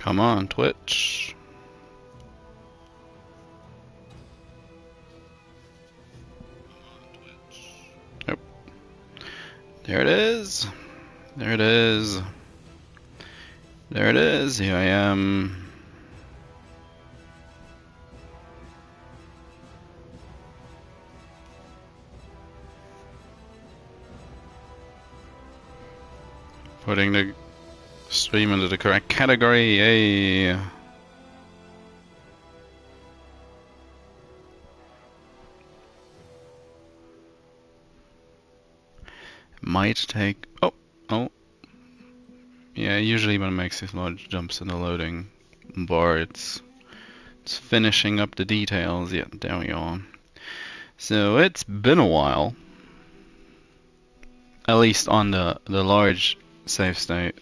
Come on, Twitch. Yep. There it is. There it is. There it is. Here I am. Putting the stream into the correct category. Yay. Might take... Oh. Yeah, usually when it makes these large jumps in the loading bar, it's finishing up the details. Yeah, there we are. So it's been a while. At least on the large save state.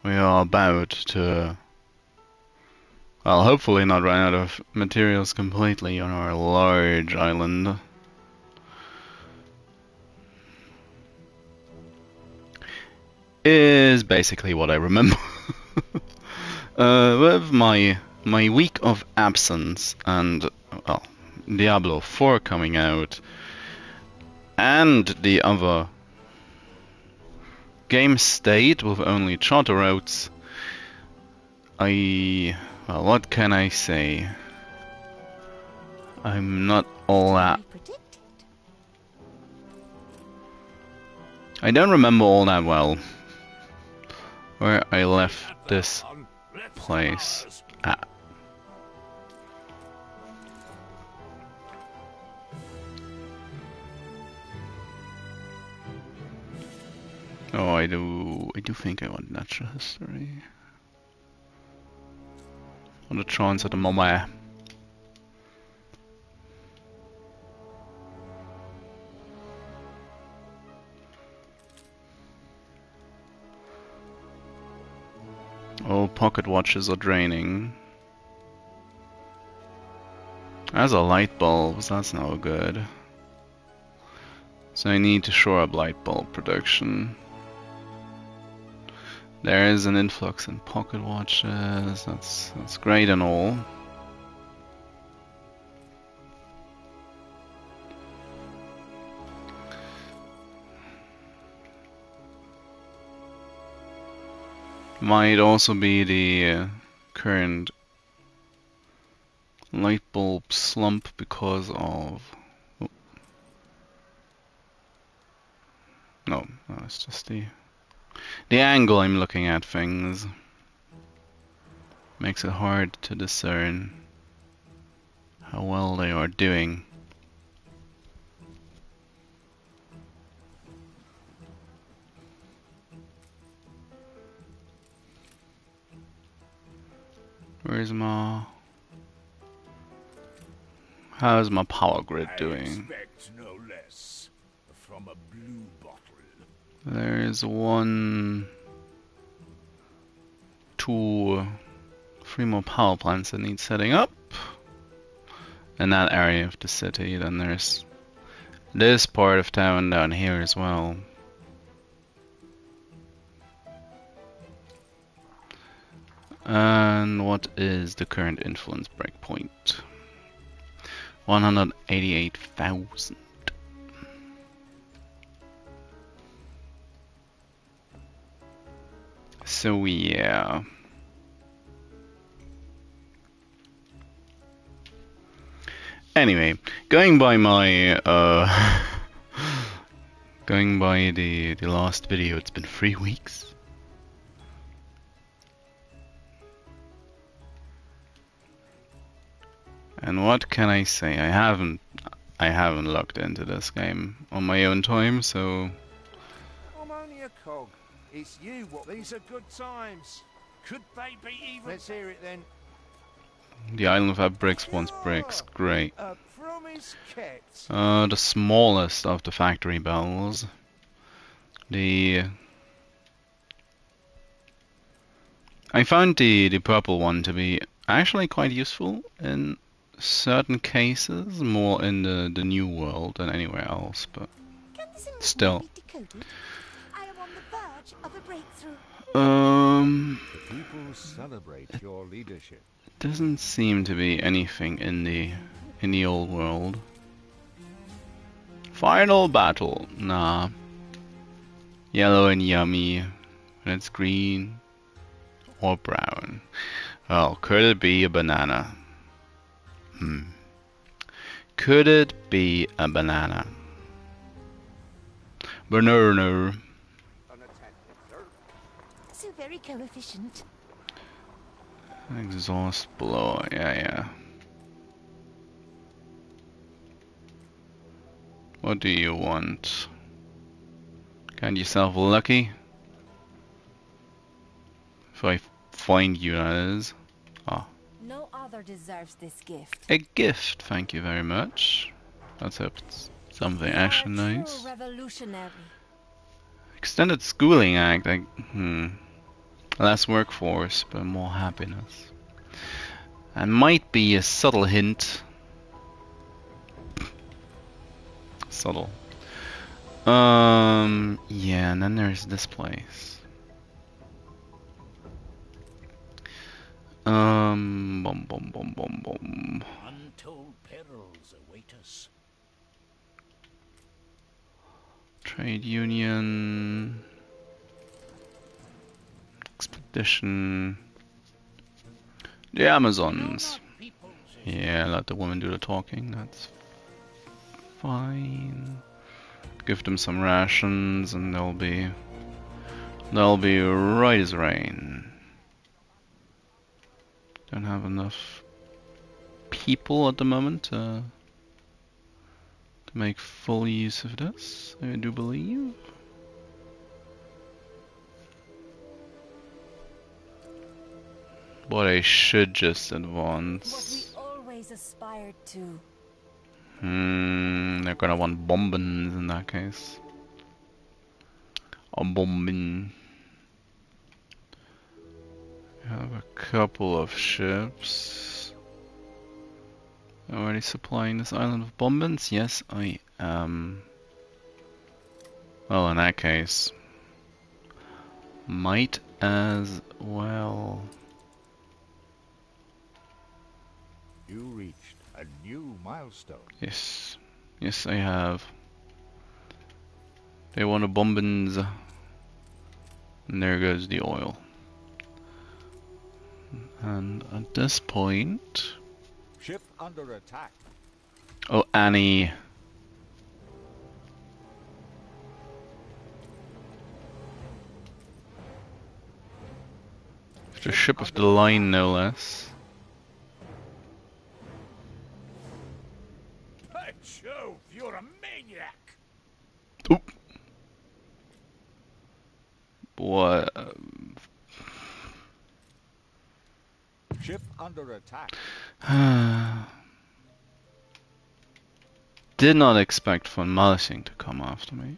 We are about to, well, hopefully not run out of materials completely on our large island. Is basically what I remember. With my week of absence and, well, Diablo 4 coming out, and the other game state with only charter routes, well, what can I say? I'm not all that... I don't remember all that well where I left this place at. Oh, I do think I want natural history. On the chance at the moment. Oh, pocket watches are draining. As are light bulbs, that's no good. So I need to shore up light bulb production. There is an influx in pocket watches, that's great and all. Might also be the current light bulb slump because of... Oh. No, it's just the angle I'm looking at things. Makes it hard to discern how well they are doing. Where's my... How's my power grid doing? No less from a blue bottle. There's 1, 2, 3 more power plants that need setting up in that area of the city. Then there's this part of town down here as well. And what is the current influence breakpoint? 188,000. So yeah. Anyway, going by my going by the last video, it's been 3 weeks. And what can I say? I haven't looked into this game on my own time, so I'm only a cog. It's you what these are good times. Could they be even? Let's hear it then. the island without bricks wants bricks. Great. A promise kept. The smallest of the factory bells. I found the purple one to be actually quite useful in certain cases, more in the new world than anywhere else, but still. much of a breakthrough. The people celebrate your leadership. Doesn't seem to be anything in the old world. Final battle. Nah. Yellow and yummy. And it's green or brown. Oh, could it be a banana? Could it be a banana? Banana. So very coefficient. Exhaust blower. Yeah. What do you want? Count yourself lucky. If I find you, that is. Oh. No other deserves this gift. A gift, thank you very much. Let's hope it's something actually nice. Revolutionary. Extended schooling act, less workforce, but more happiness. And might be a subtle hint. Subtle. Yeah, and then there's this place. Bum. Untold perils await us. Trade union. Expedition. The Amazons. Yeah, let the woman do the talking, that's fine. Give them some rations and they'll be right as rain. Don't have enough people at the moment to make full use of this, I do believe. But I should just advance. What we always aspired to. They're gonna want bombings in that case. A bombing. We have a couple of ships. Already supplying this island of bombings? Yes, I am. Well, in that case, might as well. You reached a new milestone. Yes, I have. They want a bombings, and there goes the oil. And at this point, Ship under attack. oh Annie. The ship of the line, no less. By Jove, you're a maniac! Oop. What? Ship under attack. Did not expect von Malsing to come after me.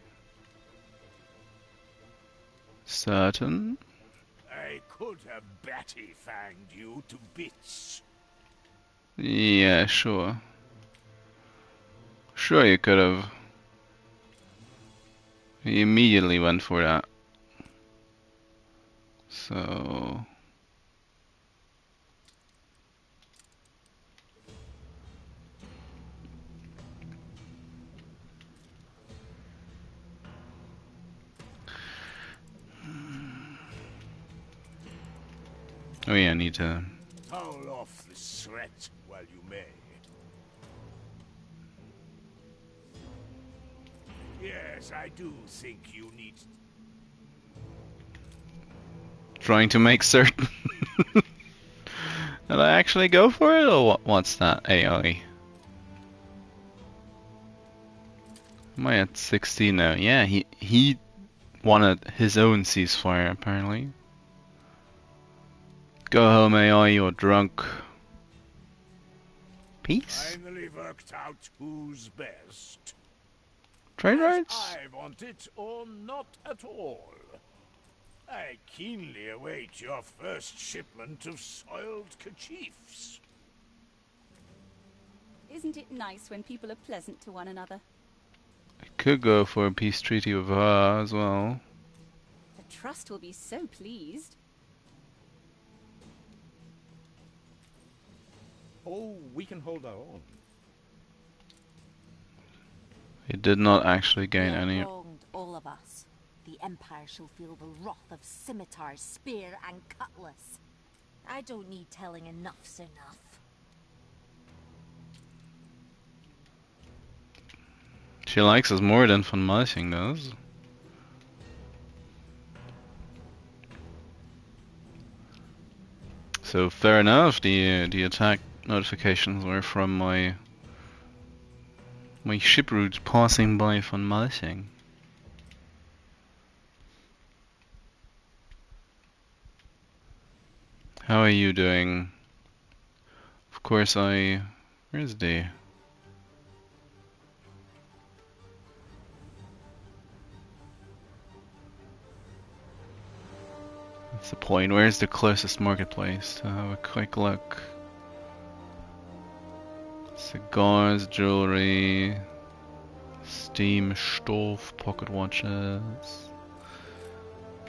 Certain. I could have batty-fanged you to bits. Yeah, sure. Sure you could have. He immediately went for that. So... Oh yeah, I need to... Foul off this threat while you may. Yes, I do think you need... Trying to make certain that I actually go for it, or what's that? AI. Am I at 16 now? Yeah, he wanted his own ceasefire apparently. Go home, AI, you're drunk. Peace? Finally worked out who's best. Trade As rights? I want it or not at all. I keenly await your first shipment of soiled kerchiefs. Isn't it nice when people are pleasant to one another? I could go for a peace treaty with her as well. The Trust will be so pleased. Oh, we can hold our own. He did not actually We gain are any. wronged, all of us. The Empire shall feel the wrath of scimitar, spear, and cutlass. I don't need telling, enough's enough. She likes us more than von Malching does. So fair enough. The attack notifications were from my ship routes passing by von Malching. How are you doing? Of course where's the... That's the point. Where's the closest marketplace to have a quick look? Cigars, jewelry, steam stove, pocket watches.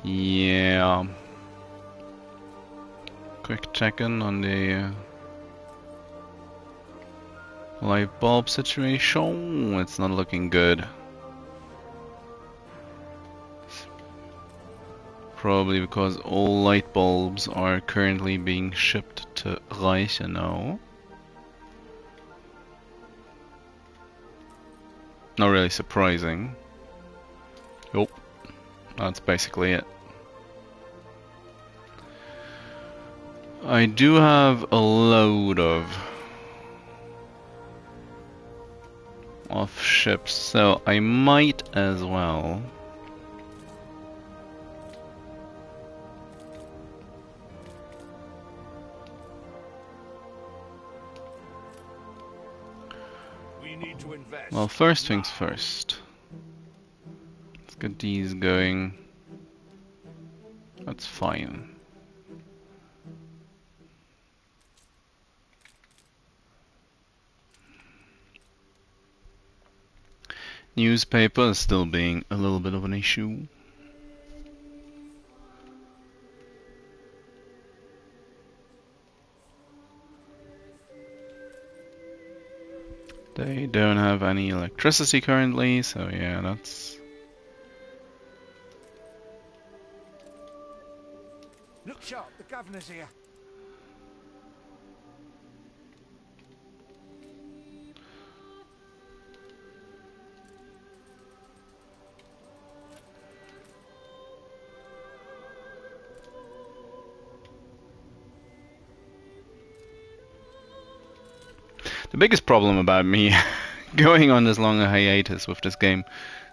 Yeah. Quick check-in on the light bulb situation. It's not looking good. Probably because all light bulbs are currently being shipped to Reichenau. Not really surprising. Yup, that's basically it. I do have a load of ships, so I might as well We need to invest. well, first things first. Let's get these going. That's fine. Newspaper is still being a little bit of an issue. They don't have any electricity currently, so yeah, that's... Look sharp, the governor's here. The biggest problem about me going on this long a hiatus with this game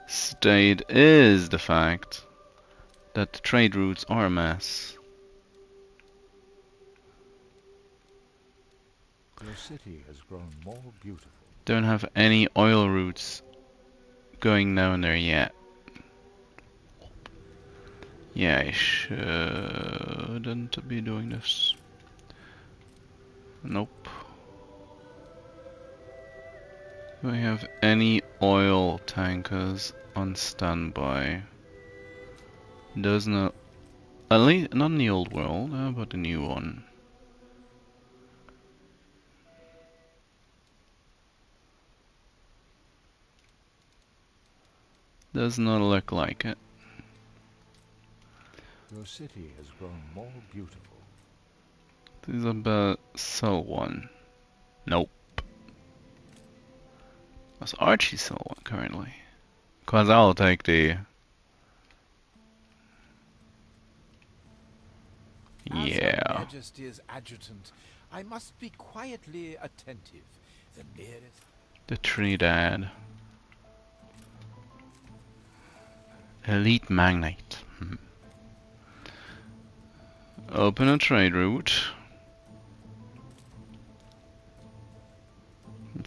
state is the fact that the trade routes are a mess. Your city has grown more beautiful. Don't have any oil routes going down there yet. Yeah, I shouldn't be doing this. Nope. Do I have any oil tankers on standby? Does not, at least not in the old world. How about the new one? Does not look like it. Your city has grown more beautiful. This is about sell one. Nope. Does Archie sell one currently? Cause I'll take the... As Yeah. Her Majesty's adjutant, I must be quietly attentive. The merest... The Trinidad. Elite Magnate. Open a trade route.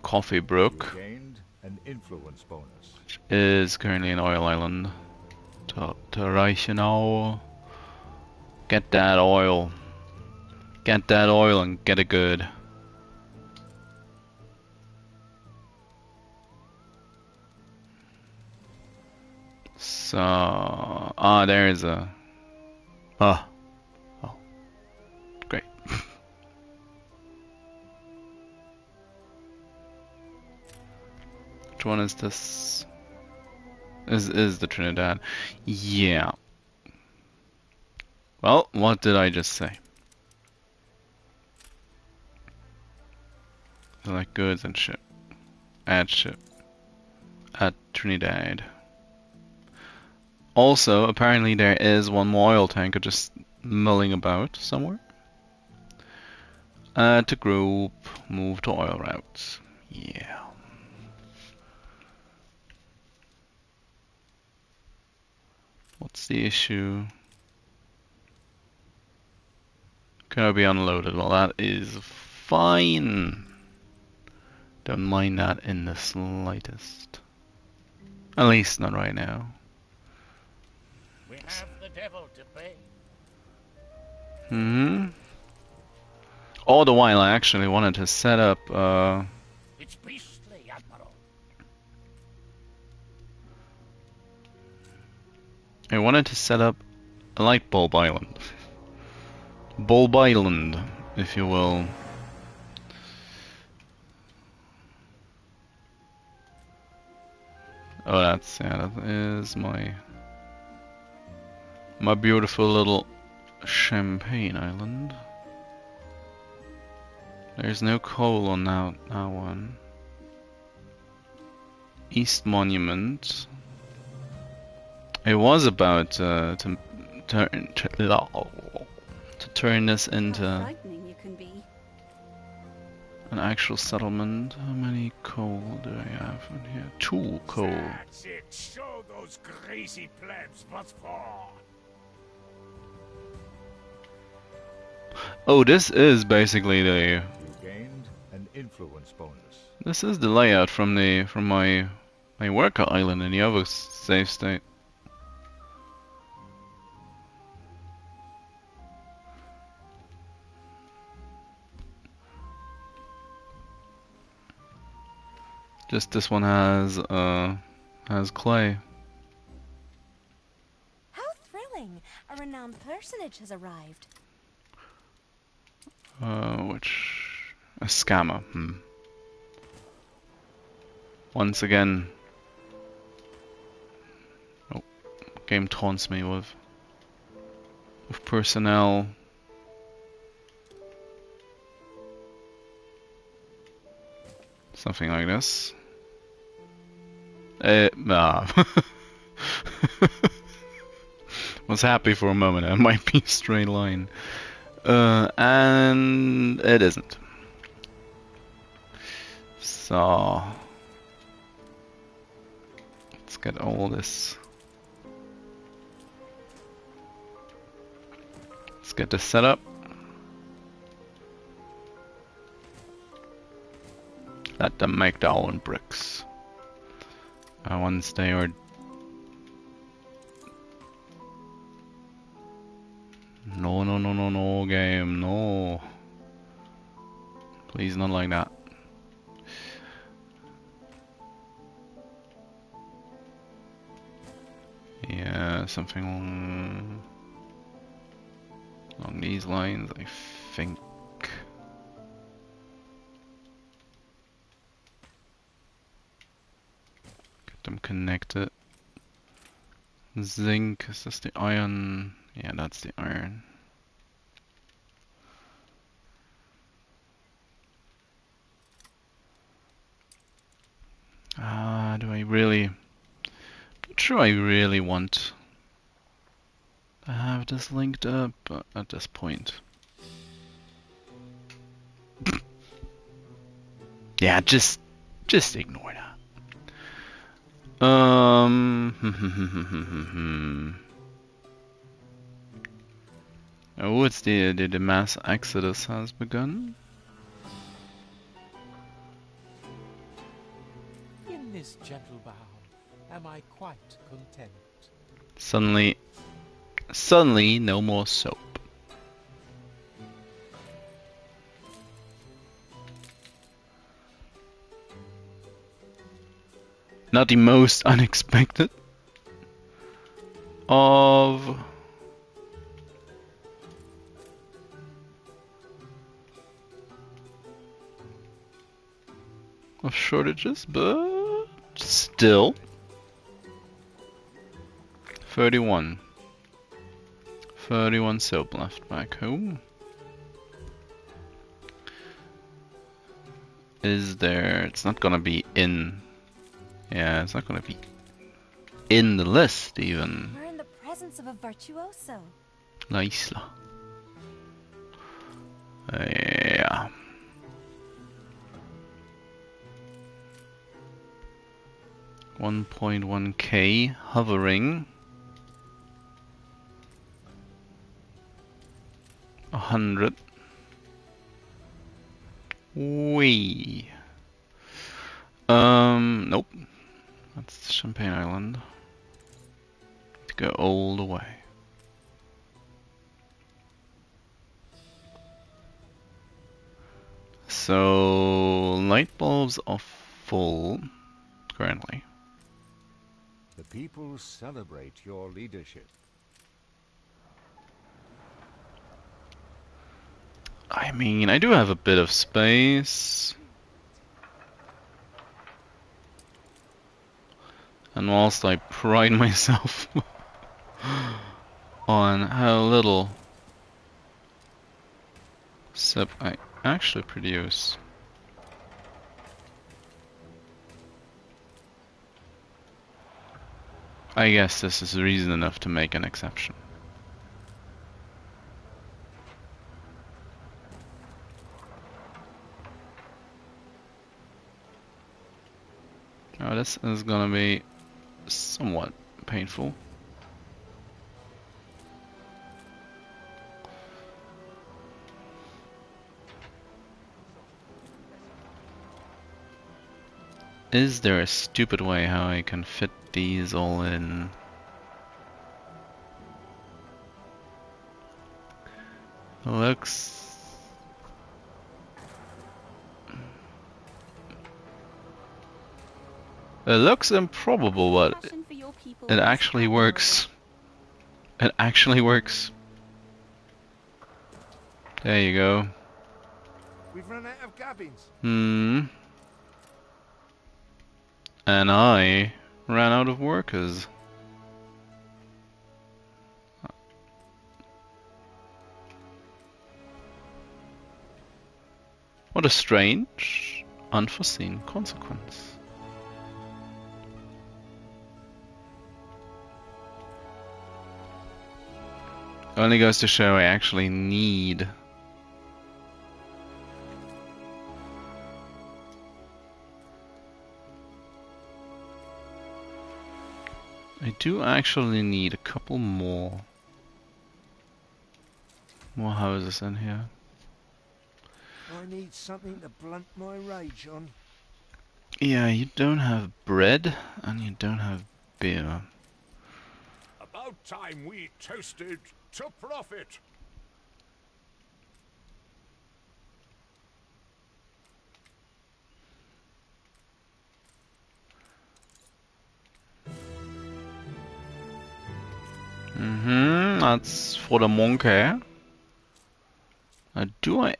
Coffee Brook gained an influence bonus. is currently an oil island. To Reichenau. Get that oil. Get that oil and get it good. So, there's a Ah. Oh. Great. Which one is this? Is the Trinidad? Yeah. Well, what did I just say? Select goods and ship. Add ship. At Trinidad. Also, apparently there is one more oil tanker just milling about somewhere. Add to group. Move to oil routes. Yeah. What's the issue? Can I be unloaded? Well, that is fine. Don't mind that in the slightest. At least not right now. We have the devil to pay. All the while I actually wanted to set up It's beastly, Admiral. I wanted to set up a light bulb island. Bulb Island, if you will. Oh, that's, yeah, that is my beautiful little Champagne Island. There's no coal on that one. East Monument. It was about to turn this into How frightening you can be. an actual settlement. How many coal do I have in here? 2 coal. That's it. Show those crazy plebs what for. Oh, this is basically the. You gained an influence bonus. This is the layout from my worker island in the other save state. Just this one has clay. How thrilling! A renowned personage has arrived. A scammer. Once again. Oh, game taunts me with personnel. Something like this. Nah. Was happy for a moment. It might be a straight line. And it isn't. So let's get all this. Let's get this set up. Let them make their own bricks. Once they are no game, no. Please, not like that. Yeah, something along these lines, I think. Get them connected. Zinc, is this the iron? Yeah, that's the iron. Do I really? Not sure I really want to have this linked up at this point. Yeah, just ignore that. Oh, it's the mass exodus has begun. In this gentle bow, am I quite content? Suddenly, no more soap. Not the most unexpected of of shortages, but still 31 soap left back home. Is there? It's not gonna be in. Yeah, it's not gonna be in the list even. We're in the presence of a virtuoso. La Isla. Yeah. $1.1K hovering. 100. Wee. Nope. That's Champagne Island. To go all the way. So light bulbs are full currently. The people celebrate your leadership. I mean, I do have a bit of space. And whilst I pride myself on how little sip I actually produce, I guess this is reason enough to make an exception. Now this is gonna be somewhat painful. Is there a stupid way how I can fit these all in? Looks... It looks improbable, but Passion for your people it is actually works. It actually works. There you go. We've run out of cabins. And I ran out of workers. What a strange, unforeseen consequence. Only goes to show I actually need I do actually need a couple more houses in here. I need something to blunt my rage on. Yeah, you don't have bread and you don't have beer. About time we toasted to profit. That's for the monkey. Do I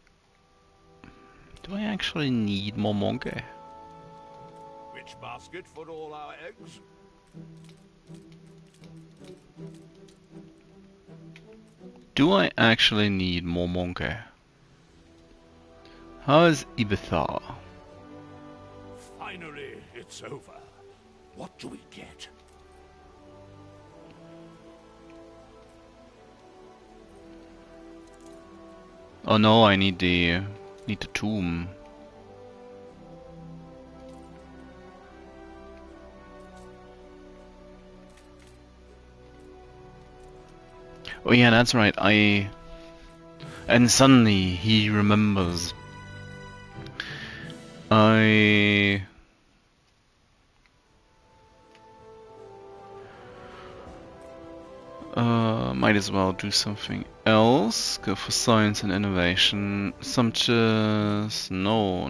actually need more monkey? Which basket for all our eggs? Do I actually need more monkey? How is Ibiza? Finally, it's over. What do we get? Oh no, I need the tomb. Oh yeah, that's right. And suddenly he remembers. Might as well do something else. Go for science and innovation. Sumptuous. No.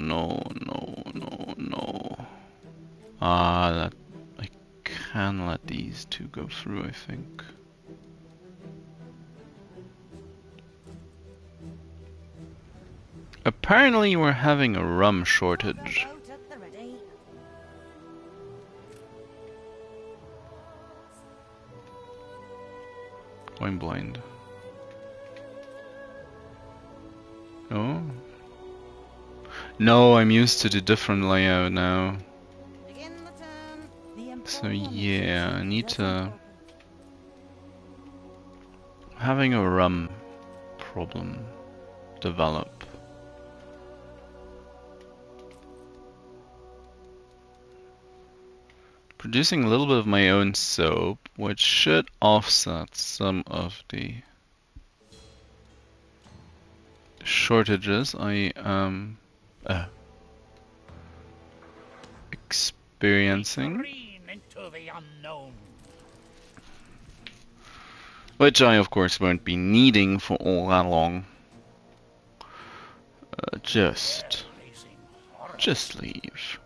That I can let these two go through, I think. Apparently we're having a rum shortage. I'm blind. Oh. No, I'm used to the different layout now. So yeah, I need to... Having a rum problem develop. Producing a little bit of my own soap, which should offset some of the shortages I am experiencing. Green into the unknown. Which I of course won't be needing for all that long. Just leave.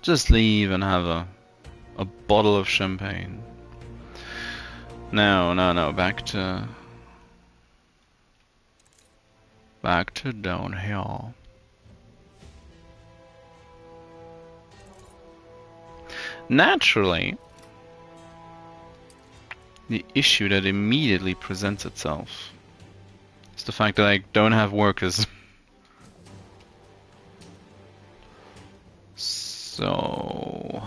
Just leave and have a bottle of champagne. No, back to down here. Naturally, the issue that immediately presents itself is the fact that I don't have workers. So...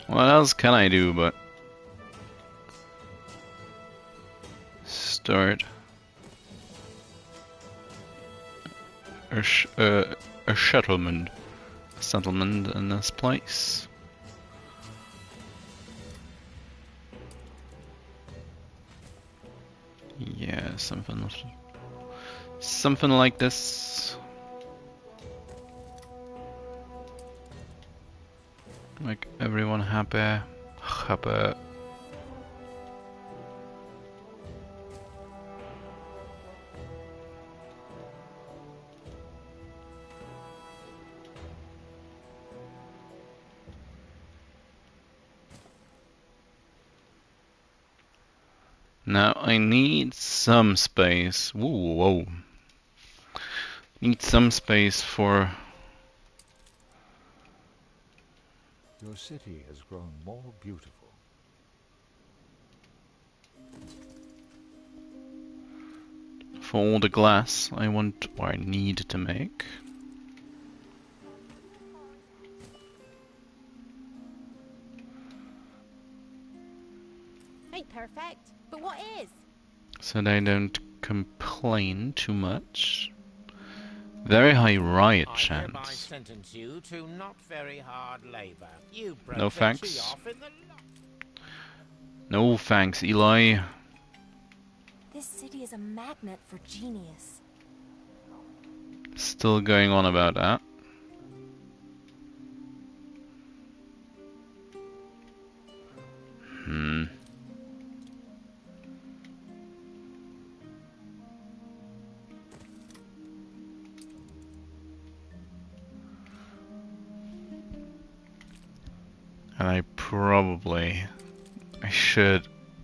what else can I do but start a settlement in this place? Yeah, something like this. Make everyone happy. Now I need some space. Ooh, whoa. Need some space for... Your city has grown more beautiful. for all the glass I want or I need to make. Ain't perfect, but what is? So they don't complain too much. Very high riot I chance. hereby sentence you to not very hard labor. You broke No the thanks. tree off in the lot. No thanks, Eli. This city is a magnet for genius. Still going on about that. And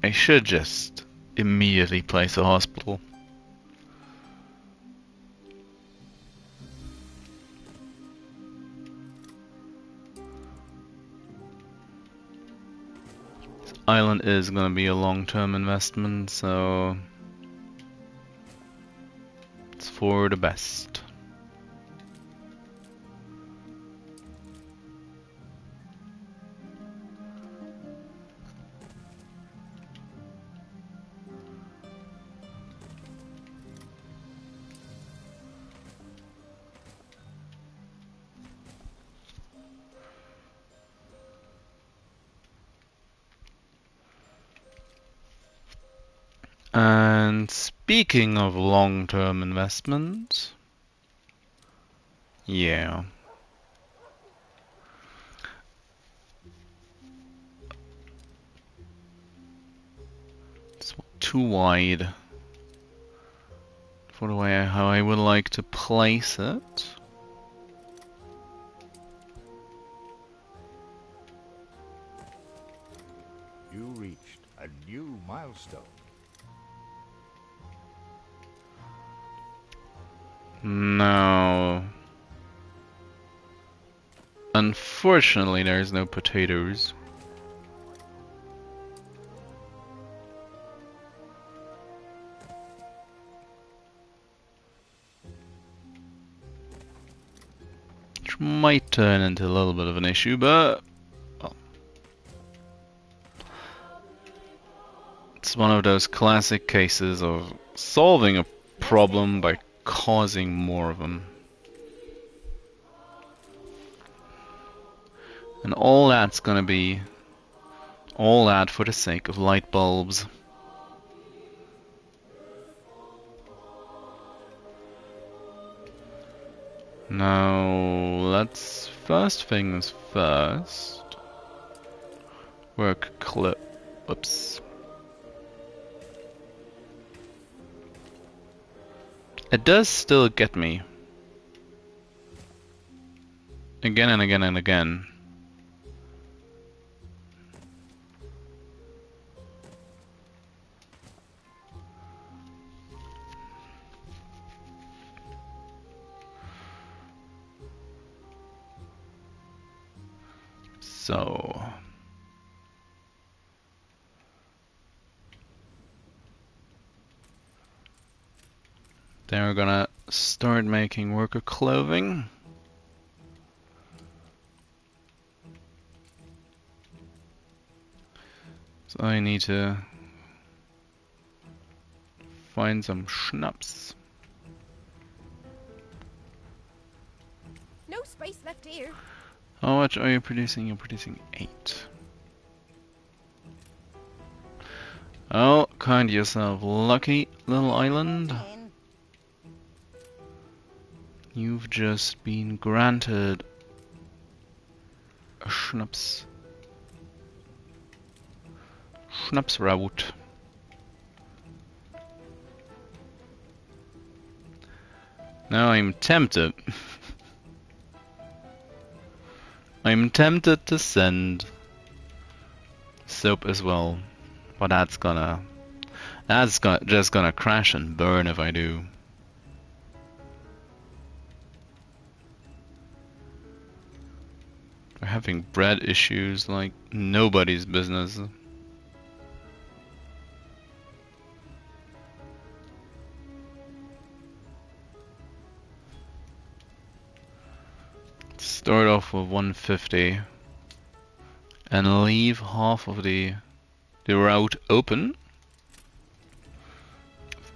I should just immediately place a hospital. This island is gonna be a long-term investment, so it's for the best. And speaking of long-term investment, yeah. It's too wide for the way how I would like to place it. You reached a new milestone. No. Unfortunately, there's no potatoes. Which might turn into a little bit of an issue, but well, it's one of those classic cases of solving a problem by causing more of them. And all that's gonna be all that for the sake of light bulbs. Now, let's first things first. Work clip. Whoops. It does still get me. Again and again and again. So then we're gonna start making worker clothing. So I need to find some schnapps. No space left here. How much are you producing? You're producing 8. Oh, kind yourself lucky, little island. You've just been granted a schnapps. Schnapsraut. Now I'm tempted. I'm tempted to send soap as well, but that's just gonna crash and burn if I do. We're having bread issues like nobody's business. Start off with 150 and leave half of the route open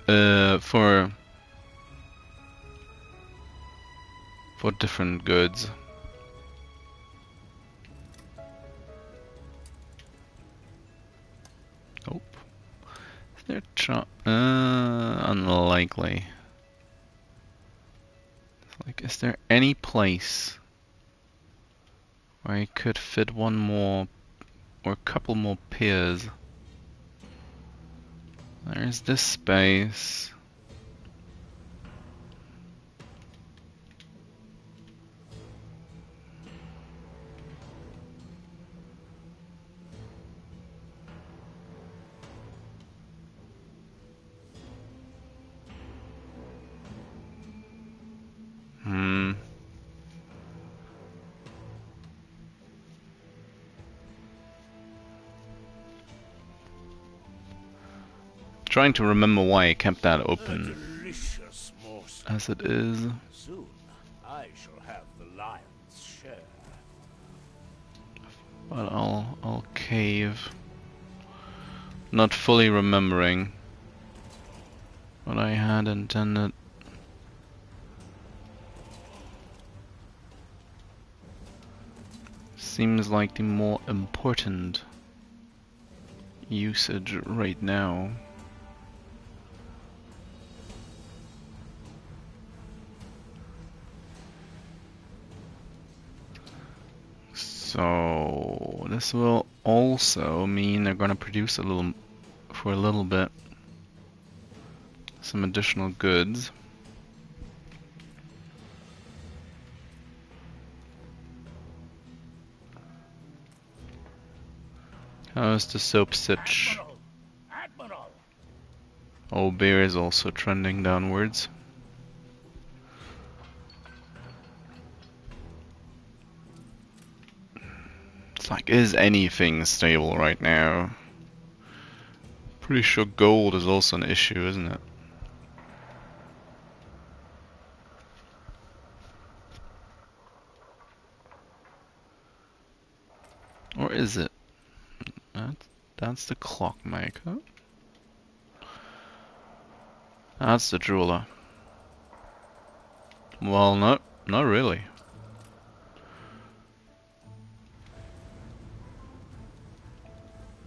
for different goods. Nope. Is there unlikely. Like, is there any place where I could fit one more or a couple more piers? There's this space. Trying to remember why I kept that open as it is. Soon I shall have the lion's share. But I'll cave. Not fully remembering what I had intended. Seems like the more important usage right now. So this will also mean they're gonna produce a little bit some additional goods. How's the soap sitch? Admiral! Oh, beer is also trending downwards. It's like, is anything stable right now? Pretty sure gold is also an issue, isn't it? Or is it? That's the clockmaker. That's the jeweler. Well, no, not really.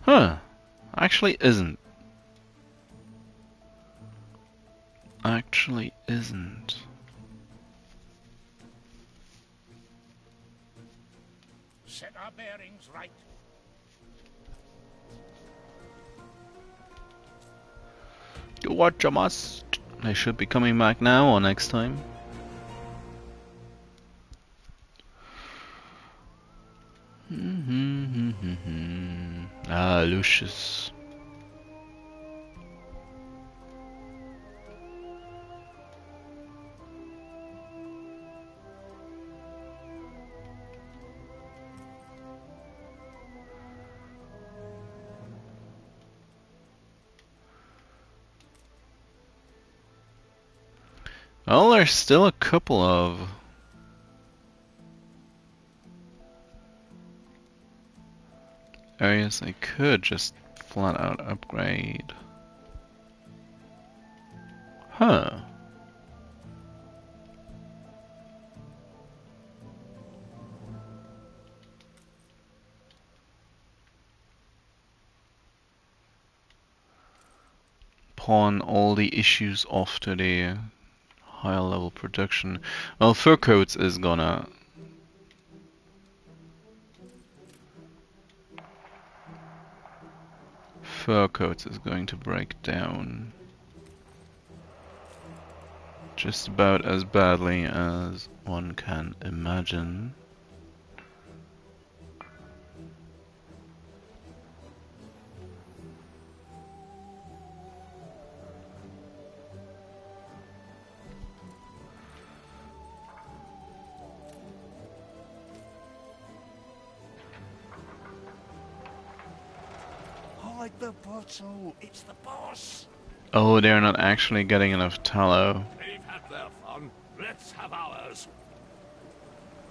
Huh. Actually isn't. Actually isn't. Set our bearings right. Do what you must. They should be coming back now or next time. Ah, Lucius. Well, there's still a couple of areas I could just flat out upgrade. Huh. Pawn all the issues off to the higher level production. Well, fur coats is gonna going to break down just about as badly as one can imagine. Hide the bottle. It's the boss. Oh, they're not actually getting enough tallow. They've had their fun. Let's have ours.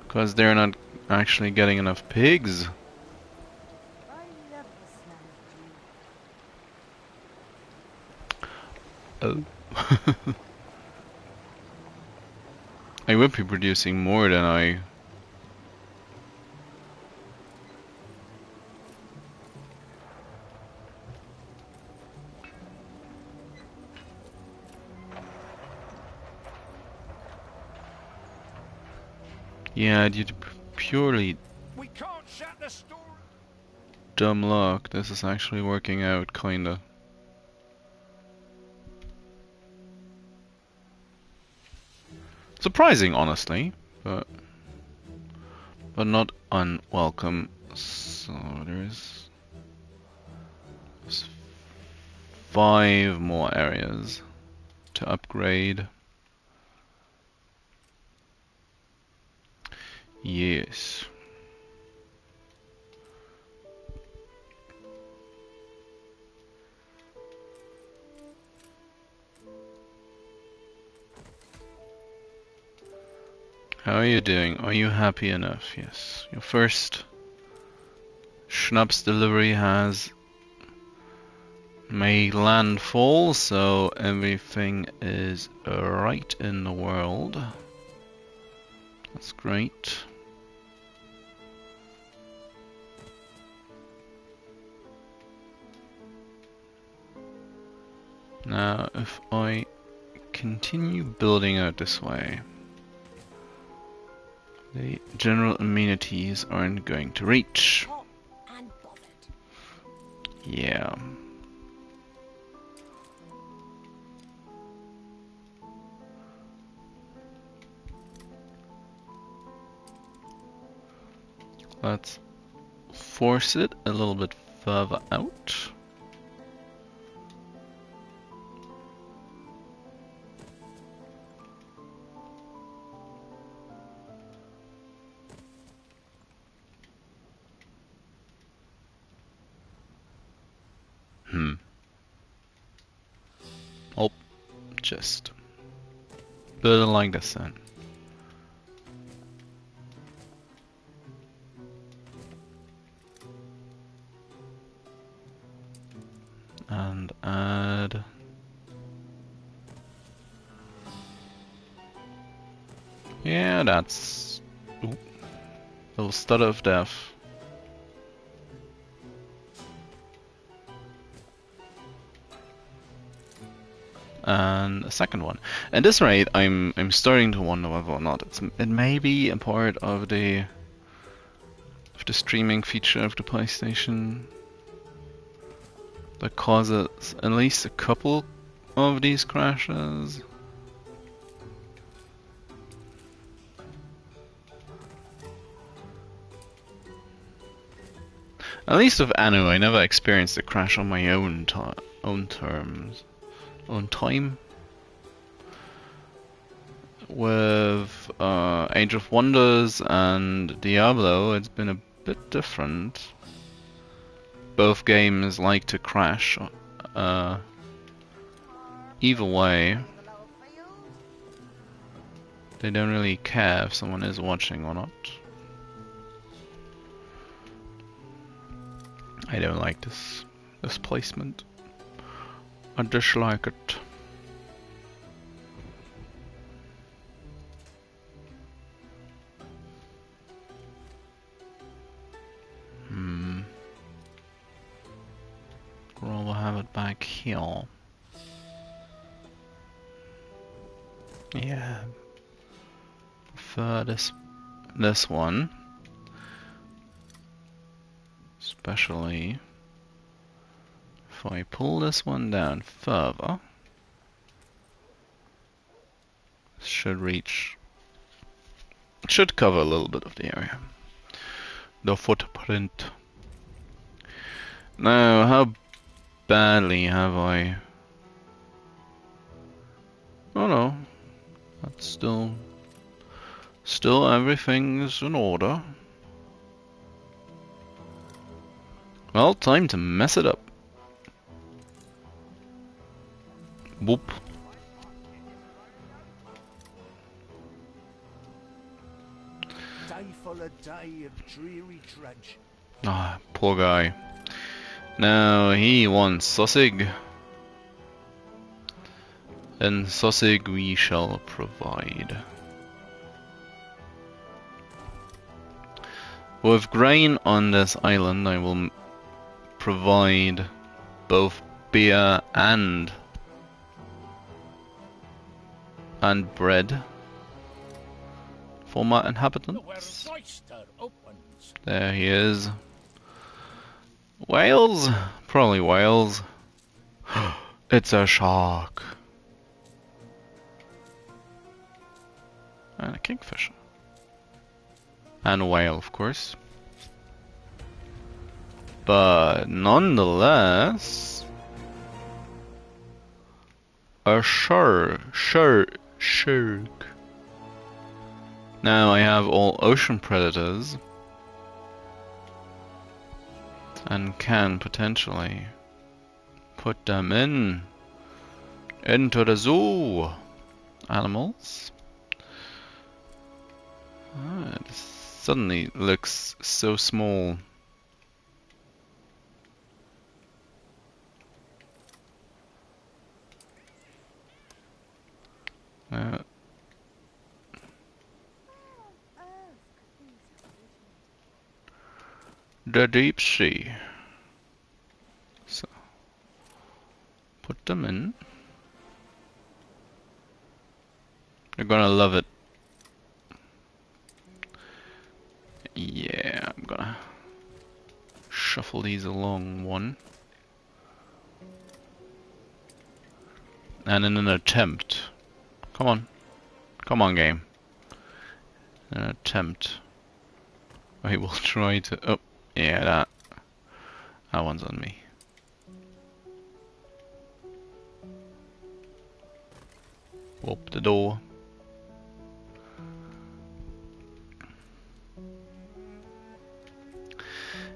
Because they're not actually getting enough pigs. I love the smell of dew. Oh. I would be producing more than I... Yeah, due to purely We can't shut the store. dumb luck, this is actually working out, kinda. Surprising, honestly, but not unwelcome. So there's 5 more areas to upgrade. Yes. How are you doing? Are you happy enough? Yes. Your first schnapps delivery has made landfall, so everything is right in the world. That's great. Now, if I continue building out this way, the general amenities aren't going to reach. Hot and bothered. Yeah. Let's force it a little bit further out. Just build it like this then. And add yeah, that's ooh, little stutter of death. And a second one. At this rate, I'm starting to wonder whether or not it may be a part of the streaming feature of the PlayStation that causes at least a couple of these crashes. At least with Anno, I never experienced a crash on my own terms. On time. With Age of Wonders and Diablo, it's been a bit different. Both games like to crash. Either way, they don't really care if someone is watching or not. I don't like this placement. I dislike it. Rather have it back here. Yeah. Prefer this one. Especially if I pull this one down further. Should cover a little bit of the area. The footprint. Now, how badly have I? Oh no, that's still everything's in order. Well, time to mess it up. Whoop. Day full a day of dreary trudge. Ah, poor guy. Now he wants sausage. And sausage we shall provide. With grain on this island, I will provide both beer and bread for my inhabitants. There he is. Whales? Probably whales. It's a shark. And a kingfisher. And a whale, of course. But nonetheless, a shark. Now I have all ocean predators and can potentially put them into the zoo. Animals. It suddenly looks so small. The deep sea. So, put them in. They're gonna love it. Yeah, I'm gonna shuffle these along one. And in an attempt, come on game. In an attempt, I will try to, oh, yeah, that one's on me. Whoop the door.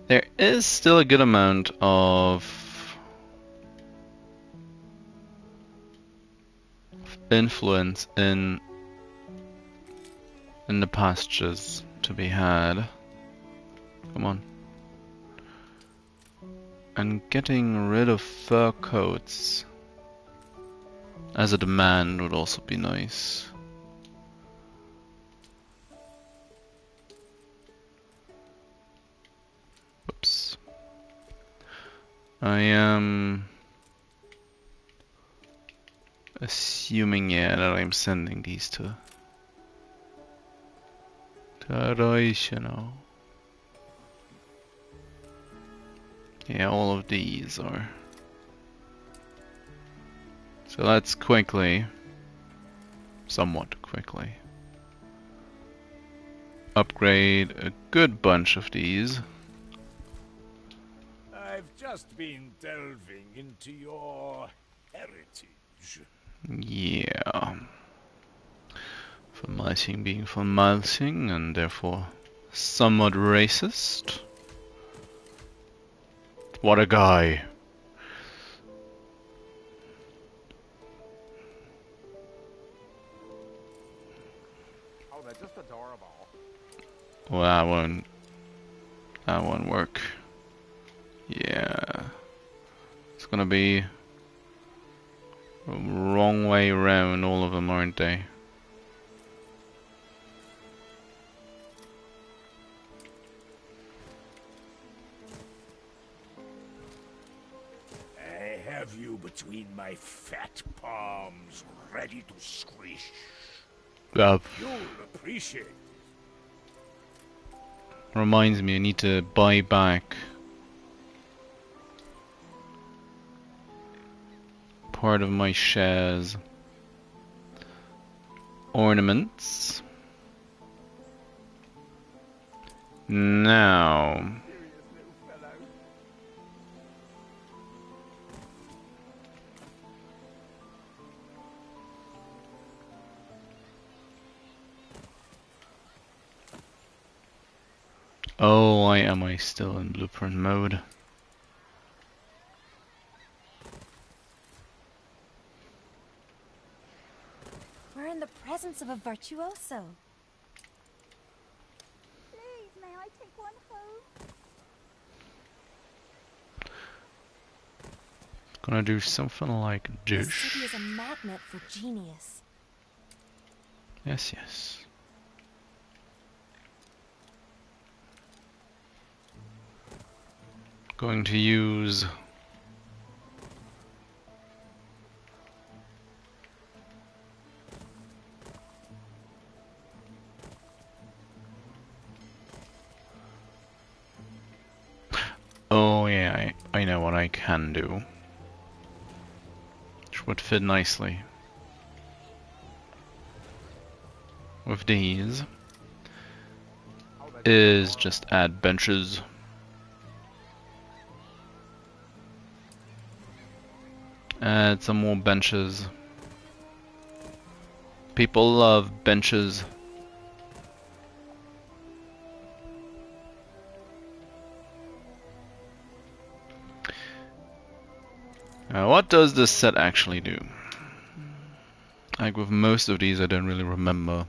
There is still a good amount of influence in the pastures to be had. Come on. And getting rid of fur coats as a demand would also be nice. Whoops. I am assuming, yeah, that I'm sending these to Reichenau. Yeah, all of these are. So let's quickly, somewhat quickly, upgrade a good bunch of these. I've just been delving into your heritage. Yeah. Von Malching being von Malching and therefore somewhat racist. What a guy. Oh, they're just adorable. Well, that won't work. Yeah. It's gonna be the wrong way around all of them, aren't they? I have you between my fat palms, ready to squish. You'll appreciate it. Reminds me, I need to buy back part of my shares. Ornaments. Now. Oh, why am I still in blueprint mode? We're in the presence of a virtuoso. Please, may I take one home? Gonna do something like This this. city is a magnet for genius. Yes, yes. Going to use oh yeah, I know what I can do. Which would fit nicely with these is just add benches. Add some more benches. People love benches. Now, what does this set actually do? Like with most of these, I don't really remember.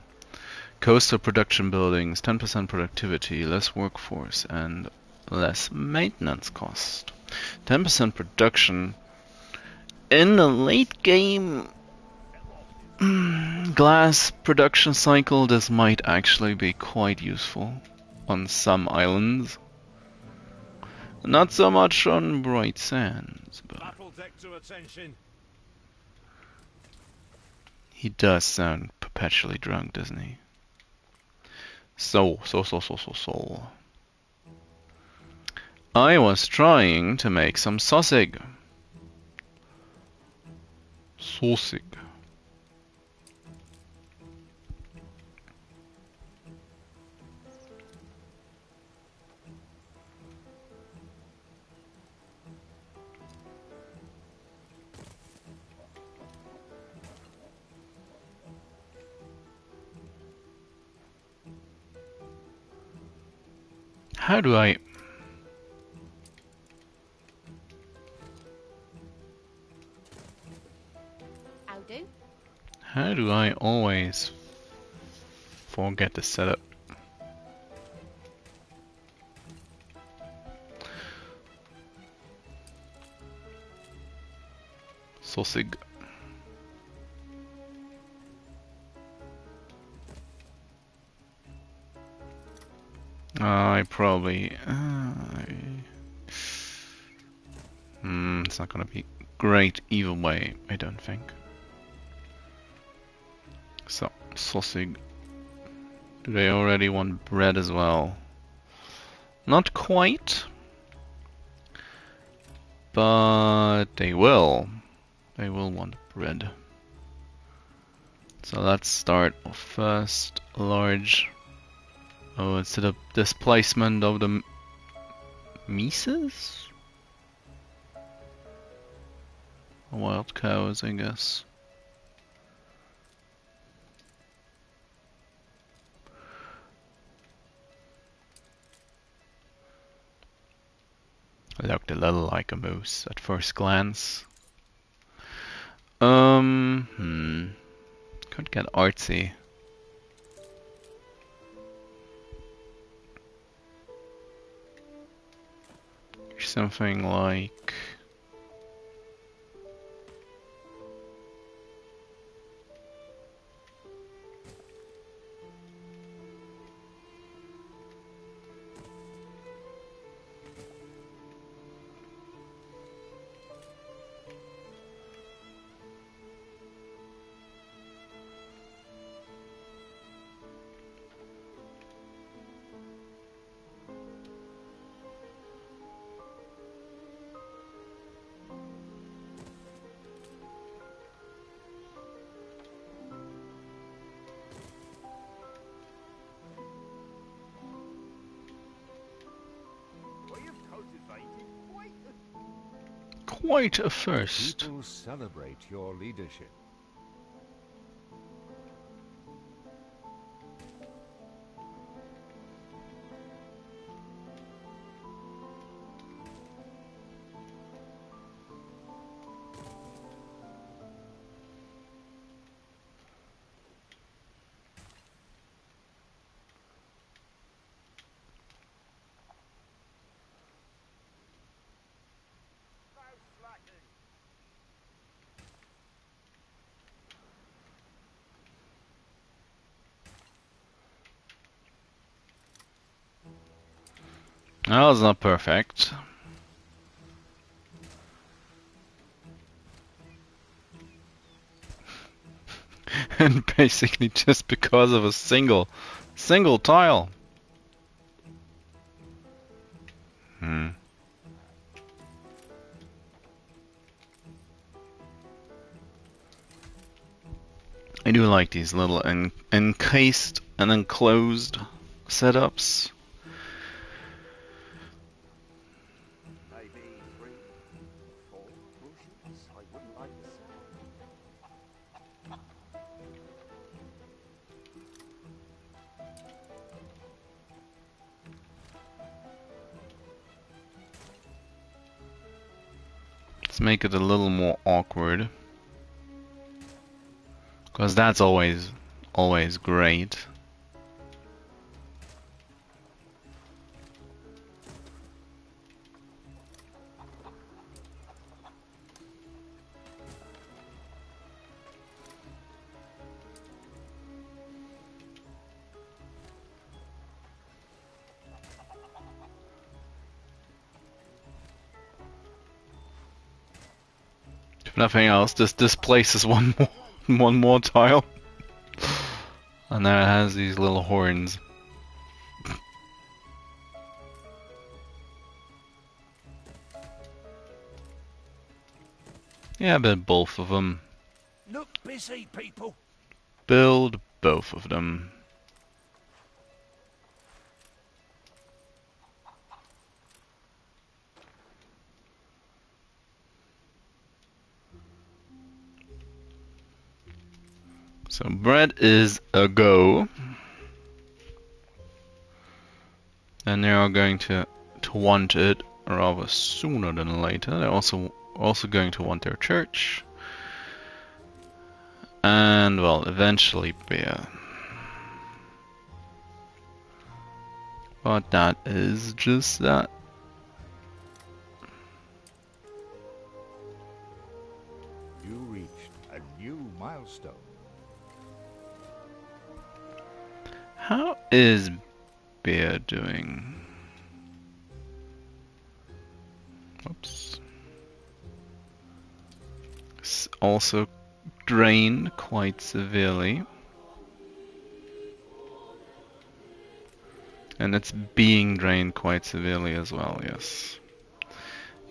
Coastal production buildings, 10% productivity, less workforce, and less maintenance cost. 10% production. In the late game glass production cycle, this might actually be quite useful on some islands. Not so much on Bright Sands, but Battle deck to attention. he does sound perpetually drunk, doesn't he? So. I was trying to make some sausage. Sausage. How do I... I always forget to set up. Sausage. I probably... it's not gonna be great either way, I don't think. So, sausage. Do they already want bread as well? Not quite. But they will. They will want bread. So let's start off first. Large. Oh, it's the displacement of the Mises? Wild cows, I guess. Looked a little like a moose at first glance. Could get artsy. Something like... quite a first. People celebrate your leadership. That was not perfect. And basically just because of a single tile. I do like these little encased and enclosed setups. Let's make it a little more awkward, because that's always great. If nothing else, this displaces one more tile, and now it has these little horns. Yeah, but both of them. Look busy, people. Build both of them. So bread is a go. And they are going to want it rather sooner than later. They're also going to want their church. And, well, eventually beer. But that is just that. You reached a new milestone. How is beer doing? Whoops. It's also drained quite severely. And it's being drained quite severely as well, yes.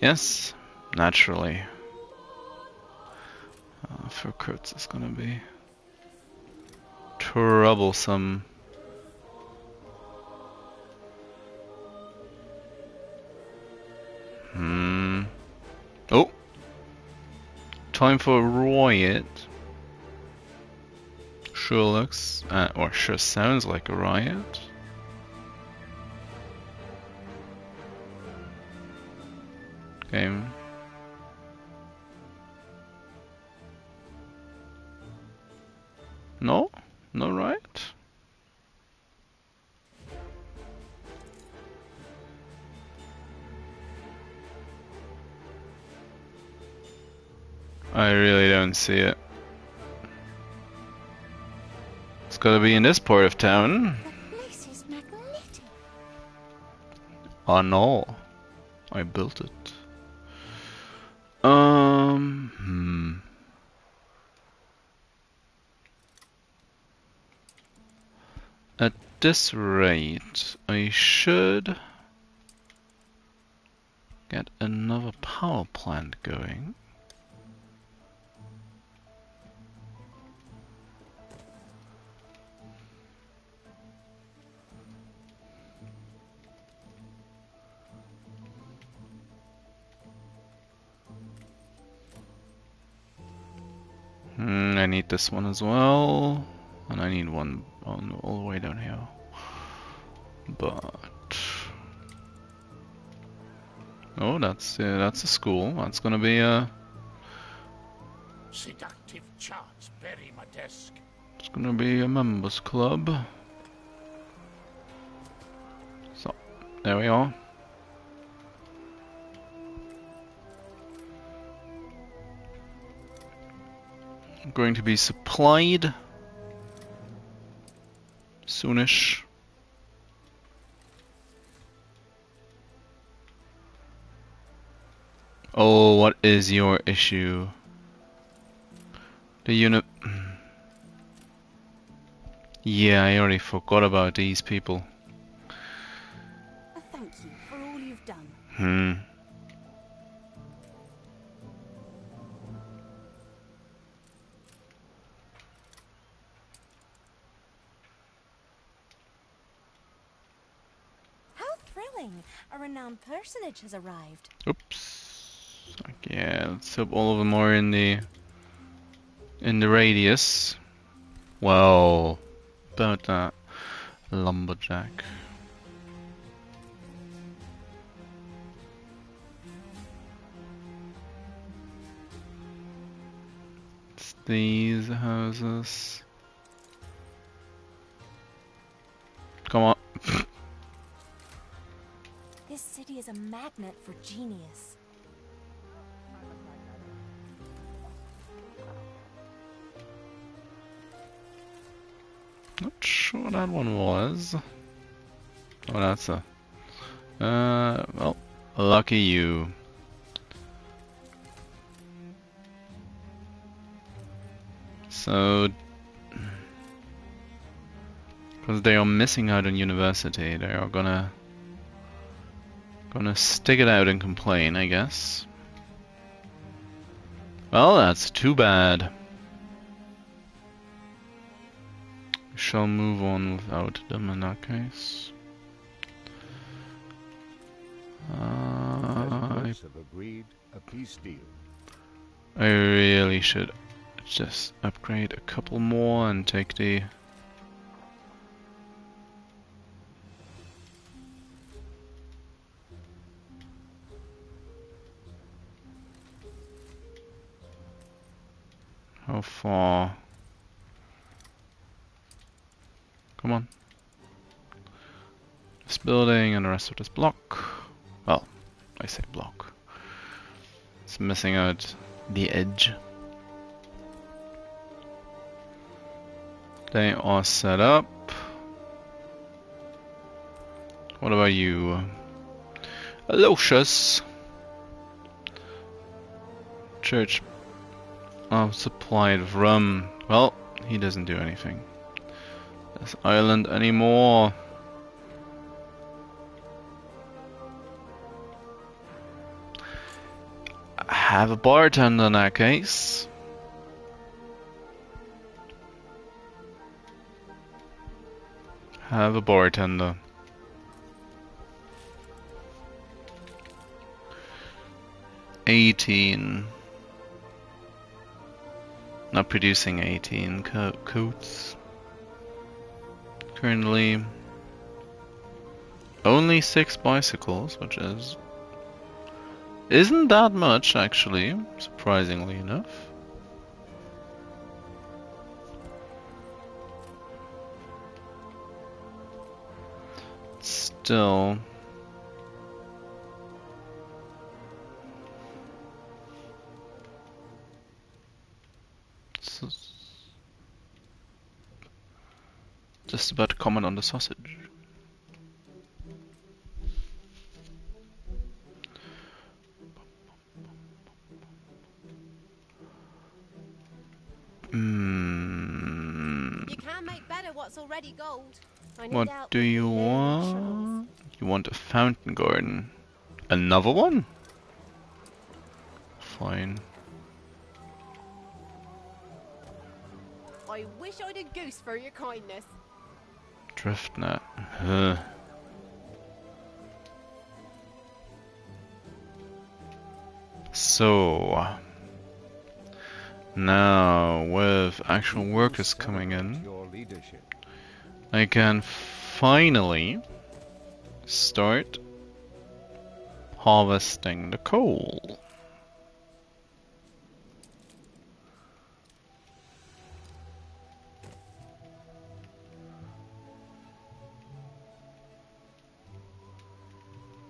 Yes, naturally. For Kurtz is gonna be troublesome. Oh! Time for a riot. Sure looks, or sure sounds like a riot. Game. No? No riot? I really don't see it. It's gotta be in this part of town. The place is magnetic. Oh no. I built it. At this rate, I should get another power plant going. I need this one as well, and I need one all the way down here. But oh, that's a school. That's gonna be a. Seductive charts bury my desk. It's gonna be a members club. So there we are. Going to be supplied soonish. Oh, what is your issue? The unit. Yeah, I already forgot about these people. A thank you for all you've done. How thrilling! A renowned personage has arrived. Oops. Okay, let's hope all of them are in the radius. Well, about that lumberjack. It's these houses. Come on. This city is a magnet for genius. Not sure what that one was. Oh, that's a. Well, lucky you. So, because they are missing out on university, they are gonna stick it out and complain, I guess. Well, that's too bad. We shall move on without them in that case. Have agreed a peace deal. I really should just upgrade a couple more and take the. How far? Come on. This building and the rest of this block. Well, I say block. It's missing out the edge. They are set up. What about you? Aloysius. Church. Supplied with rum. Well, he doesn't do anything. This island anymore. Have a bartender in that case. Have a bartender. $18. Not producing 18 coats. Currently only 6 bicycles, which isn't that much actually, surprisingly enough. Still just about to comment on the sausage. You can't make better what's already gold. What do you want? You want a fountain garden? Another one? Fine. I wish I'd a goose for your kindness. Drift net. So now with actual workers coming in, I can finally start harvesting the coal.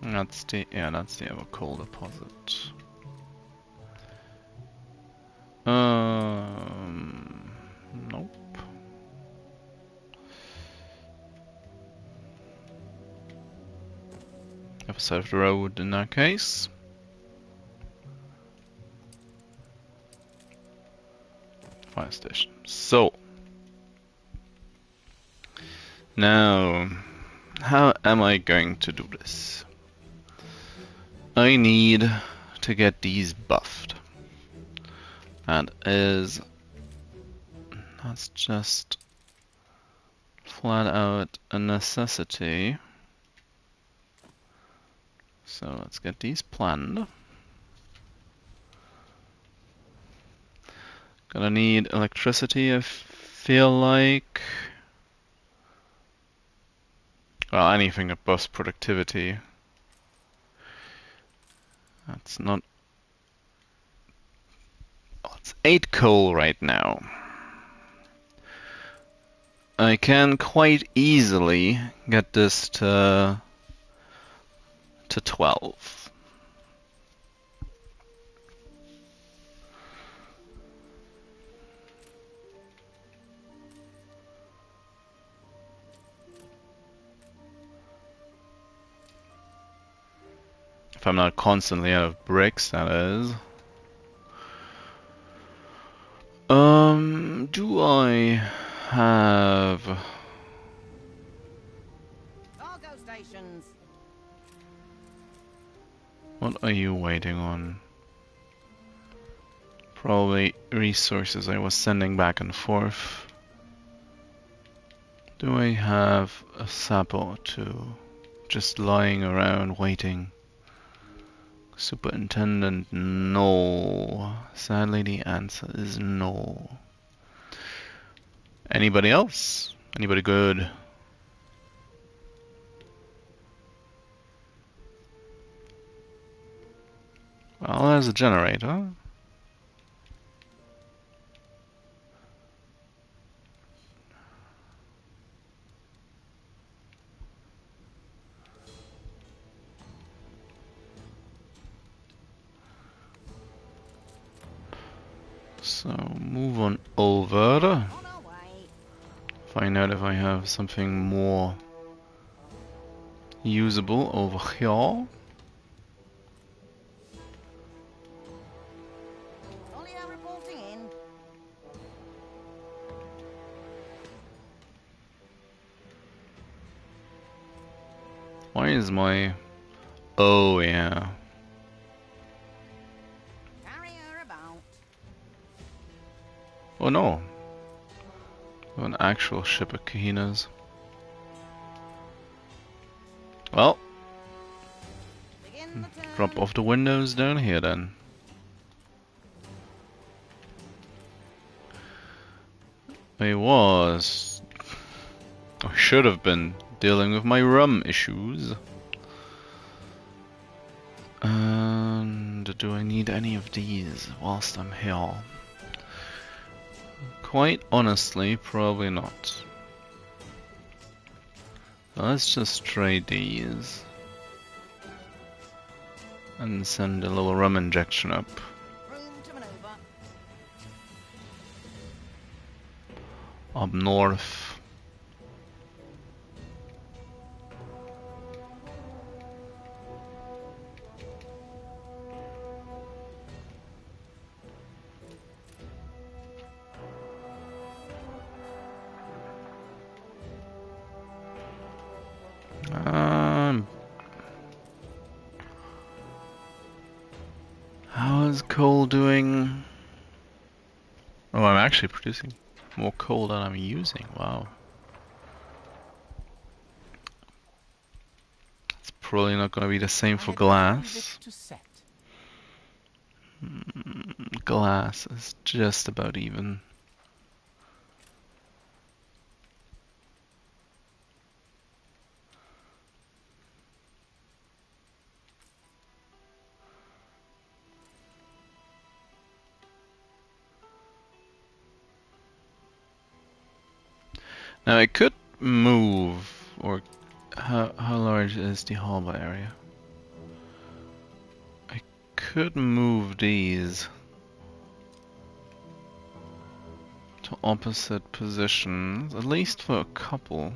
That's the other coal deposit. Nope. Other side of the road in that case. Fire station. So now, how am I going to do this? I need to get these buffed. That's just flat out a necessity. So let's get these planned. Gonna need electricity, I feel like. Well, anything that buffs productivity. That's not... Oh, it's 8 coal right now. I can quite easily get this to 12. If I'm not constantly out of bricks, that is. Do I have... Cargo stations. What are you waiting on? Probably resources I was sending back and forth. Do I have a sap or two just lying around waiting? Superintendent, no. Sadly, the answer is no. Anybody else? Anybody good? Well, there's a generator. So move on over. Find out if I have something more usable over here. Why is my... Oh yeah. Oh no. An actual ship of Kahinas. Well, drop off the windows down here then. I should have been dealing with my rum issues. And do I need any of these whilst I'm here? Quite honestly, probably not. So let's just trade these. And send a little rum injection up. Up north. How is coal doing? Oh, I'm actually producing more coal than I'm using. Wow. It's probably not going to be the same for glass. Glass is just about even. Now I could move, or how large is the harbor area? I could move these to opposite positions, at least for a couple.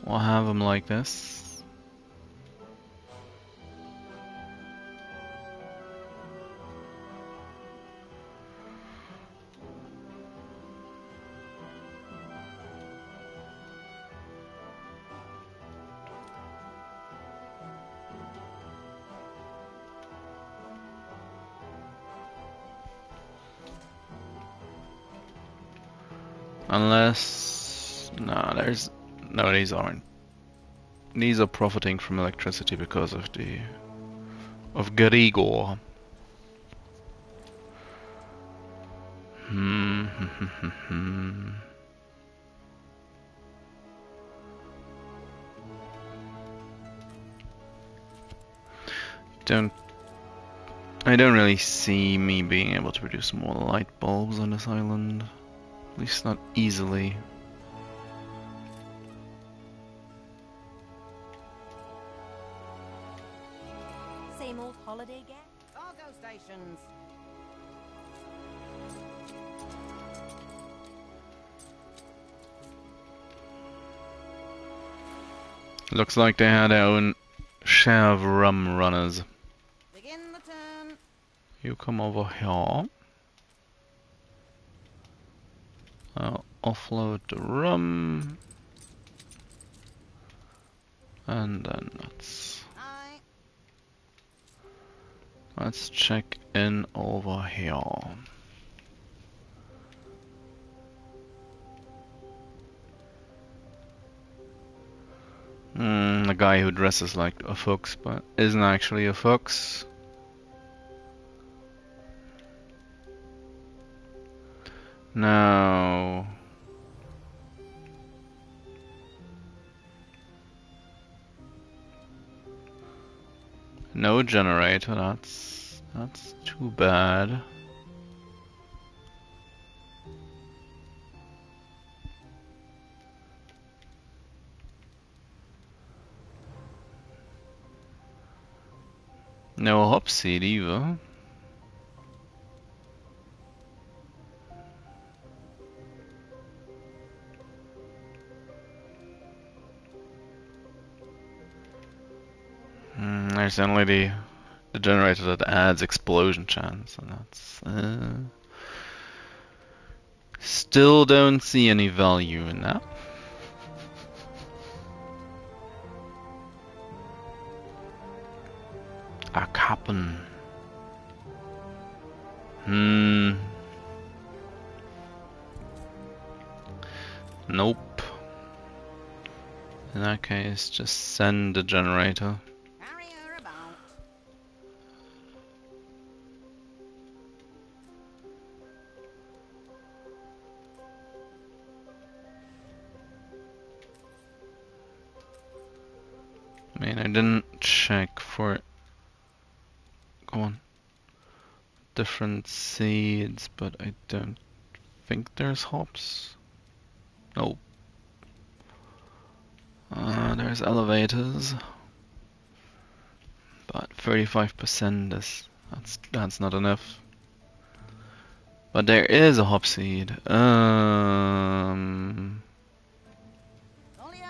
We'll have them like this. Unless... No, these aren't. These are profiting from electricity because of the... of Grigor. I don't really see me being able to produce more light bulbs on this island. At least not easily. Same old holiday gang? Cargo stations. Looks like they had their own share of rum runners. Begin the turn. You come over here. I'll offload the rum. And then let's check in over here. The guy who dresses like a fox but isn't actually a fox. Now, no generator, that's too bad. No hop seed either. There's only the generator that adds explosion chance, and that's still don't see any value in that. A Kappen. Nope. In that case, just send the generator. Carrier about. I mean, I didn't check for... Go on. Different seeds, but I don't think there's hops. Nope. There's elevators, but 35% that's not enough. But there is a hop seed. Olio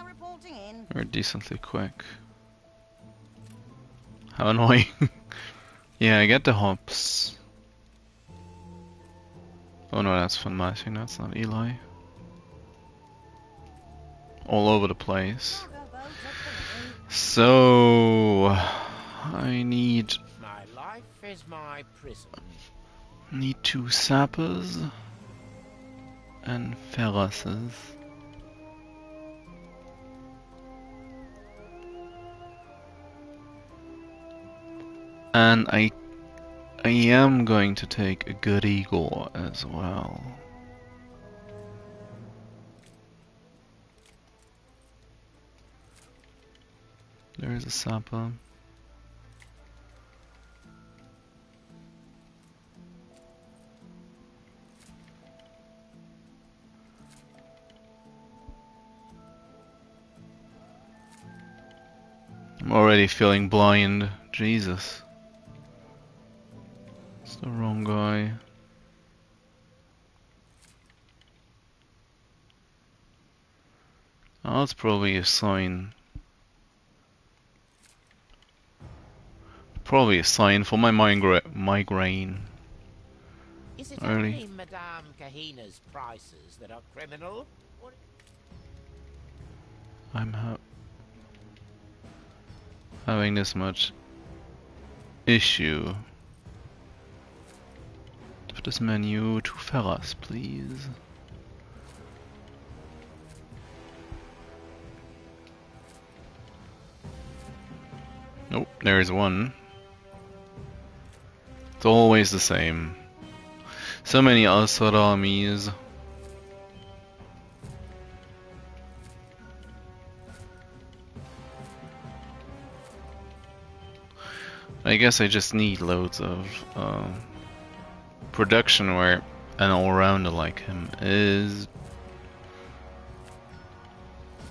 reporting in. We're decently quick. How annoying. Yeah, I get the hops. Oh no, that's Van Mashing, that's not Eli. All over the place. Cargo boat up the road. So I need My life is my prison. 2 sappers and ferroses. And I am going to take a good eagle as well. There is a sapper. I'm already feeling blind. Jesus. It's the wrong guy. Oh, it's probably a sign. Probably a sign for my migraine. Is it Early. only Madame Kahina's prices that are criminal? Or I'm having this much issue with this menu. 2 ferras, please. Nope, there's one. It's always the same. So many Assad armies. I guess I just need loads of production where an all-rounder like him is,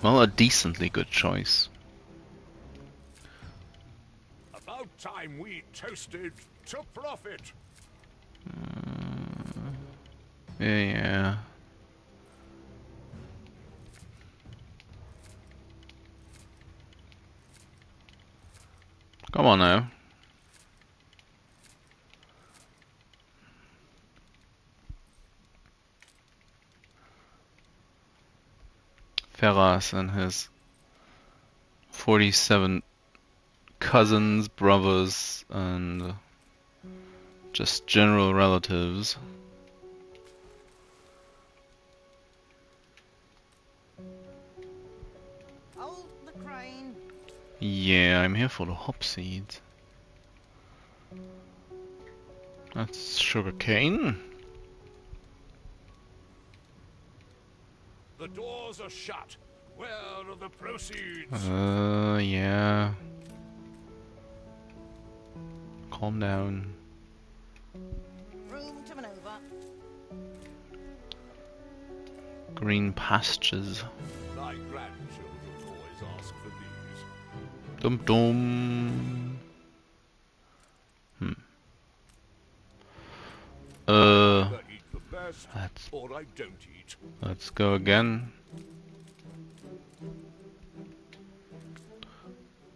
well, a decently good choice. About time we toasted to profit. Yeah. Come on now. Ferras and his 47 cousins, brothers, and just general relatives. Hold the crane. Yeah, I'm here for the hop seeds. That's sugarcane. The doors are shut. Where are the proceeds? Yeah. Calm down. Room to maneuver. Green Pastures. My grandchildren always ask for these. Dum dum. Either eat the best, let's or I don't eat. let's go again.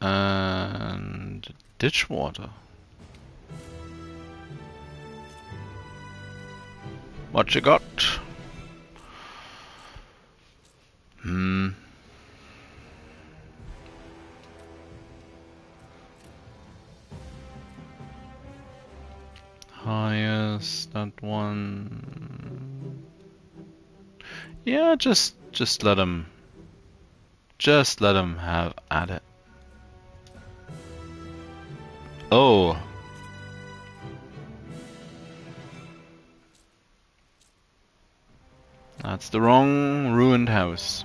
And ditch water. What you got? Highest, that one. Yeah, just let him. Just let him have at it. Oh. That's the wrong ruined house.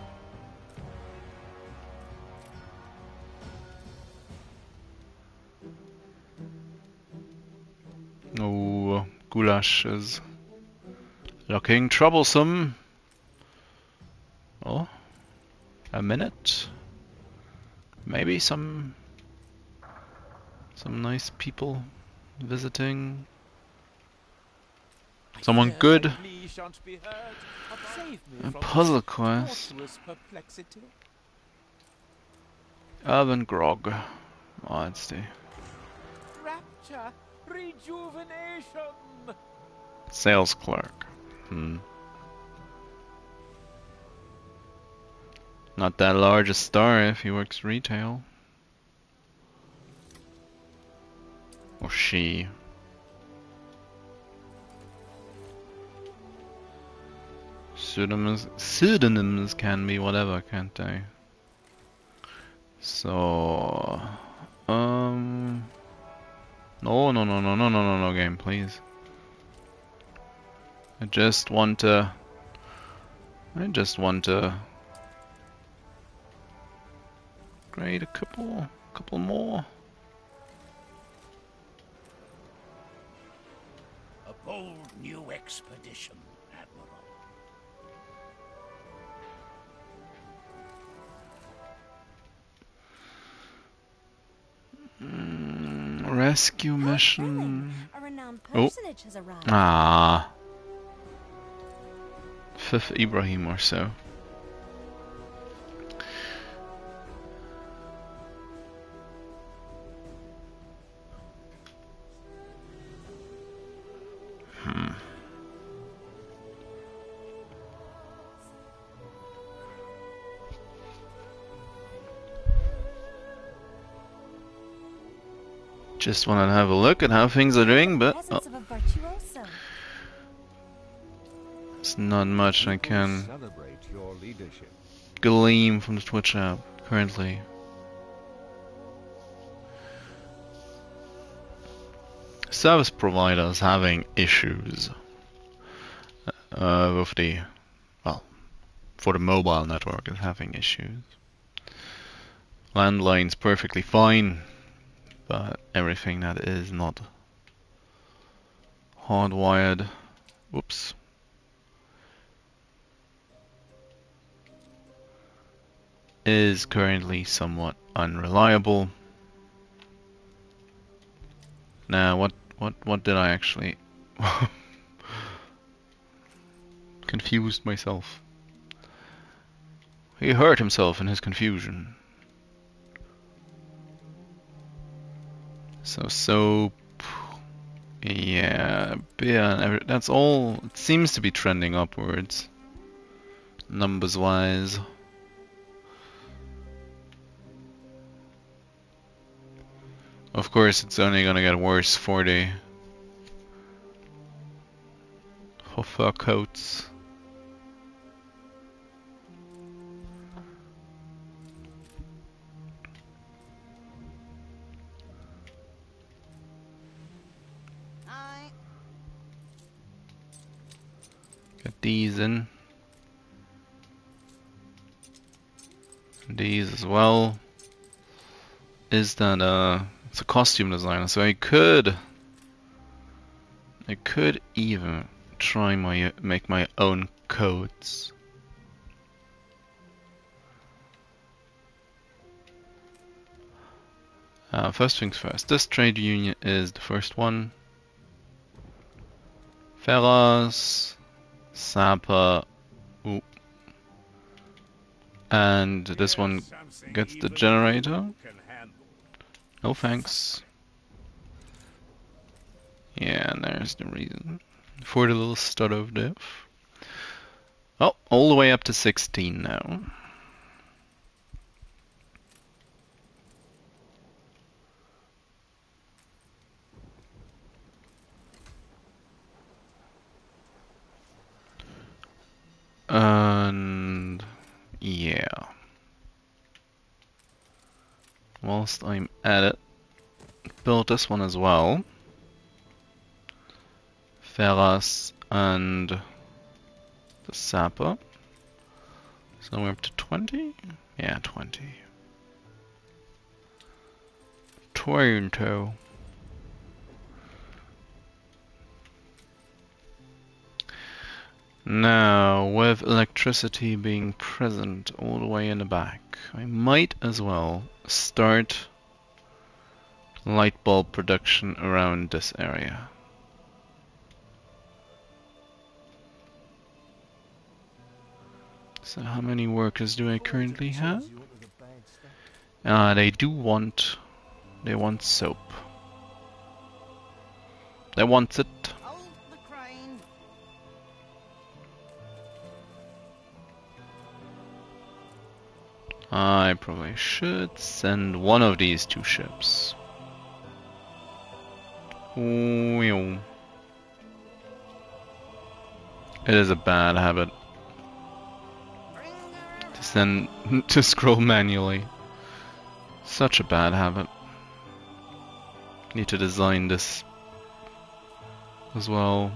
Oh, goulash is looking troublesome. Oh, a minute. Maybe some nice people visiting. Someone good. My plea shan't be heard. Save me A from puzzle this quest. tortuous perplexity. Urban grog. Oh, let's see. Rapture, rejuvenation. Sales clerk. Not that large a star if he works retail. Or she. Pseudonyms can be whatever, can't they? So, no, game, please. I just want to grade a couple more. A bold new expedition, Admiral. Rescue How mission. thrilling. A renowned Oh. personage has arrived. Ah. Fifth Ibrahim or so. Just want to have a look at how things are doing, but Presence of a virtuoso. it's not much I can Celebrate your leadership. glean from the Twitch app currently. Service providers having issues with the, well, for the mobile network is having issues. Landline's perfectly fine, but everything that is not hardwired, whoops, is currently somewhat unreliable. Now, what did I actually confused myself? He hurt himself in his confusion. So soap, yeah, beer, that's all. It seems to be trending upwards, numbers wise. Of course, it's only gonna get worse for the fur coats. Get these in. These as well. Is that it's a costume designer, so I could even try make my own coats. First things first, this trade union is the first one. Ferros, Sapper, ooh. And this one Something gets the even generator. you can handle. No thanks. Yeah, and there's the reason for the little start of diff. Oh, all the way up to 16 now. And yeah. Whilst I'm at it, build this one as well. Ferras and the Sapper. So we're up to 20? Yeah, 20. 20. Now, with electricity being present all the way in the back, I might as well start light bulb production around this area. So how many workers do I currently have? They want soap. They want it. Hold the crane. I probably should send one of these two ships. It is a bad habit Bring her to send to scroll manually. Such a bad habit. Need to design this as well.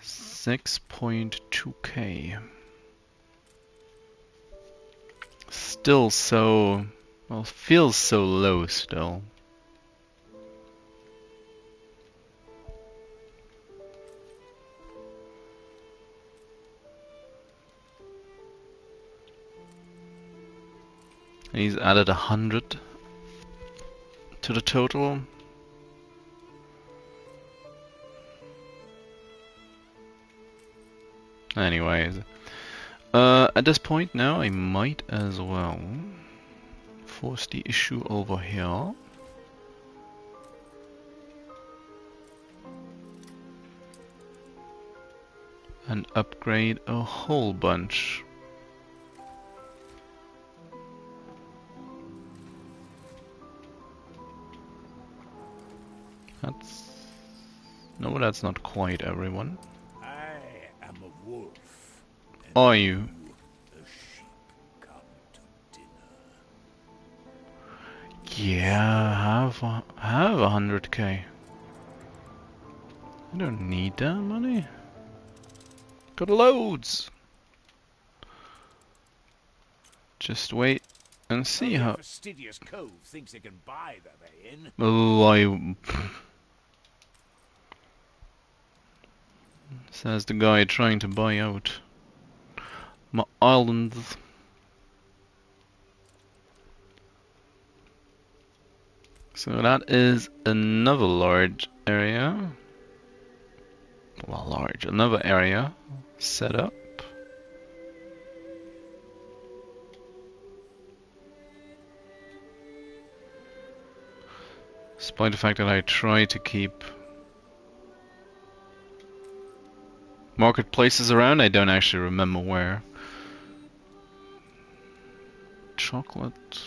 $6.2K. Still so, well, feels so low still. He's added 100 to the total. Anyways, at this point now, I might as well force the issue over here. And upgrade a whole bunch. No, that's not quite everyone. I am a wolf. And Are you? a sheep come to dinner. Yeah, have 100K. I don't need that money. Got loads. Just wait and see Only a how. fastidious cove thinks they can buy their way in. Oh, says the guy trying to buy out my islands. So that is another large area. Well, large, another area set up. Despite the fact that I try to keep marketplaces around, I don't actually remember where. Chocolate.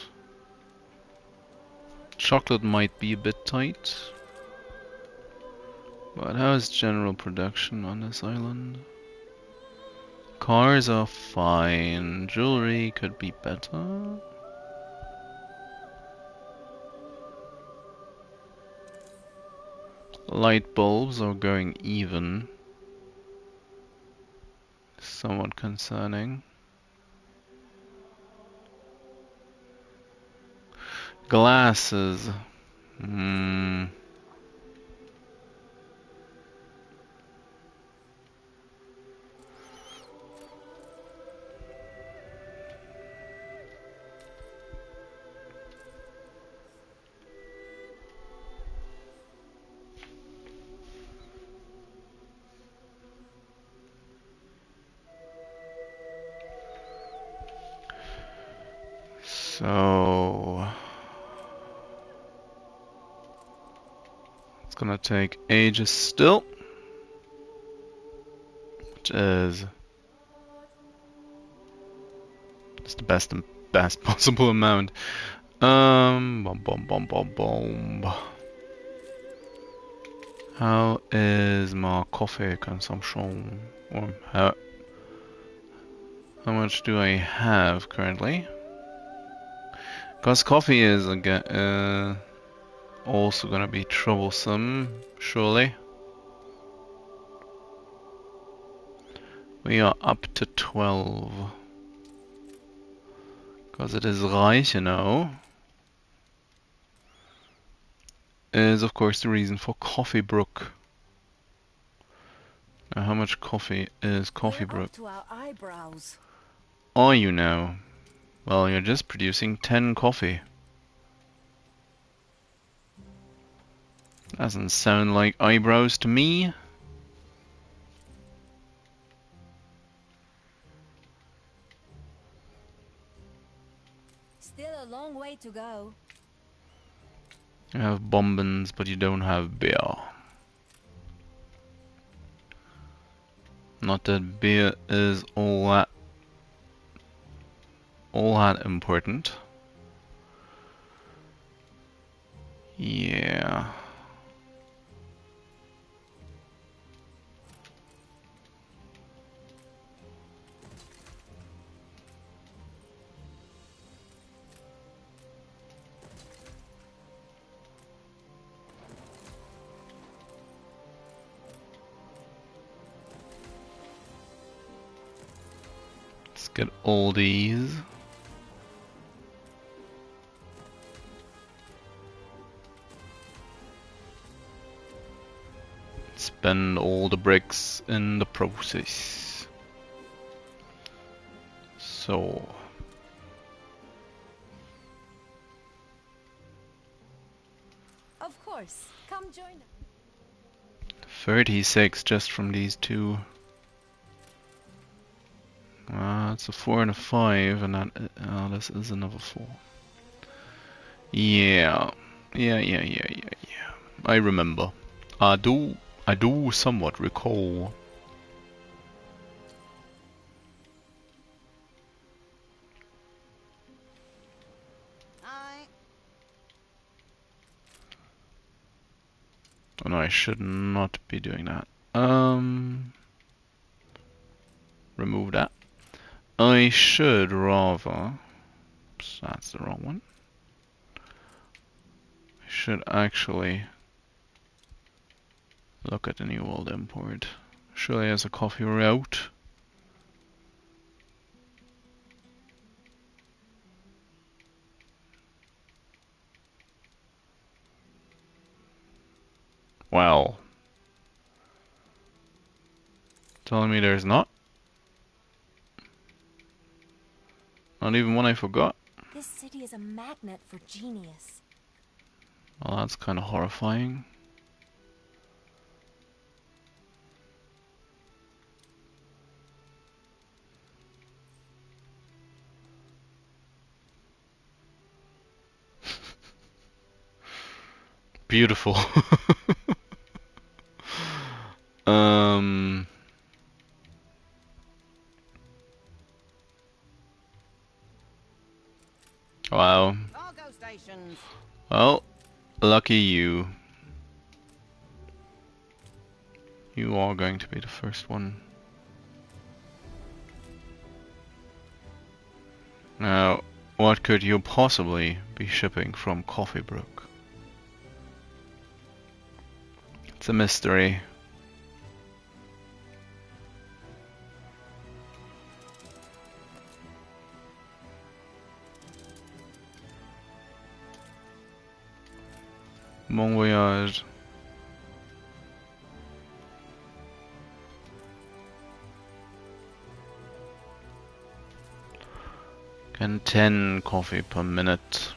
Chocolate might be a bit tight. But how's general production on this island? Cars are fine. Jewelry could be better. Light bulbs are going even. Somewhat concerning. Glasses. So it's gonna take ages still, which is just the best possible amount. Bum, bum, bum, bum, bum. How is my coffee consumption? Or how much do I have currently? Because coffee is again also gonna be troublesome, surely. We are up to 12. Because it is Reichenau. Is of course the reason for Coffee Brook. Now how much coffee is Coffee We're Brook? up to our eyebrows. Are you now? Well, you're just producing 10 coffee. Doesn't sound like eyebrows to me. Still a long way to go. You have bombons, but you don't have beer. Not that beer is all that important. Yeah. Let's get all these. Spend all the bricks in the process. So. Of course. Come join us. 36 just from these two. It's a 4 and a 5, and that this is another 4. Yeah. Yeah. I remember. I do somewhat recall. Aye. Oh no, I should not be doing that. Remove that. I should rather. Oops, that's the wrong one. I should actually look at the new world import. Surely there's a coffee route. Well, telling me there's not. Not even one I forgot. This city is a magnet for genius. Well, that's kind of horrifying. Beautiful. Wow. Cargo stations. Well, lucky you. You are going to be the first one. Now, what could you possibly be shipping from Coffee Brook? It's a mystery. Bon voyage. And 10 coffee per minute.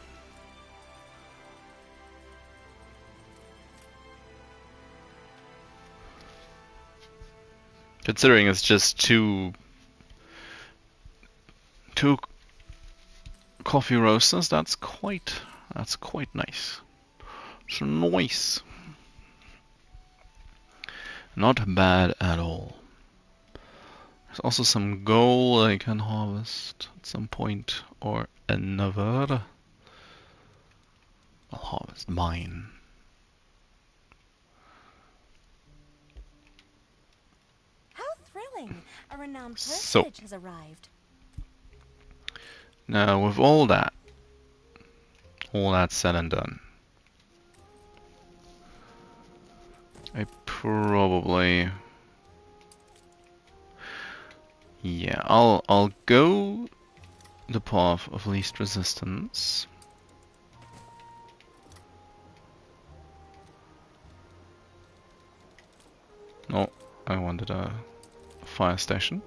Considering it's just two coffee roasters. That's quite nice. It's nice. Not bad at all. There's also some gold I can harvest at some point or another. I'll harvest mine. How thrilling! A renowned So. personage has arrived. Now with all that said and done, I probably, yeah, I'll go the path of least resistance. No, I wanted a fire station.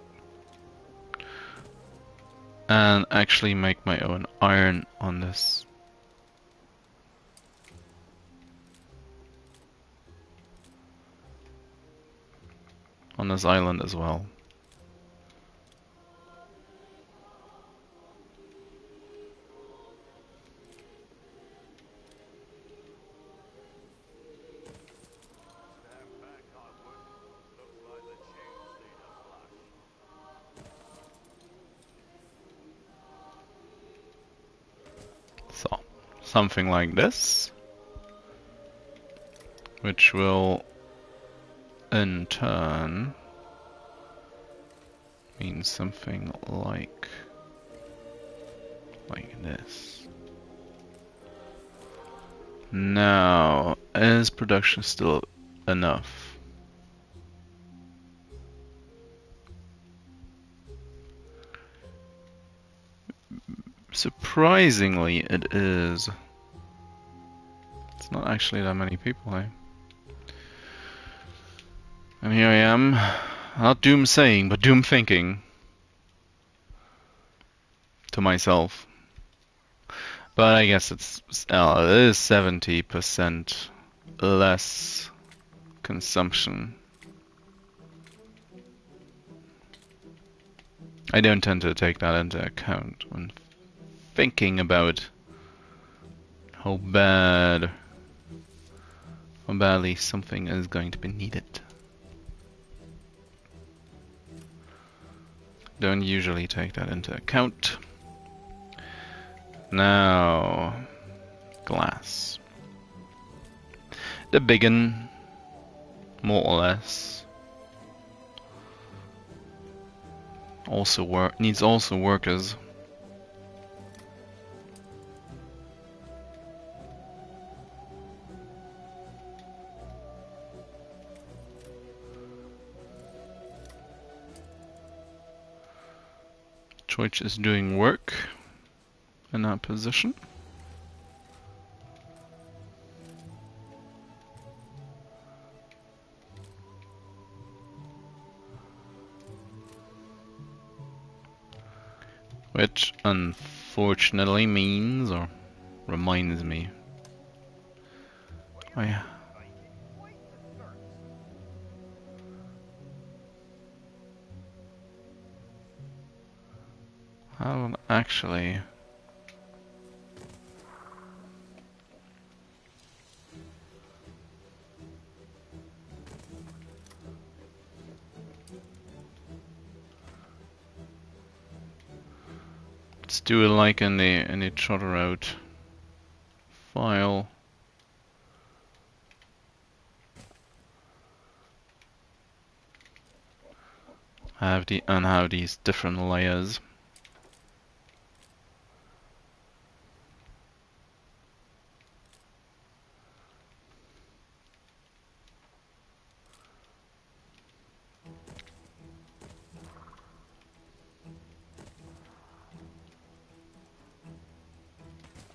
And actually make my own iron on this. On this island as well. So, something like this, which will in turn mean something like this. Now, is production still enough? Surprisingly, it is. It's not actually that many people, eh? And here I am, not doom saying, but doom thinking to myself. But I guess it is 70% less consumption. I don't tend to take that into account when thinking about how badly something is going to be needed. Don't usually take that into account. Now, glass. The biggin, more or less. Also needs workers. Which is doing work in that position. Which unfortunately means, or reminds me, I haven't actually let's do it like in the trotter out file. Have these different layers.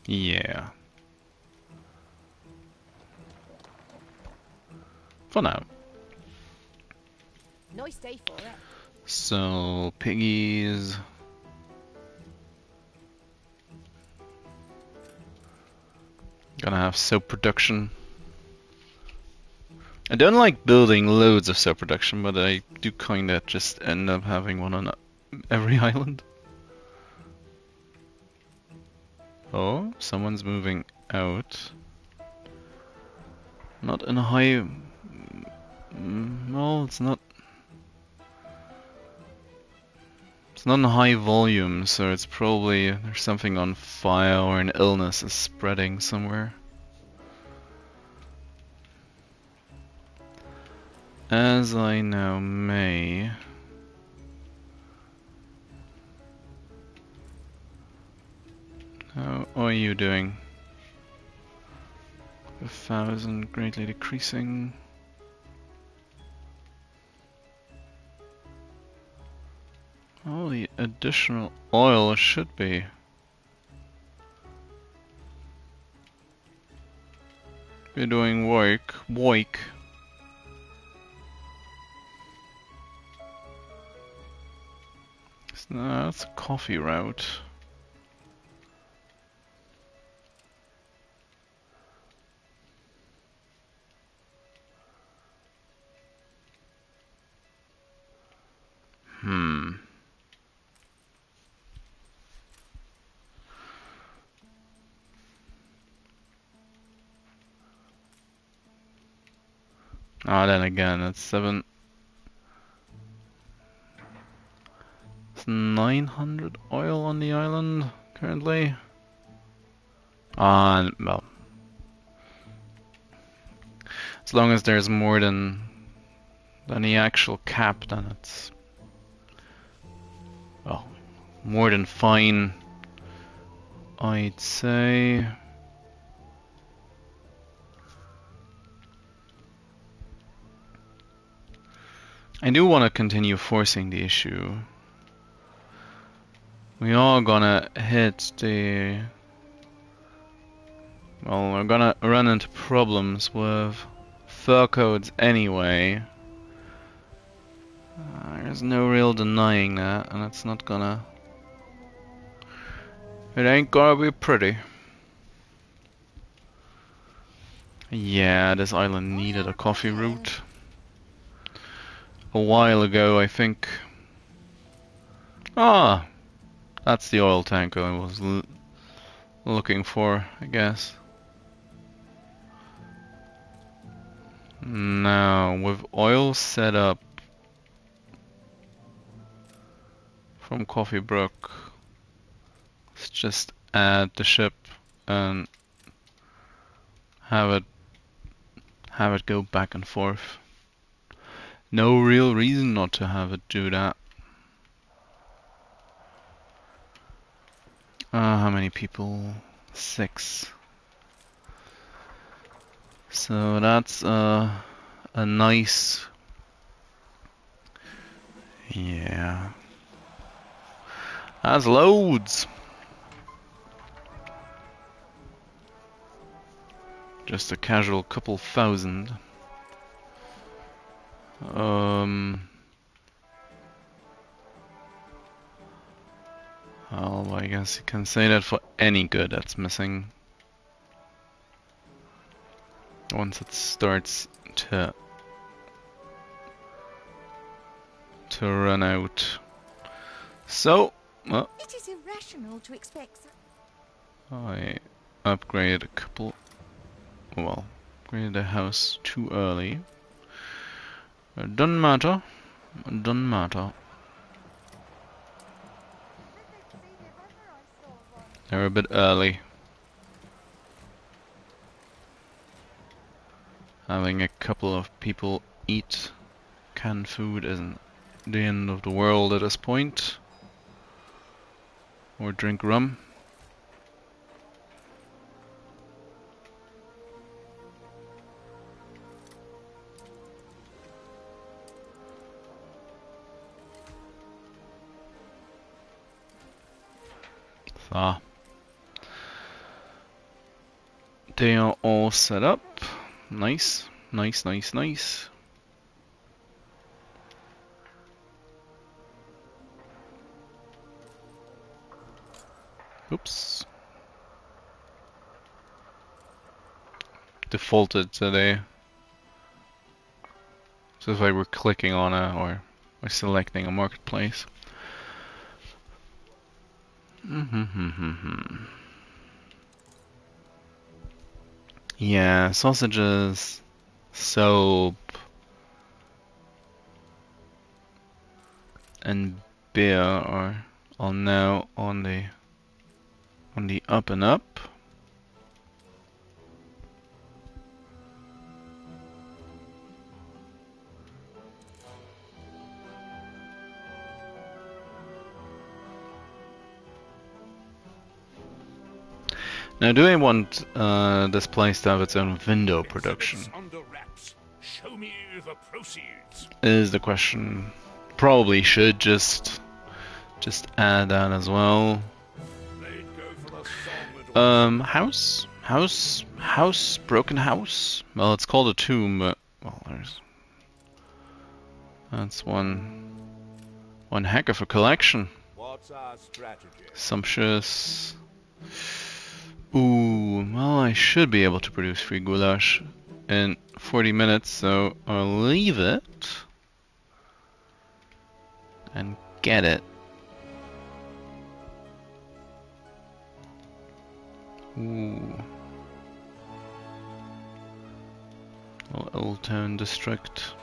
Yeah. For now. Nice day for it. So, piggies. Gonna have soap production. I don't like building loads of soap production, but I do kinda just end up having one on every island. Oh, someone's moving out. Not in a high... well, it's not... It's not in high volume, so it's probably... there's something on fire or an illness is spreading somewhere. As I now may... How are you doing? 1,000, greatly decreasing. Oh, the additional oil should be. You're doing work. No, that's a coffee route. Ah, then again, it's 7. It's 900 oil on the island currently. Well, as long as there's more than the actual cap, then it's well more than fine, I'd say. I do want to continue forcing the issue. We are gonna hit the... well, we're gonna run into problems with fur codes anyway. There's no real denying that, and it's not gonna... it ain't gonna be pretty. Yeah, this island needed a coffee route. A while ago, I think. Ah! That's the oil tank I was looking for, I guess. Now, with oil set up from Coffee Brook, let's just add the ship and have it go back and forth. No real reason not to have it do that. How many people? 6. So that's a nice... yeah. That's loads! Just a casual couple thousand. Well, I guess you can say that for any good that's missing. Once it starts to run out. So, well, It is irrational to expect... I upgraded a couple... well, upgraded the house too early. It doesn't matter. It doesn't matter. They're a bit early. Having a couple of people eat canned food isn't the end of the world at this point. Or drink rum. So, they are all set up. Nice, nice, nice, nice. Oops. Defaulted today. So if I were clicking on it or selecting a marketplace. Yeah, sausages, soap, and beer are all now on the up and up. Now, do I want this place to have its own window production? Under wraps. Show me the proceeds. Is the question. Probably should just add that as well. They'd go for the song that House, broken house. Well, it's called a tomb, but well, that's one heck of a collection. What's our strategy? Sumptuous. Ooh, well, I should be able to produce 3 goulash in 40 minutes, so I'll leave it and get it. Ooh. Old Town District.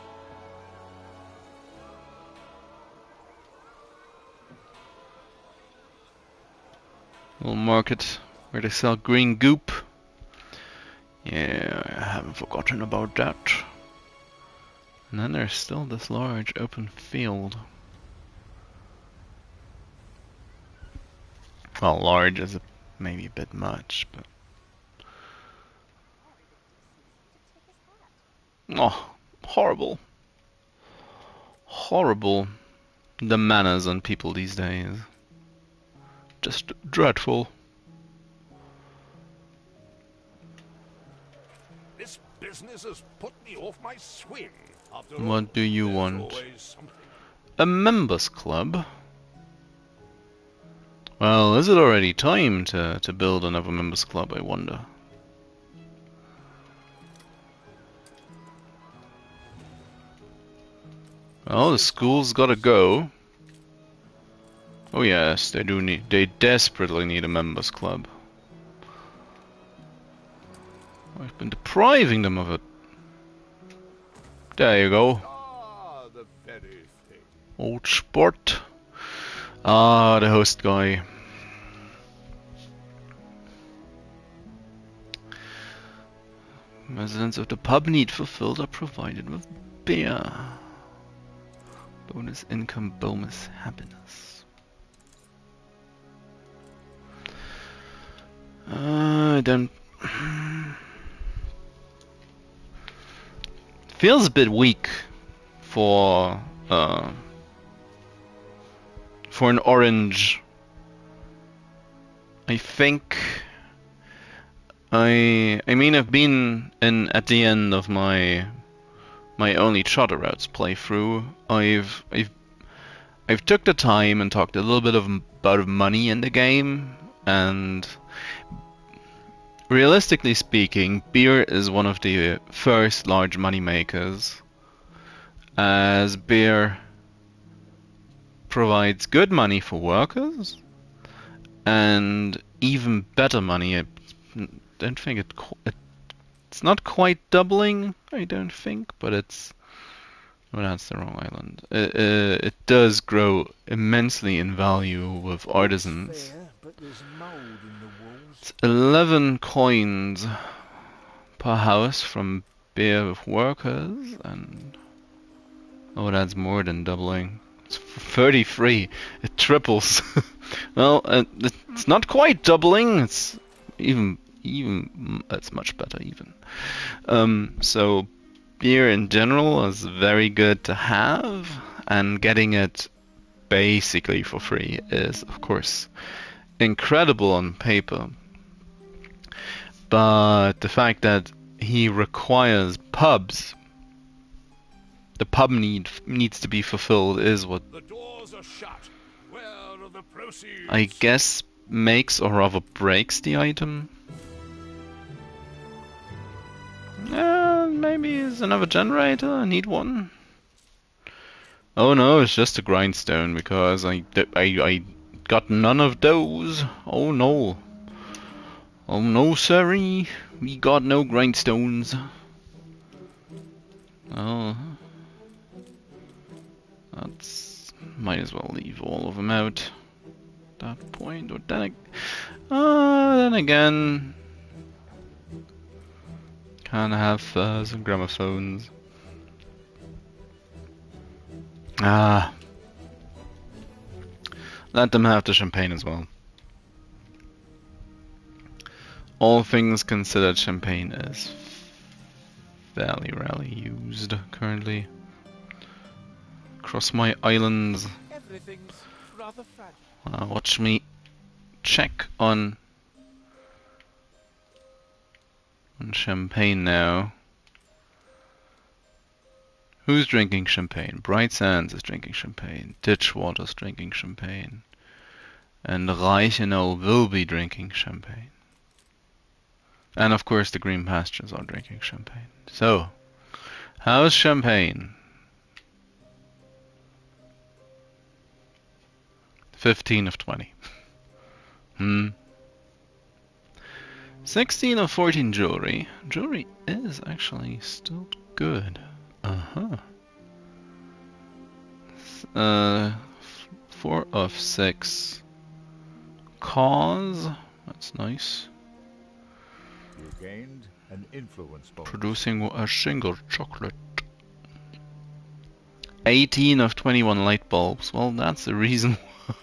Little market where they sell green goop. Yeah, I haven't forgotten about that. And then there's still this large open field. Well, large is maybe a bit much, but... Oh, horrible. Horrible. The manners on people these days. Just dreadful. This business has put me off my swing. After all, What do you there's want? always something. A members club? Well, is it already time to build another members club, I wonder? Well, the school's gotta go. Oh yes, they desperately need a members club. I've been depriving them of it. There you go. Ah, the very thing. Old sport. Ah, the host guy. Residents of the pub need fulfilled are provided with beer. Bonus income, bonus happiness. I don't... Feels a bit weak for an orange. I think I mean I've been in at the end of my only Charter Routes playthrough. I've took the time and talked a little bit about money in the game, and realistically speaking, beer is one of the first large money makers, as beer provides good money for workers and even better money. I don't think it's not quite doubling, I don't think, but it's... Well, that's the wrong island. It does grow immensely in value with artisans. Fair, but there's mold in the walls. It's 11 coins per house from beer with workers, and... Oh, that's more than doubling. It's 33. It triples. Well, it's not quite doubling. It's even it's much better even. So beer in general is very good to have, and getting it basically for free is, of course, incredible on paper. But the fact that he requires pubs, the pub needs to be fulfilled, is what The doors are shut. Where are the proceeds? I guess makes or rather breaks the item. Maybe it's another generator. I need one. Oh no, it's just a grindstone because I got none of those. Oh no. Oh no, sirree, we got no grindstones. Oh, that's might as well leave all of them out. At that point, or then again, can't have some gramophones. Ah, let them have the champagne as well. All things considered, champagne is fairly rarely used currently across my islands. Everything's rather fragile. Watch me check on champagne now. Who's drinking champagne? Bright Sands is drinking champagne. Ditchwater's drinking champagne. And Reichenau will be drinking champagne. And of course the Green Pastures are drinking champagne. So, how's champagne? 15 of 20. 16 of 14 jewelry. Jewelry is actually still good. 4 of 6 cause. That's nice. You gained an influence bonus. Producing a single chocolate. 18 of 21 light bulbs. Well, that's the reason why.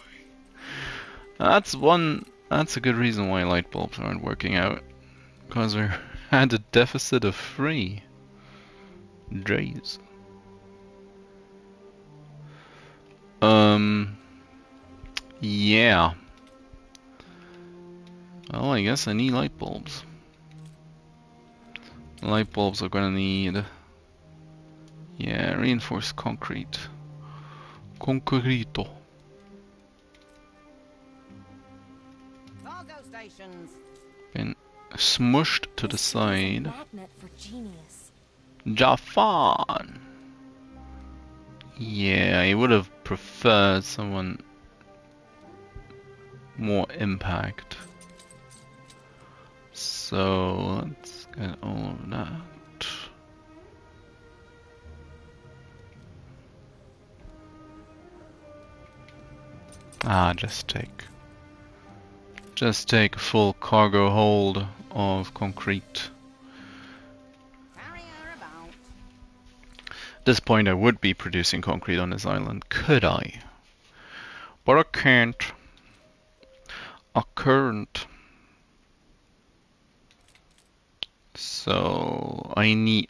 That's a good reason why light bulbs aren't working out. Because we had a deficit of 3. Jeez. Yeah. Well, I guess I need light bulbs. Light bulbs are gonna need... Yeah, reinforced concrete. Concreto. Cargo stations. Been smushed to the This is a side. magnet for genius. Jafan! Yeah, I would have preferred someone more impact. So let's get all of that. Just take a full cargo hold of concrete. Carry her about. At this point I would be producing concrete on this island, could I? But I can't. I can't. So I need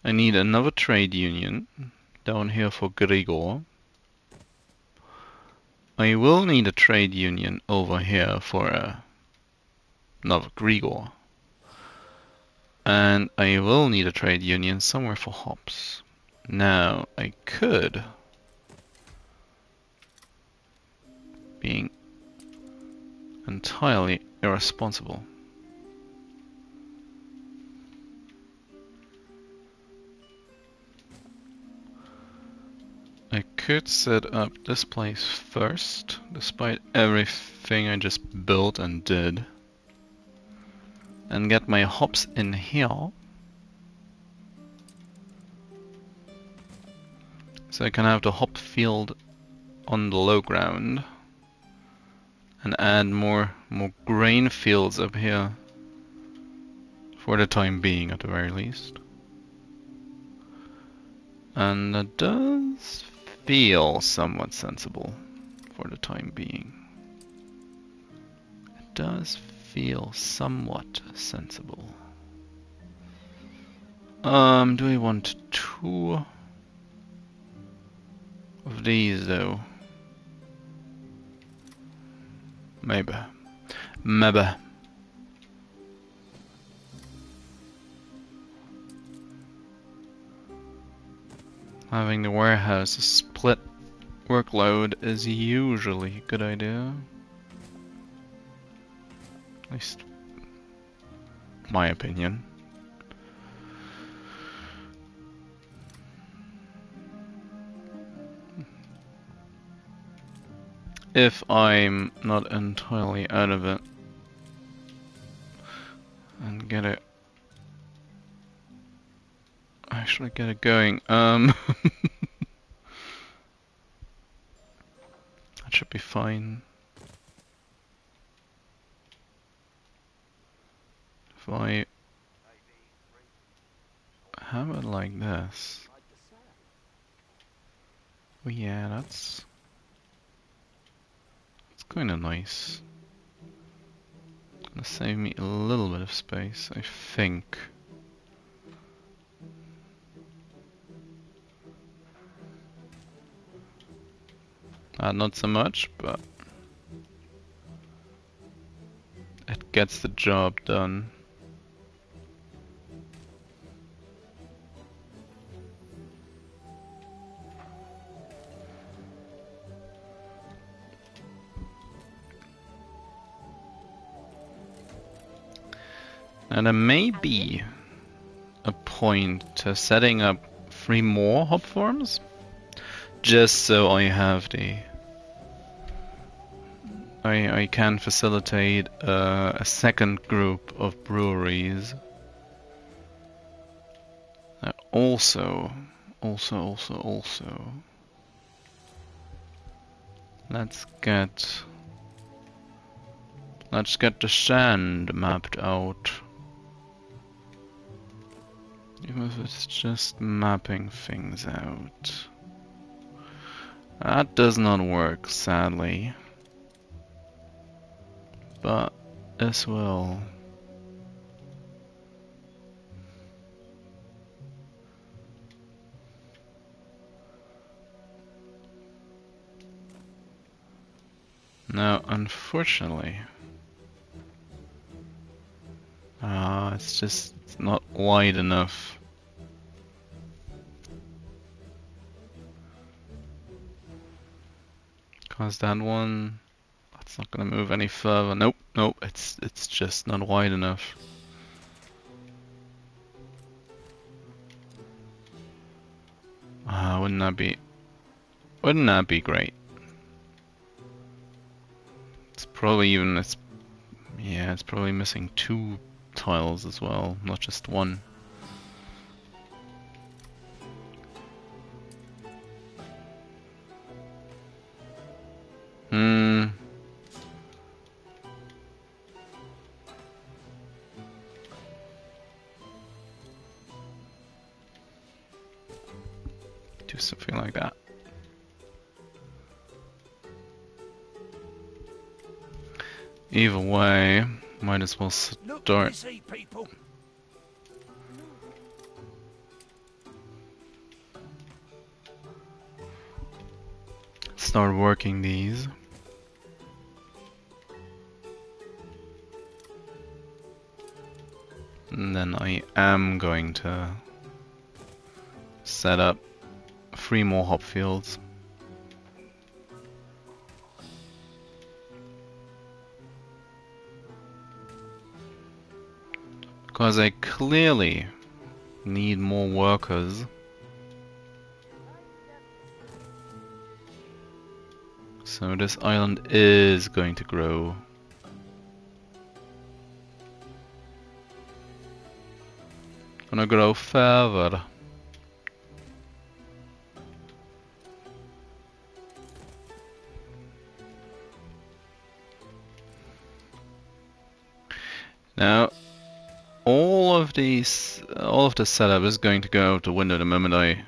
another trade union down here for Grigor. I will need a trade union over here for another Grigor. And I will need a trade union somewhere for hops. Now, I could, being entirely irresponsible, I could set up this place first, despite everything I just built and did, and get my hops in here, so I can have the hop field on the low ground, and add more grain fields up here, for the time being at the very least. And that does feel somewhat sensible for the time being. It does feel somewhat sensible. Do I want 2 of these though? Maybe. Having the warehouse split workload is usually a good idea. At least, my opinion. if I'm not entirely out of it. And get it. Actually get it going. That should be fine. If I have it like this. Oh yeah, that's kind of nice. Gonna save me a little bit of space, I think. Not so much, but it gets the job done. And there may be a point to setting up 3 more hop farms, just so I have the I can facilitate a second group of breweries. Also, let's get the sand mapped out. Even if it's just mapping things out. That does not work, sadly. But this will. Now, unfortunately, it's not wide enough. Cause that one, that's not gonna move any further. Nope, it's just not wide enough. Wouldn't that be great? It's probably it's probably missing 2 tiles as well, not just 1. Do something like that. Either way, might as well start. Start working these. And then I am going to set up 3 more hop fields. Because I clearly need more workers. So this island is going to grow. Gonna grow further. Now, all of the setup is going to go out the window the moment I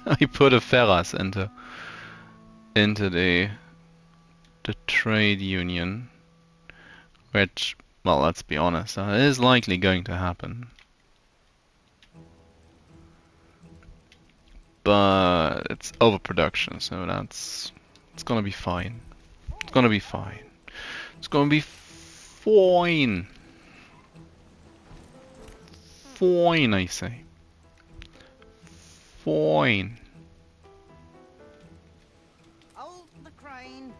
I put a Ferras into the trade union, which, well, let's be honest, is likely going to happen. But it's overproduction, so it's gonna be fine. It's gonna be fine. It's gonna be fine. Fine, I say. Fine. Hold the crane.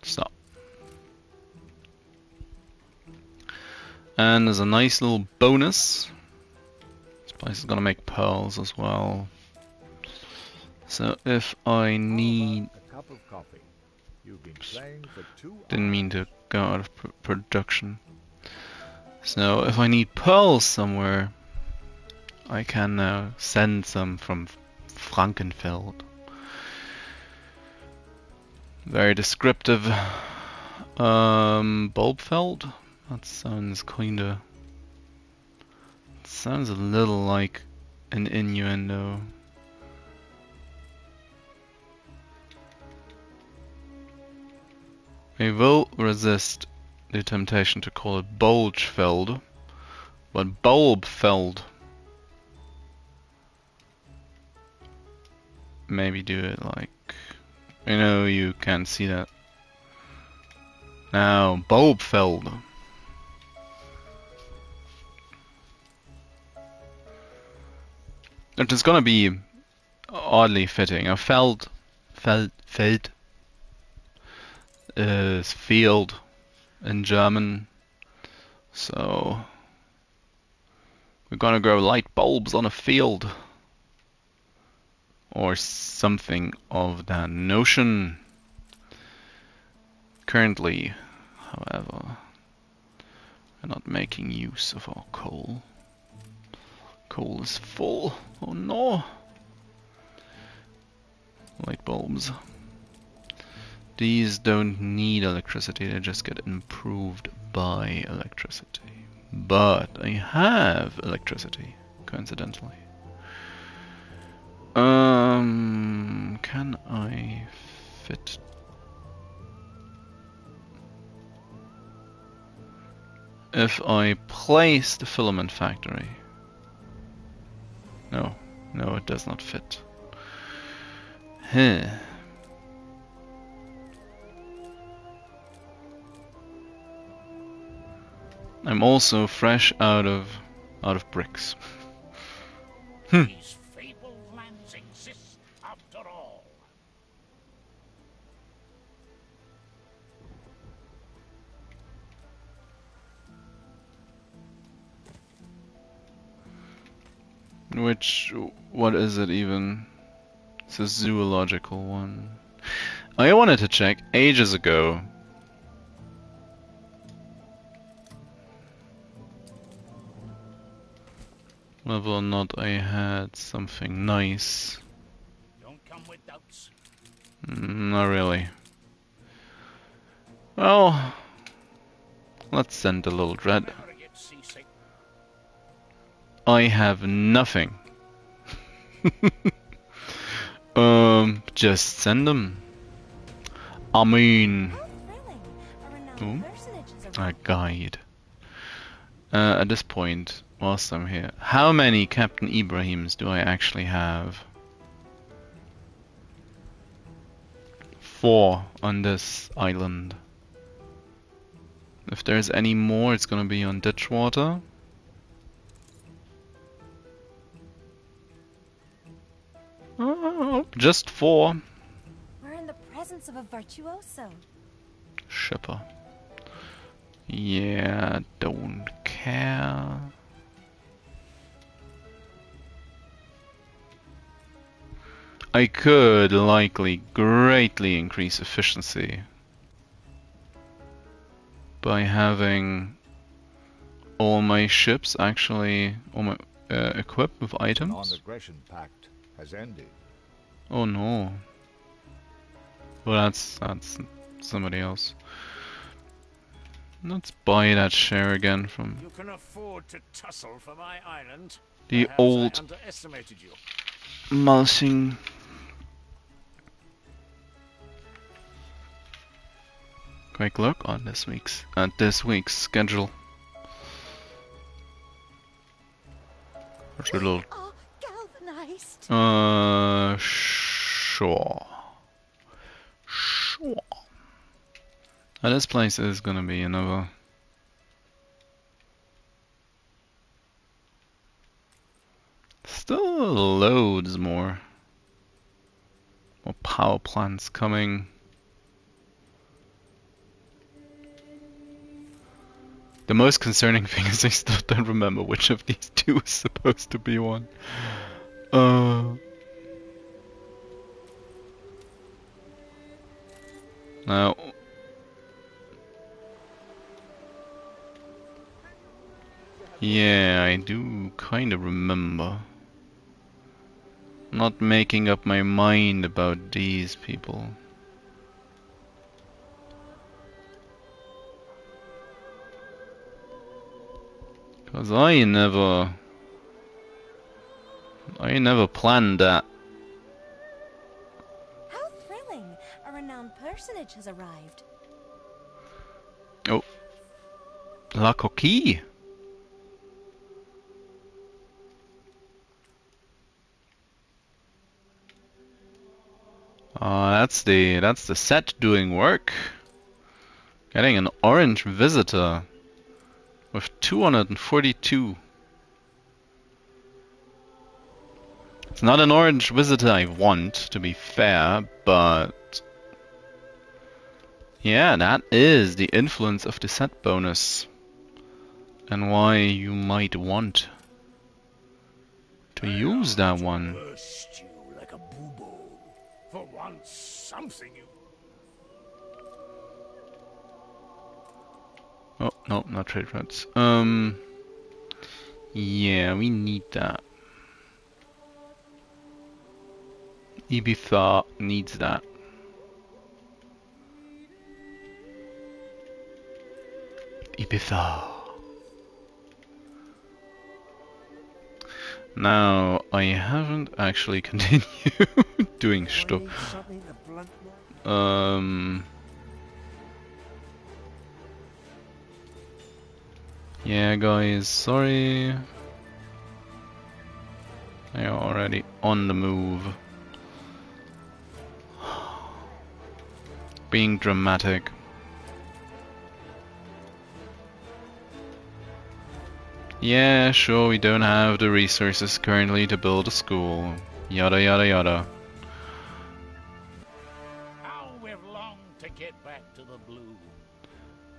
Stop. And there's a nice little bonus. This place is gonna make pearls as well. So if I need... A cup of coffee. You've been playing for 2 Didn't hours. mean to go out of production. So if I need pearls somewhere, I can now send some from Frankenfeld. Very descriptive. Bulbfeld? That sounds kinda... Sounds a little like an innuendo. I will resist the temptation to call it Bulgefeld, but Bulbfeld. Maybe do it like... I know you can't see that. Now, Bulbfeld. It is gonna be oddly fitting. A feld is field in German, so we're gonna grow light bulbs on a field, or something of that notion. Currently, however, we're not making use of our coal. Coal is full. Oh no! Light bulbs. These don't need electricity, they just get improved by electricity. But I have electricity, coincidentally. Can I fit? If I place the filament factory. No, no, it does not fit. Huh. I'm also fresh out of bricks. These fabled lands exist after all. What is it even? It's a zoological one. I wanted to check ages ago. Whether or not I had something nice. Don't come with doubts. Not really. Well, let's send a little dread. Never get seasick. I have nothing. Just send them. I mean, How thrilling. A renowned Ooh. personage has a arrived. guide. At this point, whilst I'm here, how many Captain Ibrahims do I actually have? 4 on this island. If there's any more, it's gonna be on Ditchwater. Oh, just 4. We're in the presence of a virtuoso. Shipper. Yeah, don't care. I could likely greatly increase efficiency by having all my ships actually equipped with The items. non-aggression pact has ended. Oh no. Well, that's somebody else. Let's buy that share again from You can afford to tussle for my island. the Perhaps old I underestimated you. Mulsing. Quick look on this week's schedule. There's a little Are galvanized. sure. Sure. Now this place is gonna be another. Still loads more power plants coming. The most concerning thing is I still don't remember which of these two is supposed to be one. Now, yeah, I do kind of remember not making up my mind about these people. Cause I never planned that. How thrilling! A renowned personage has arrived. Oh, La Coquille. That's the set doing work. Getting an orange visitor with 242. It's not an orange visitor I want, to be fair, but yeah, that is the influence of the set bonus and why you might want to use that one. Burst you like a boo-boo. For once, something you... Oh, no, not trade routes. Yeah, we need that. Ibiza needs that. Ibiza. Now, I haven't actually continued doing stuff. Yeah, guys, sorry. They're already on the move. Being dramatic. Yeah, sure, we don't have the resources currently to build a school. Yada yada yada. How we've longed to get back to the blue.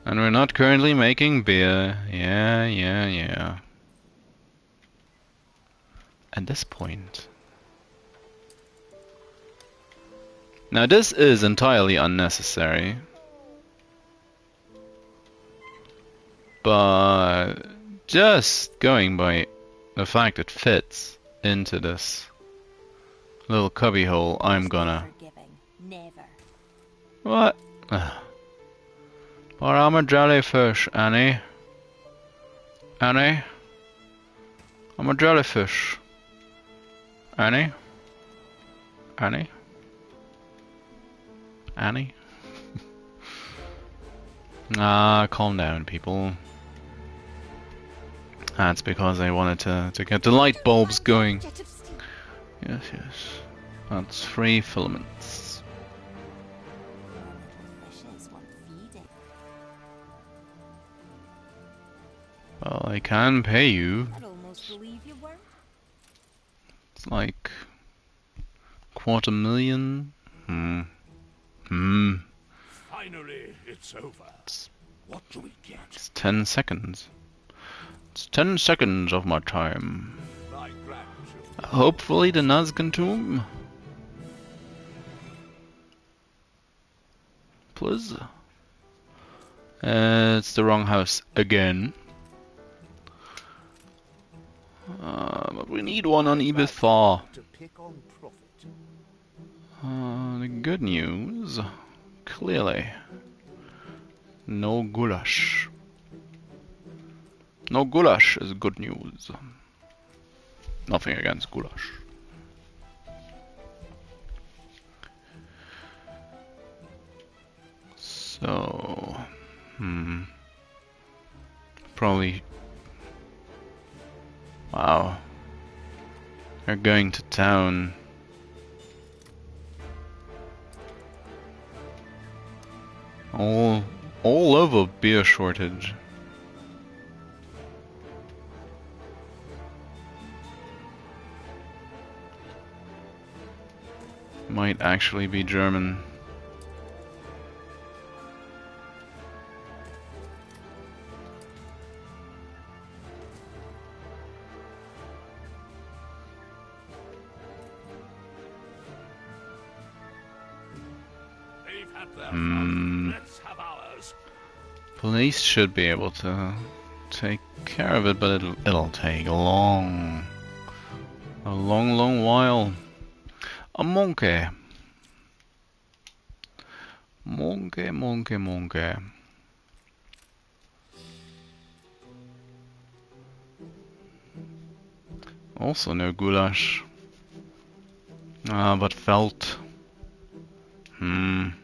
And we're not currently making beer. Yeah. At this point. Now this is entirely unnecessary. But just going by the fact it fits into this little cubby hole, I'm gonna... Never. What? But I'm a jellyfish, Annie. Annie? I'm a jellyfish. Annie? Annie? Annie? Calm down, people. That's because I wanted to get the light bulbs going. Yes. That's 3 filaments. Well, I can pay you. I'd almost believe you weren't. It's like 250,000. Finally, it's over. What do we get? It's 10 seconds. It's 10 seconds of my time. My grandchildren. Hopefully the Nazgûl tomb. Please. It's the wrong house again. But we need one on Ibiza. To pick on profit. The good news, clearly, no goulash. No goulash is good news. Nothing against goulash. So, probably. Wow. They're going to town. All over beer shortage. Might actually be German. They've at their fun. Let's have ours. Police should be able to take care of it, but it'll take a long while. A monkey. Monkey. Also no goulash. But felt. Don't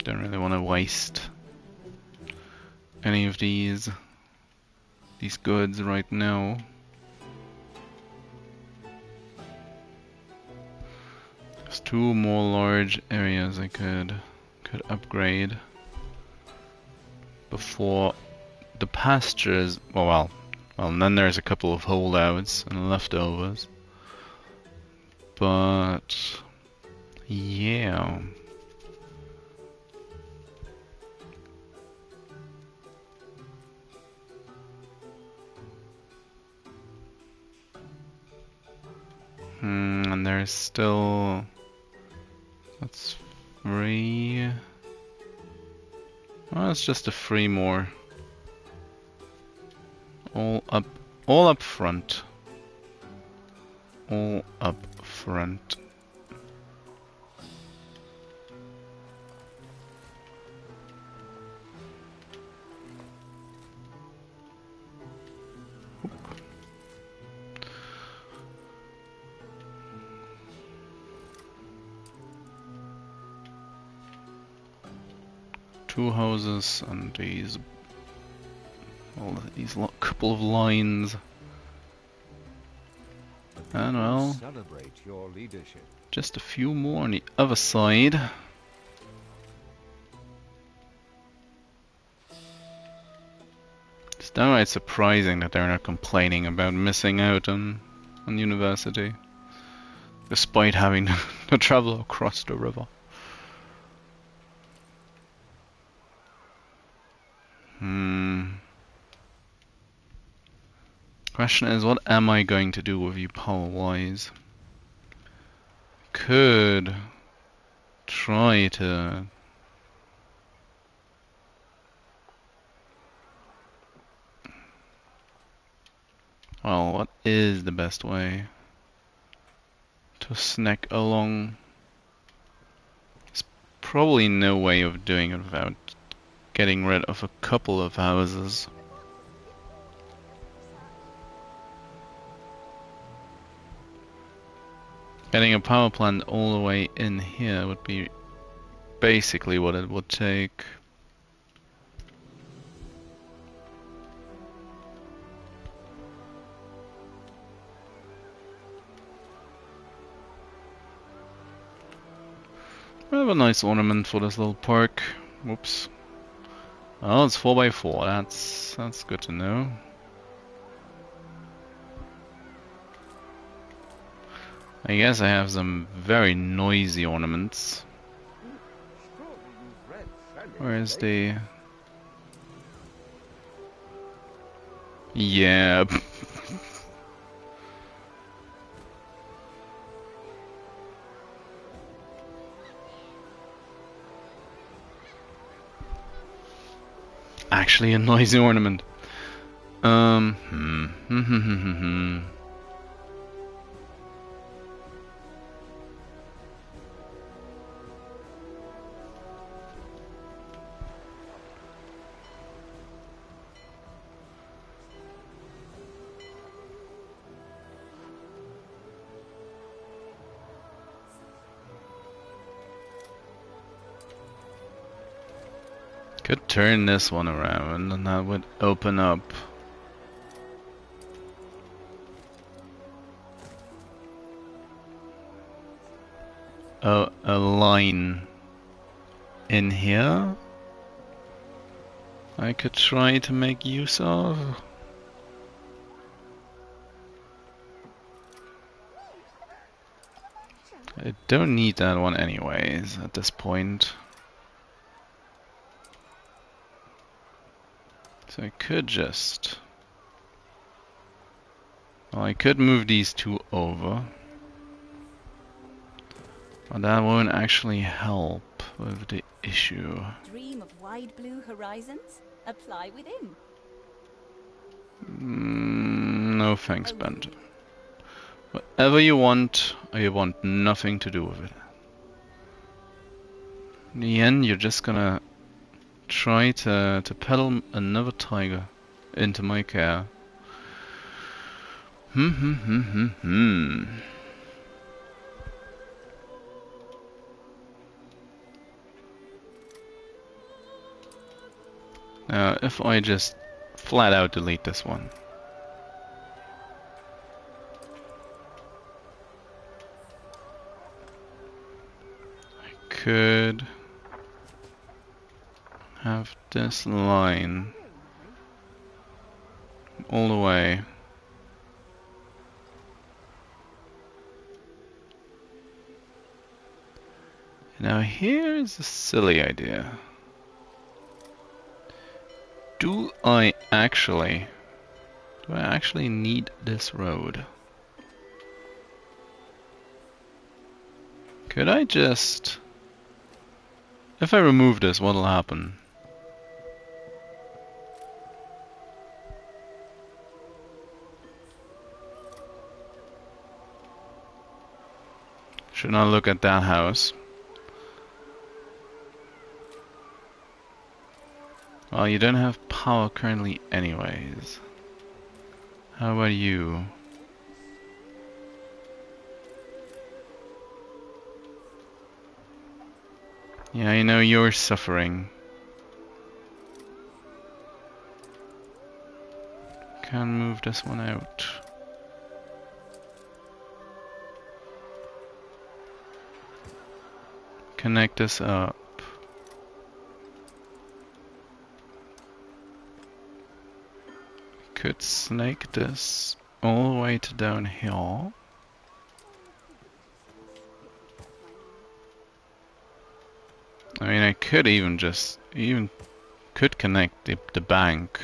really want to waste any of these goods right now. There's 2 more large areas I could upgrade before the pastures. Well, and then there's a couple of holdouts and leftovers. But yeah. And there's still, that's 3. Well, it's just a 3 more. All up front. All up front. Two houses and these, couple of lines, and well, celebrate your leadership. Just a few more on the other side. It's downright surprising that they're not complaining about missing out on university, despite having to travel across the river. Question is, what am I going to do with you power-wise? Could try to... Well, what is the best way to snack along? There's probably no way of doing it without getting rid of a couple of houses. Getting a power plant all the way in here would be basically what it would take. I have a nice ornament for this little park. Whoops. Oh, it's 4x4. That's good to know. I guess I have some very noisy ornaments. Where's the... Yeah. Actually a noisy ornament. Could turn this one around and that would open up a line in here I could try to make use of. I don't need that one anyways at this point. So I could just... Well, I could move these two over. But that won't actually help. with the issue. Dream of wide blue horizons? Apply within. No thanks, Bent. Whatever you want, I want nothing to do with it. In the end, you're just gonna try to peddle another tiger into my care. Now, if I just flat out delete this one. I could have this line all the way. Now here's a silly idea. Do I actually need this road? Could I just... If I remove this, what'll happen? Should not look at that house. Well, you don't have power currently anyways. How about you? Yeah, I know you're suffering. Can move this one out. Connect this up. Could snake this all the way to downhill. I mean, I could even could connect the bank.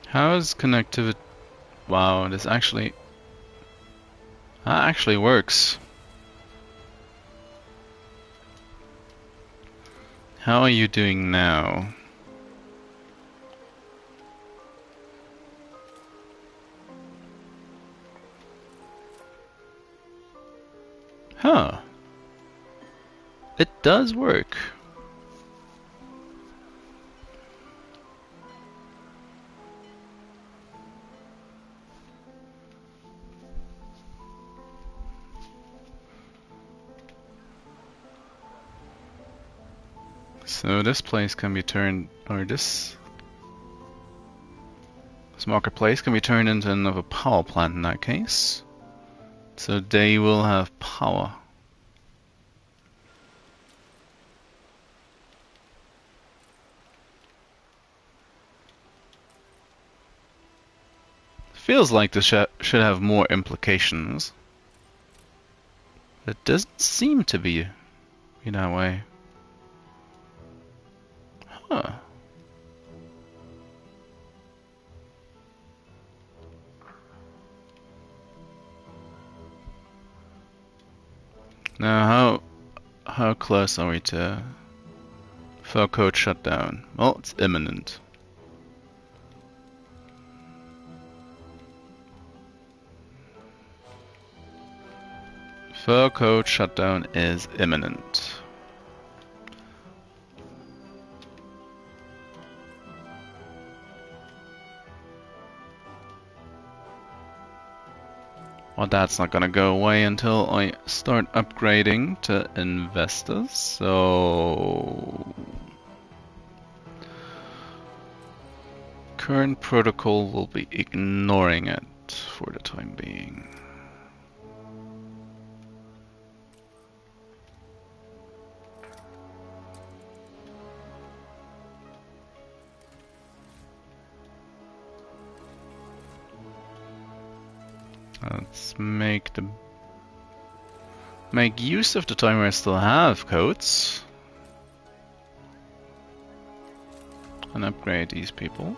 How is connectivity? Wow, this actually works. How are you doing now? Huh. It does work. So this place can be turned, or this marketplace can be turned into another power plant in that case. So they will have power. Feels like this should have more implications. It doesn't seem to be that way. Huh. Now, how close are we to fur coat shutdown? Well, it's imminent. Fur coat shutdown is imminent. Well, that's not gonna go away until I start upgrading to investors, so... Current protocol will be ignoring it for the time being. Let's make the make use of the time where I still have coats and upgrade these people.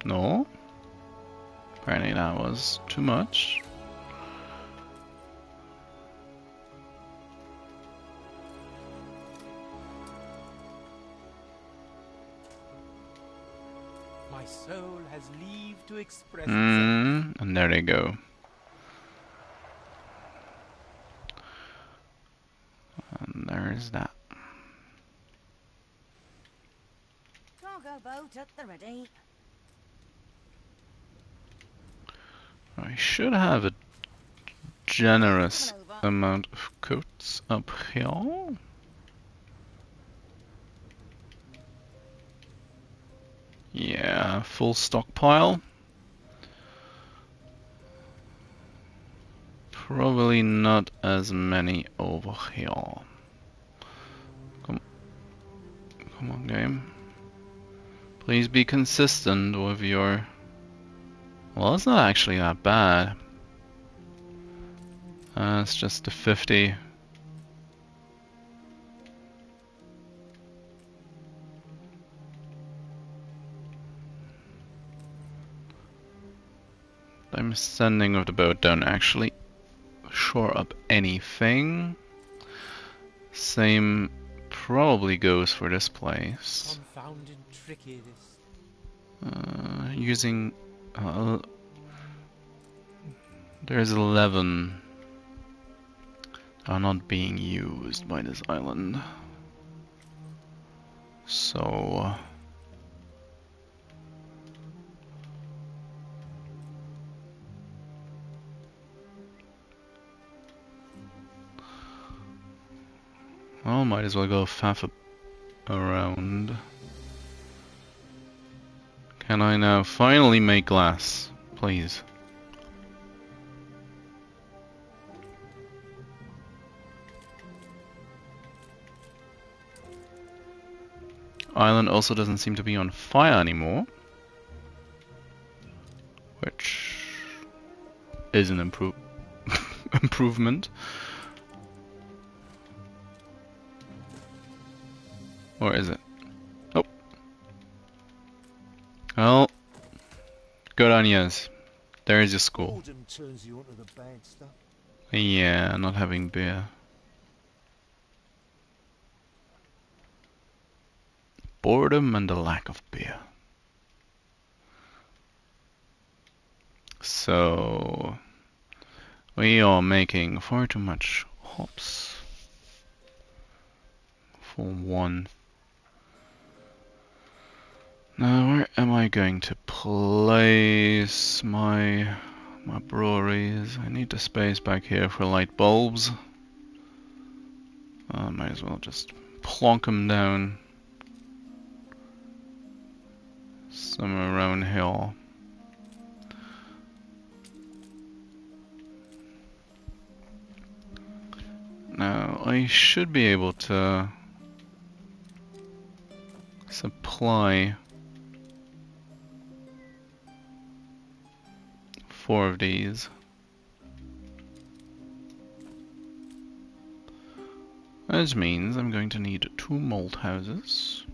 No. Apparently that was too much. My soul has leave to express itself. And there they go. And there's that. Cargo boat at the ready. I should have a generous amount of coats up here. Yeah, full stockpile. Probably not as many over here. Come on, game. Please be consistent with your... Well, it's not actually that bad. It's just the 50. I'm sending of the boat don't actually shore up anything. Same probably goes for this place. Confounded tricky this. Using there's 11 are not being used by this island. So well, might as well go faff around. Can I now finally make glass, please? Island also doesn't seem to be on fire anymore, which is an improvement. Or is it? Oh. Well, good on yous. There is your school. Turns you onto the bad stuff. Yeah, not having beer. Boredom and the lack of beer. So we are making far too much hops for one. Now where am I going to place my breweries? I need the space back here for light bulbs. Might as well just plonk them down somewhere around here. Now I should be able to supply 4 of these. Which means I'm going to need 2 malt houses.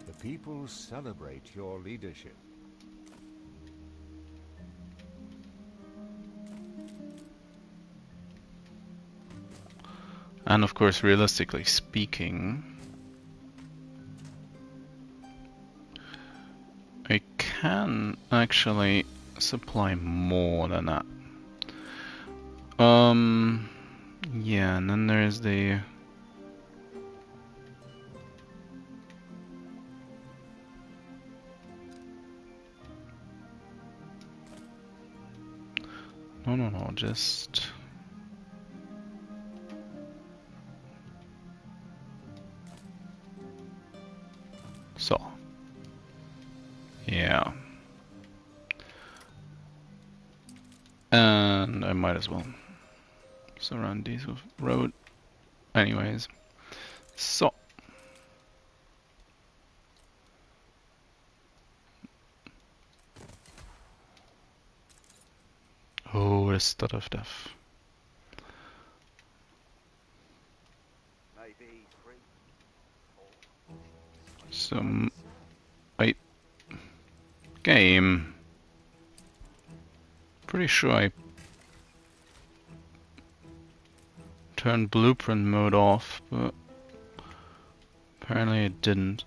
The people celebrate your leadership. And of course, realistically speaking, I can actually supply more than that. Yeah, and then there's the no, just so. Yeah. And I might as well surround these with road. Anyways. So. Oh, the stutter stuff. Some... Wait. Game. Pretty sure I turned blueprint mode off, but apparently it didn't.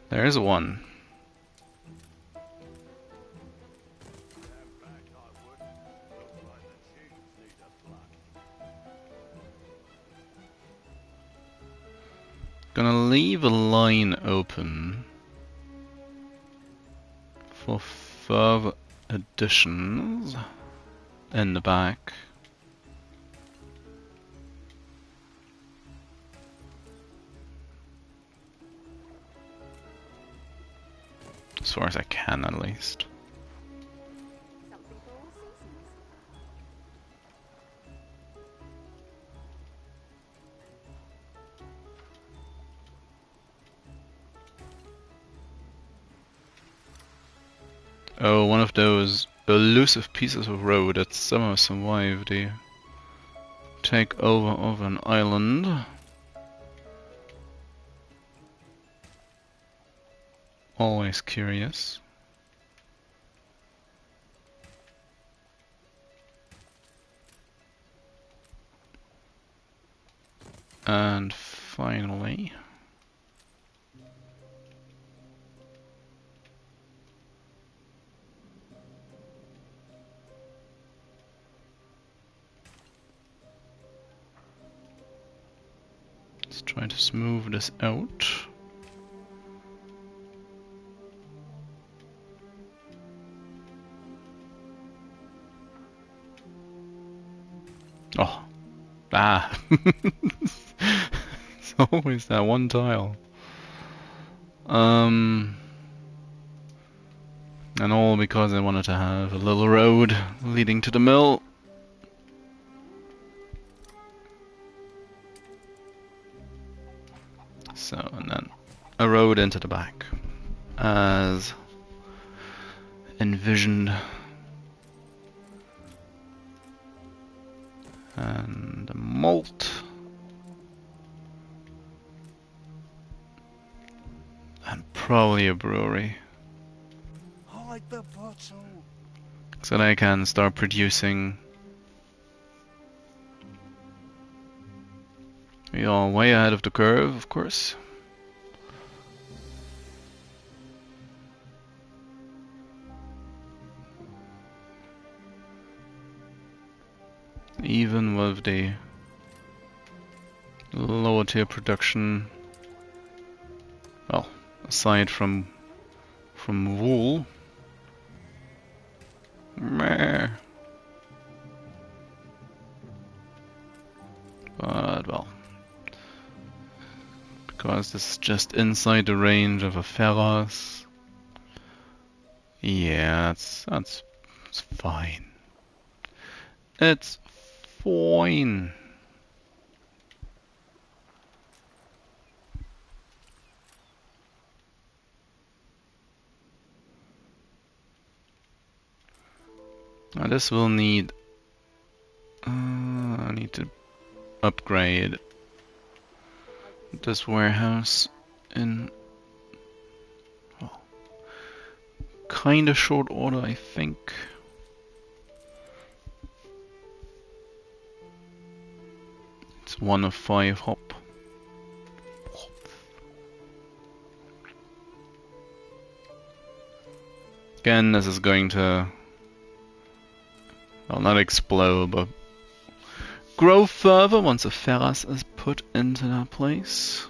There's one. Gonna leave a line open for further additions in the back. As far as I can, at least. Something for all seasons. Oh, one of those elusive pieces of road that somehow survived the takeover of an island. Always curious. And finally, let's try to smooth this out. Oh, ah, it's always that one tile. And all because I wanted to have a little road leading to the mill. So, and then a road into the back, as envisioned. And a malt. And probably a brewery. Hide the bottle. So that I can start producing. We are way ahead of the curve, of course. Even with the lower tier production, well, aside from wool, meh. But well, because this is just inside the range of a ferros, yeah, it's fine. It's fine. Now this will need. I need to upgrade this warehouse in, well, kinda short order, I think. It's 1 of 5 hop. Again, this is going to, well, not explode, but grow further once a ferrous is put into that place.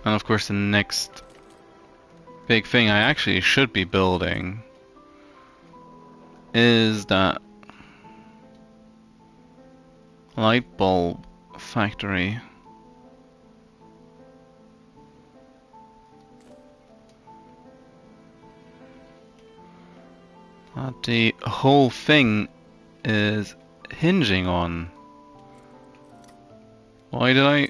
And of course the next big thing I actually should be building is that light bulb factory. That the whole thing is hinging on. Why did I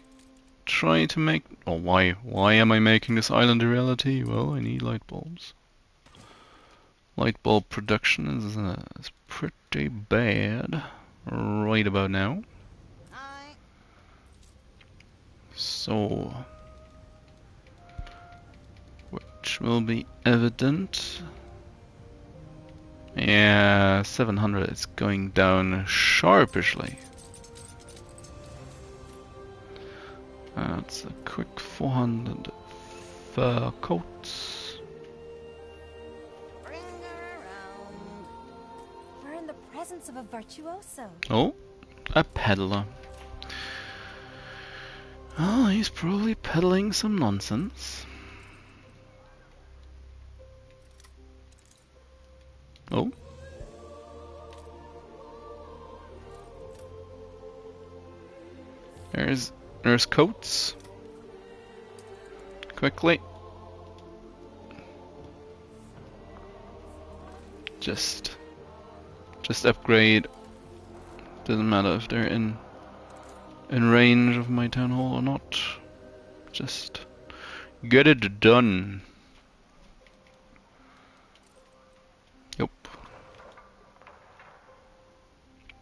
try to make... or why am I making this island a reality? Well, I need light bulbs. Light bulb production is pretty bad right about now. Aye. So, which will be evident. Yeah, 700 is going down sharpishly. That's a quick 400 fur coats. Bring her around. We're in the presence of a virtuoso. Oh, a peddler. Oh, he's probably peddling some nonsense. Oh. There's coats. Quickly. Just upgrade. Doesn't matter if they're in range of my town hall or not. Just get it done. Yep.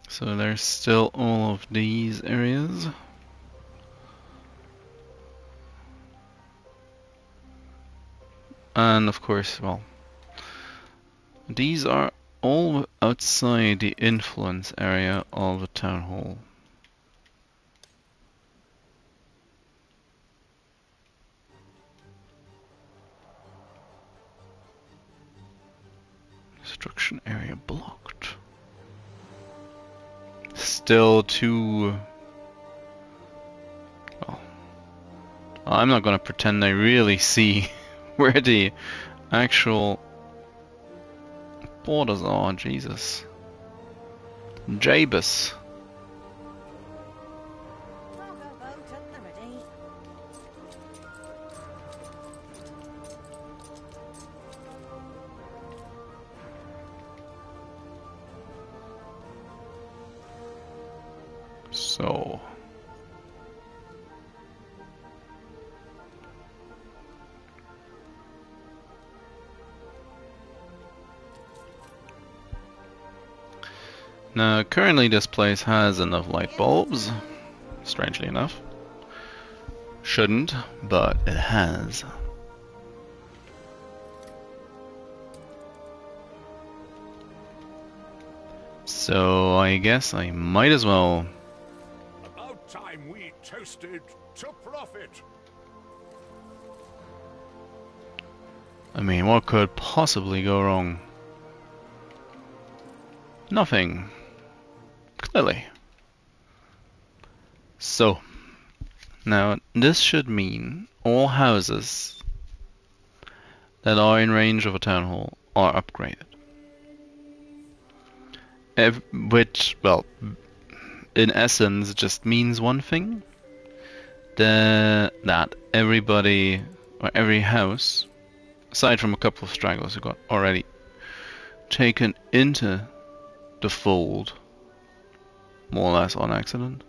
So there's still all of these areas. And of course, well, these are all outside the influence area of the town hall. Construction area blocked. Still too... well, I'm not gonna pretend I really see where the actual borders are. Jesus. Jabus. Cargo boat at the ready. So... now, currently this place has enough light bulbs, strangely enough. Shouldn't, but it has. So I guess I might as well... About time we toasted to profit. I mean, what could possibly go wrong? Nothing. Clearly. So, now this should mean all houses that are in range of a town hall are upgraded. Which, well, in essence just means one thing. That everybody, or every house, aside from a couple of stragglers who got already taken into the fold, more or less on accident.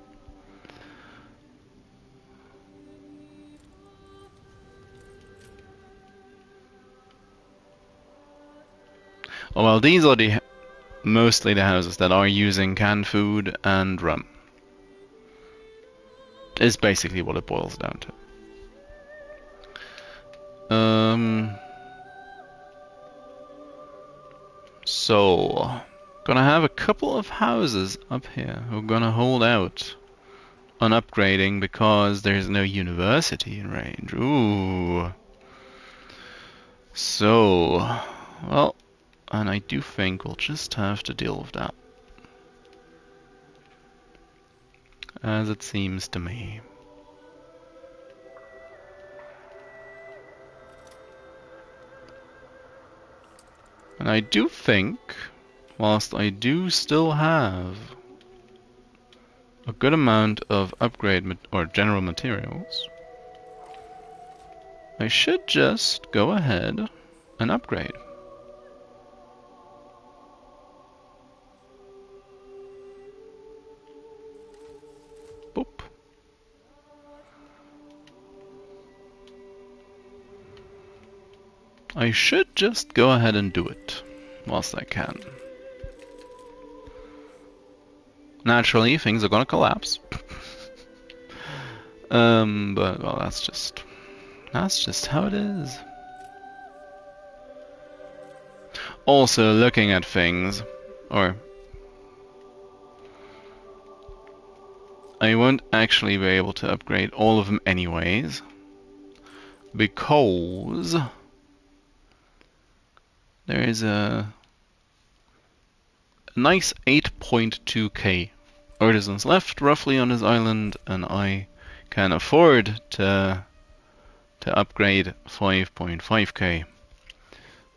Oh well, these are mostly the houses that are using canned food and rum. Is basically what it boils down to. So gonna have a couple of houses up here who are gonna hold out on upgrading because there's no university in range. Ooh. So, well, and I do think we'll just have to deal with that. As it seems to me. And I do think, whilst I do still have a good amount of upgrade or general materials, I should just go ahead and upgrade. Boop. I should just go ahead and do it whilst I can. Naturally, things are gonna collapse. But well, that's just how it is. Also, looking at things, or I won't actually be able to upgrade all of them anyways, because there is a nice 8.2k artisans left roughly on this island, and I can afford to upgrade 5.5k.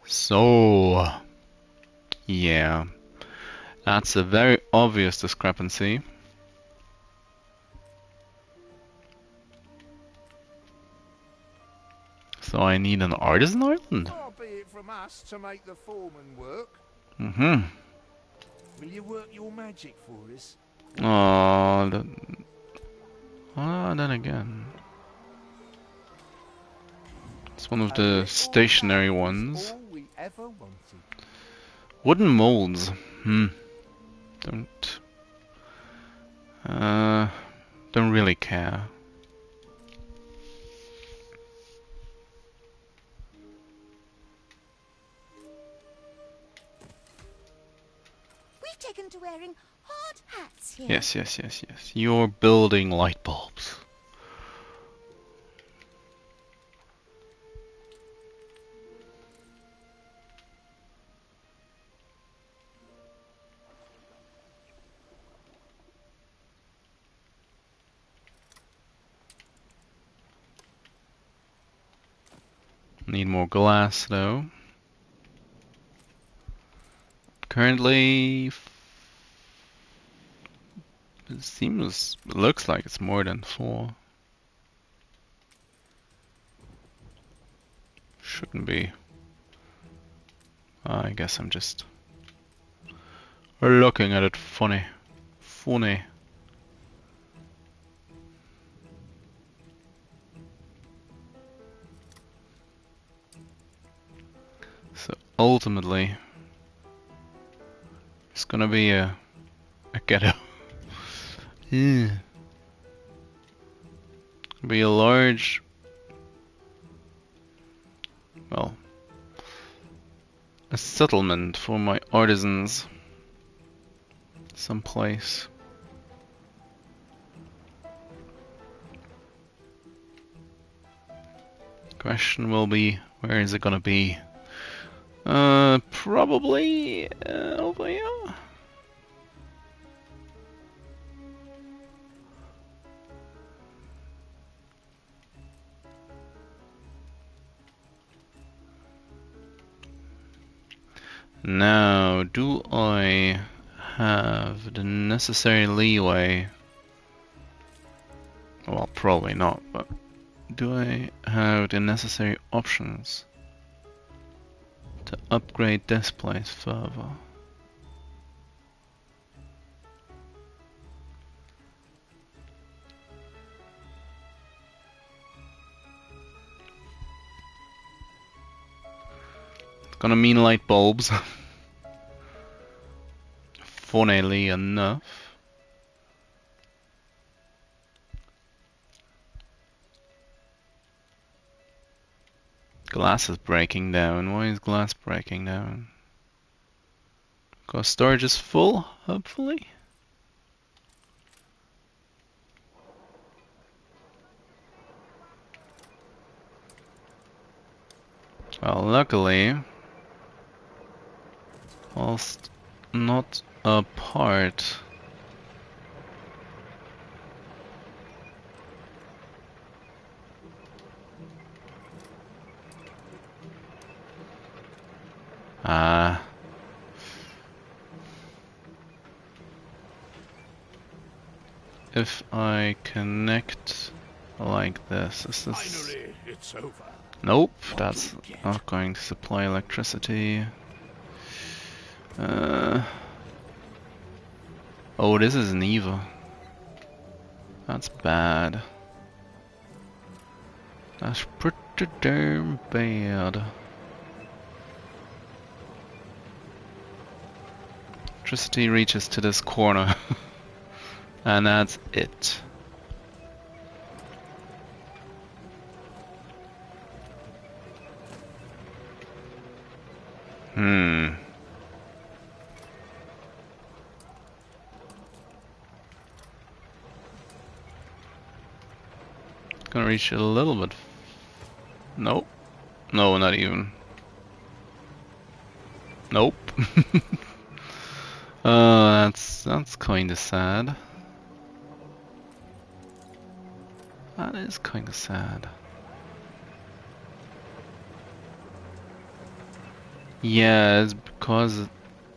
So yeah, that's a very obvious discrepancy. So I need an artisan island. Far be it from us to make the foreman work. Mm-hmm. Will you work your magic for us? Oh, then again, it's one of the stationary ones. All we ever wanted. Wooden molds. Don't really care. We've taken to wearing hard hats here. Yes. You're building light bulbs. Need more glass though. Currently, looks like it's more than 4. Shouldn't be. I guess I'm just looking at it funny. So ultimately, it's gonna be a ghetto. Yeah. Be a large, well, a settlement for my artisans someplace. Question will be, where is it gonna be? Probably over here. Now, do I have the necessary leeway? Well, probably not, but do I have the necessary options to upgrade this place further? It's gonna mean light bulbs. Funnily enough. Glass is breaking down. Why is glass breaking down? Because storage is full, hopefully? Well, luckily, whilst not apart, if I connect like this. Is this... Finally, it's over. Nope, What that's do we get? not going to supply electricity. Oh, this is Neva. That's bad. That's pretty damn bad. Electricity reaches to this corner. And that's it. Gonna reach it a little bit. Nope. No, not even. Nope. That's kinda sad. That is kinda sad. Yeah, it's because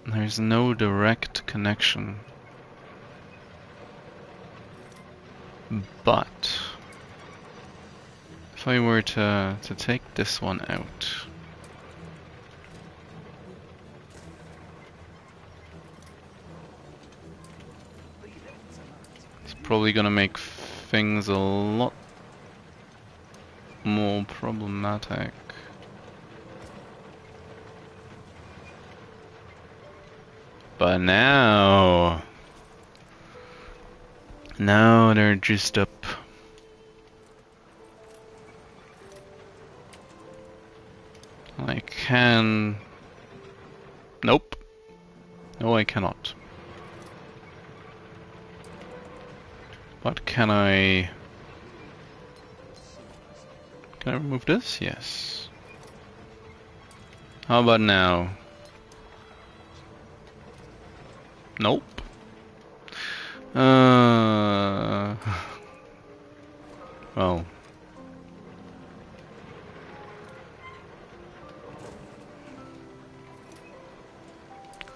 there's no direct connection. But if I were to take this one out, it's probably gonna make things a lot more problematic. But now they're juiced up. I can... Nope. No, I cannot. But can I... Can I remove this? Yes. How about now? Nope. Well.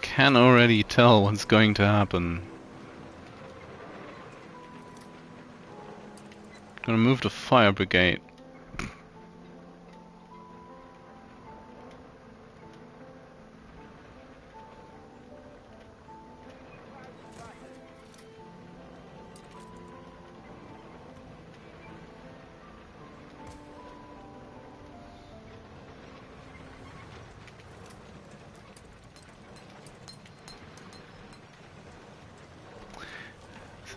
Can already tell what's going to happen. Gonna move the fire brigade.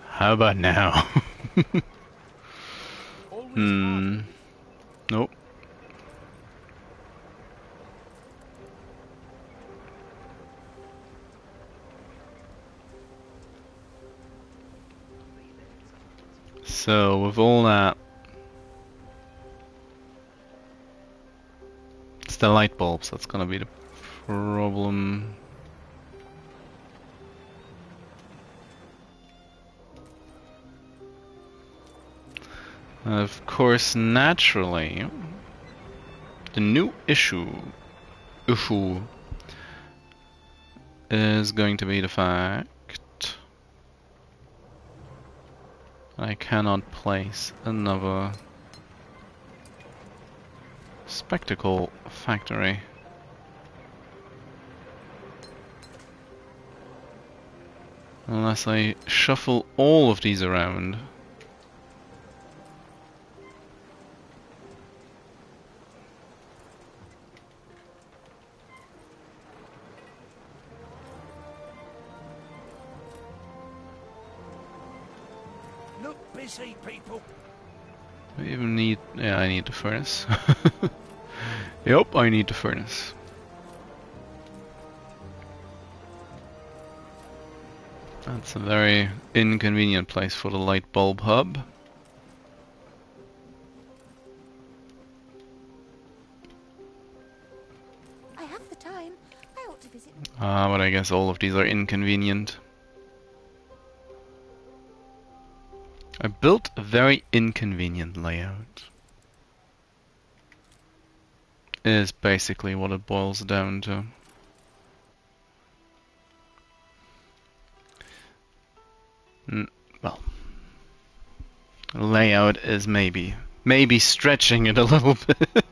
How about now? Nope. So, with all that, it's the light bulbs that's gonna be the problem. Of course, naturally, the new issue is going to be the fact I cannot place another spectacle factory. Unless I shuffle all of these around. Look busy, people. I even need... yeah, I need the furnace. Yep, I need the furnace. That's a very inconvenient place for the light bulb hub. I have the time. I ought to visit. But I guess all of these are inconvenient. I built a very inconvenient layout. Is basically what it boils down to. Well, layout is maybe stretching it a little bit.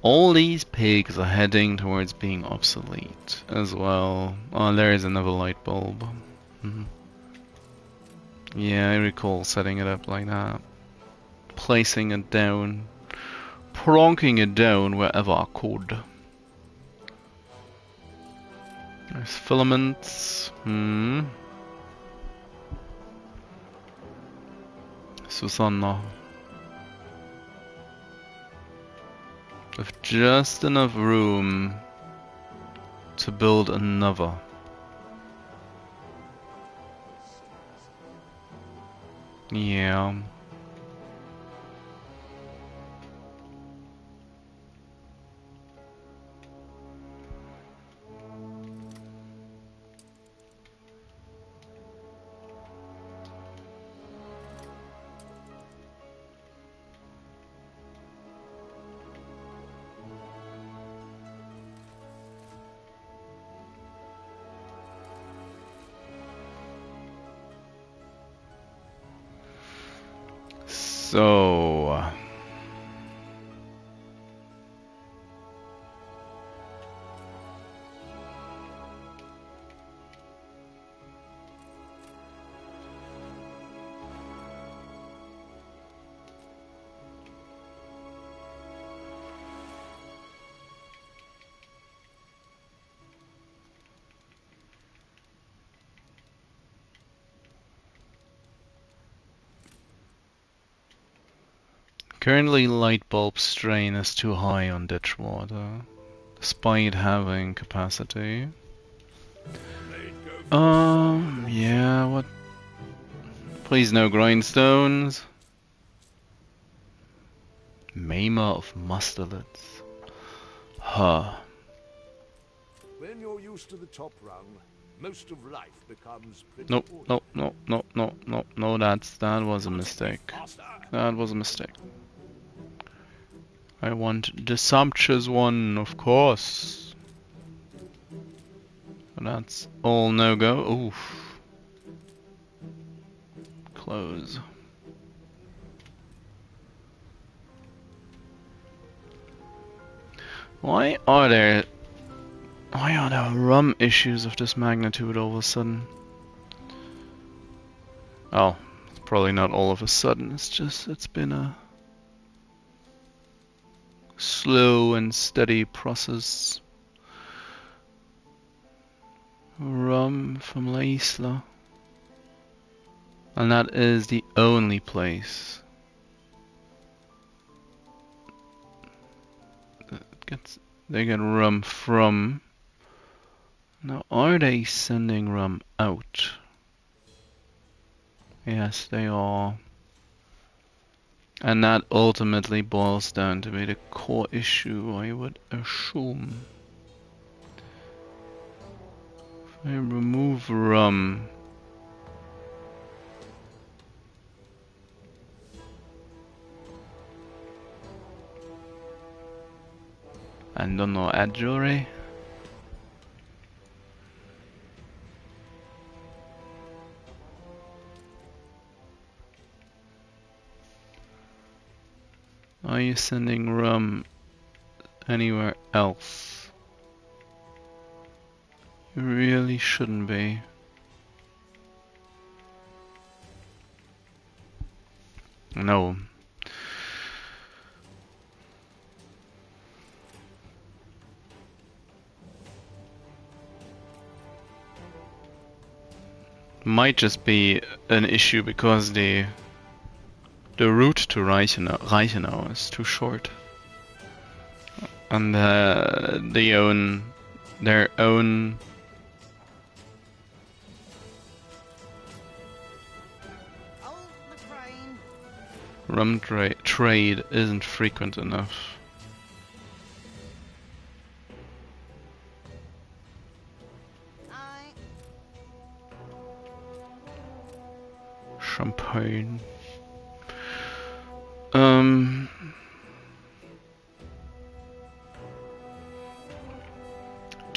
All these pigs are heading towards being obsolete as well. Oh, there is another light bulb. Yeah, I recall setting it up like that. Placing it down. Plonking it down wherever I could. There's filaments. Susanna. With just enough room to build another. Yeah. So currently light bulb strain is too high on Ditchwater, despite having capacity. Yeah, what? Please no grindstones. Maimer of mustelids. Huh. When you're used to the top rung, most of life becomes pretty Nope, ordinary. no, that was a mistake. That was a mistake. I want the sumptuous one, of course. That's all no go. Oof. Close. Why are there rum issues of this magnitude all of a sudden? Oh, it's probably not all of a sudden. It's just it's been a slow and steady process. Rum from La Isla. And that is the only place that they get rum from. Now, are they sending rum out? Yes, they are. And that ultimately boils down to be the core issue, I would assume. If I remove rum, and don't know, add jewelry. Are you sending rum anywhere else? You really shouldn't be. No. Might just be an issue because the route to Reichenau is too short, and their own rum trade isn't frequent enough. Champagne.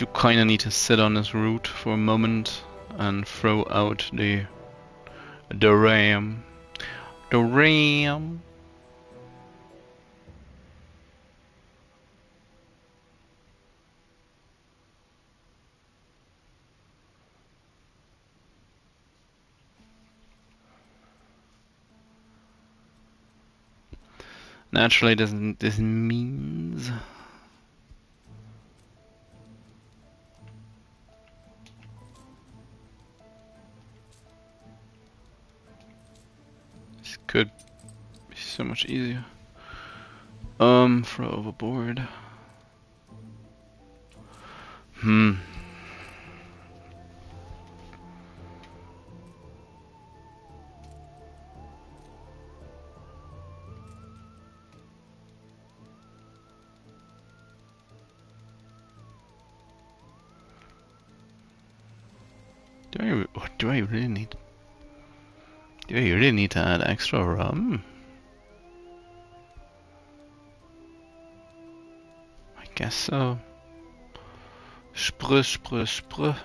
do kinda need to sit on this root for a moment and throw out the ram. The ram. Naturally, this means this could be so much easier. Throw overboard. Do I really need? Do I really need to add extra rum? I guess so. Sprr.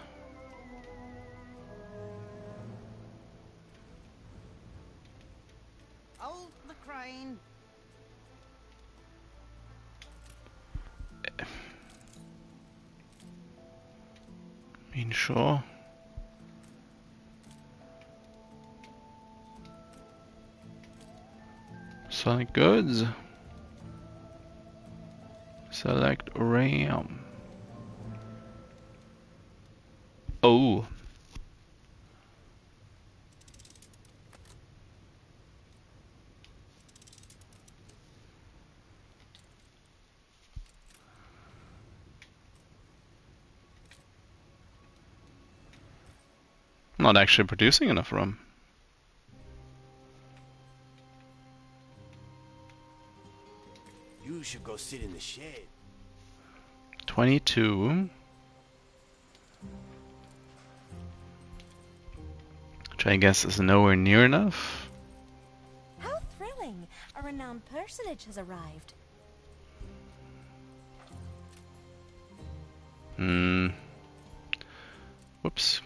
Hold the crane. I mean, sure. Select goods. Select RAM. Oh. I'm not actually producing enough rum. You should go sit in the shed. 22. Which I guess is nowhere near enough. How thrilling! A renowned personage has arrived. Whoops.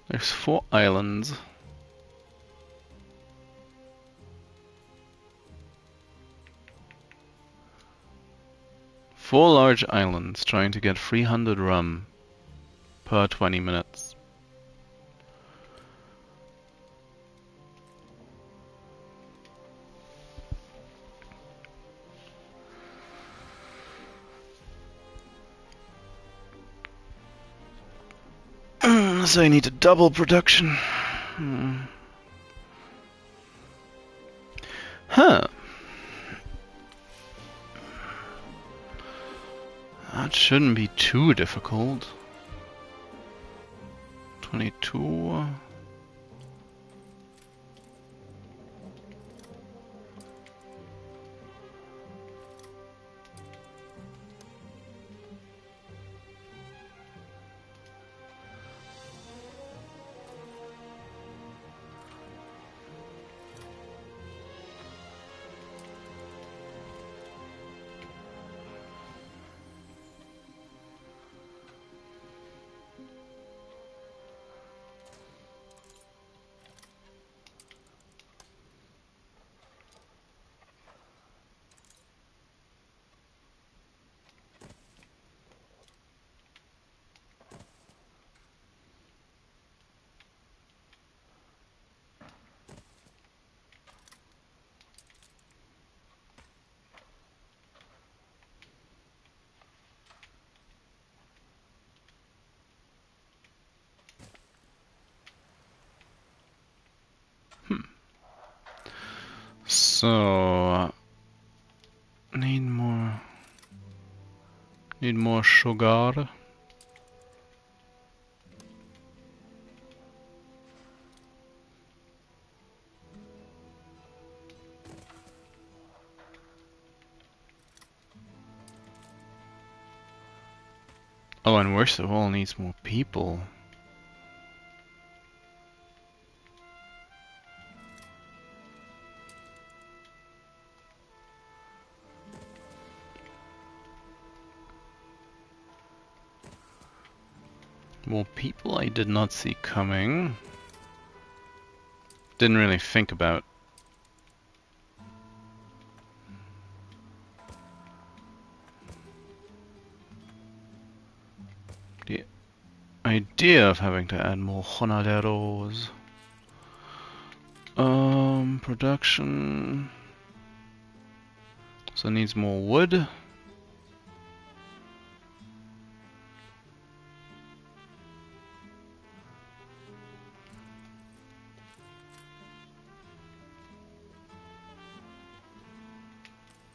There's 4 islands. 4 large islands trying to get 300 rum per 20 minutes. So I need to double production. Huh. That shouldn't be too difficult. 22. So need more sugar. Oh, and worst of all, needs more people. More people I did not see coming. Didn't really think about. The idea of having to add more jornaleros. Production. So it needs more wood.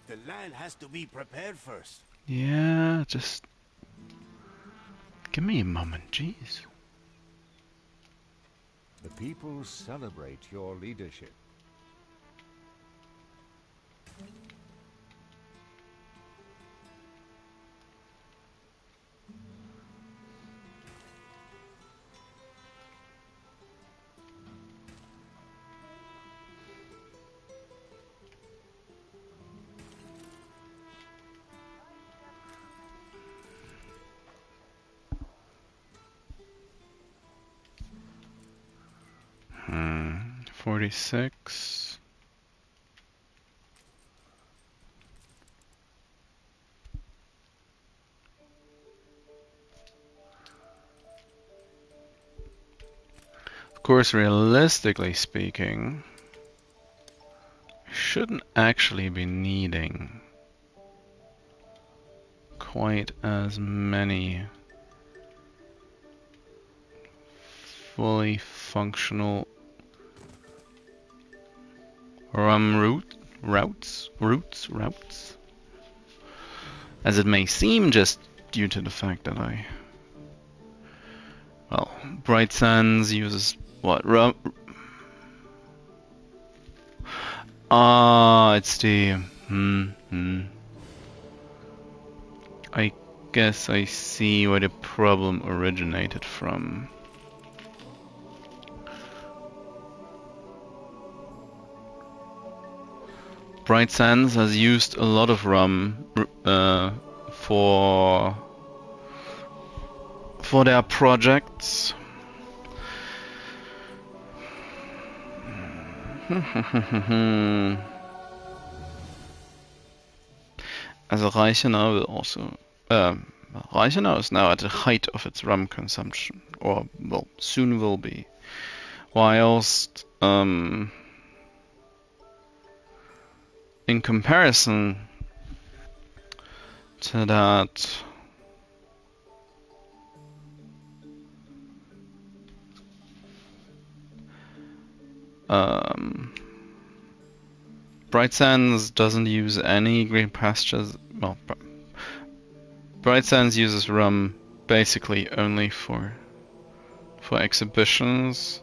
The land has to be prepared first. Yeah, just give me a moment, jeez. The people celebrate your leadership. Hmm, 46. Of course, realistically speaking, shouldn't actually be needing quite as many fully functional routes as it may seem, just due to the fact that well, Bright Sands uses what? It's the I guess I see where the problem originated from. Bright Sands has used a lot of rum for their projects. As Reichenau will also Reichenau is now at the height of its rum consumption, or well, soon will be. Whilst in comparison to that, Bright Sands doesn't use any Green Pastures. Well, Bright Sands uses rum basically only for exhibitions.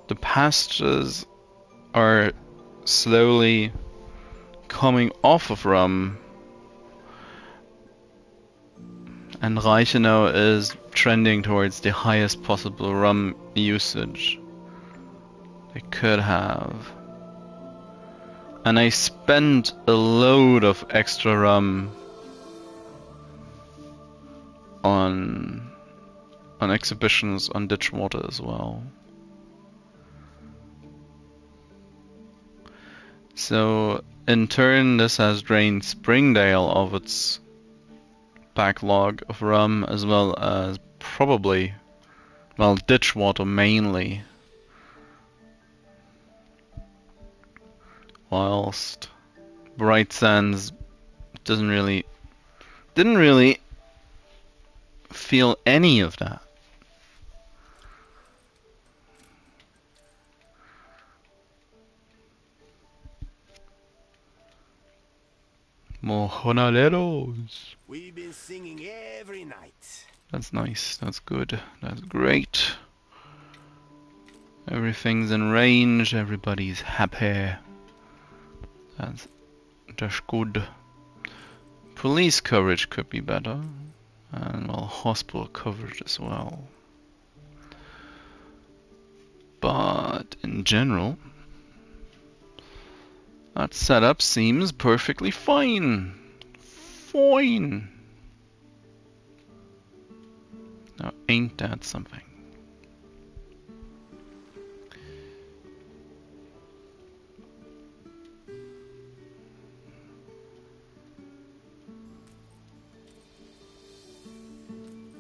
The pastures are slowly coming off of rum, and Reichenau is trending towards the highest possible rum usage they could have. And I spent a load of extra rum on exhibitions on Ditchwater as well. So in turn, this has drained Springdale of its backlog of rum, as well as probably, well, Ditchwater mainly. Whilst Bright Sands didn't really feel any of that. More jornaleros. We've been singing every night. That's nice. That's good. That's great. Everything's in range. Everybody's happy. That's good. Police coverage could be better. And well, hospital coverage as well. But in general, that setup seems perfectly fine. Fine. Now, ain't that something?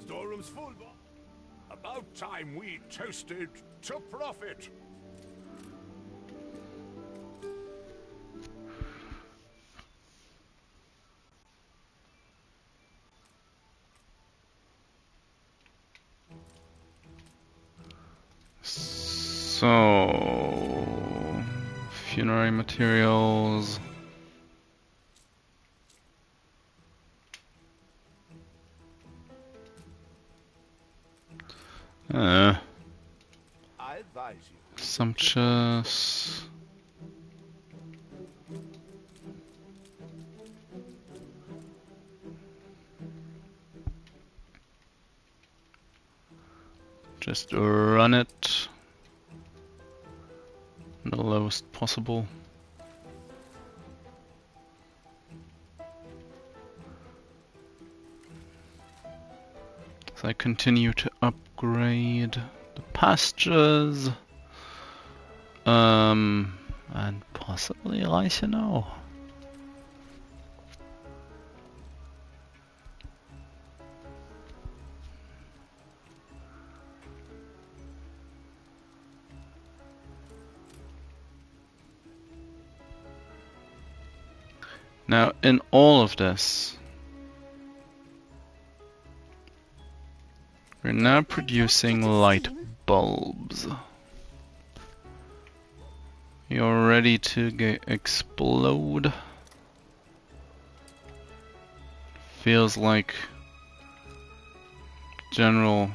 Storeroom's full, Bob. About time we toasted to profit. So, funerary materials. I advise you. Sumptuous. Just run it. The lowest possible. As I continue to upgrade the pastures. And possibly Reichenau. Now, in all of this, we're now producing light bulbs. You're ready to explode. Feels like general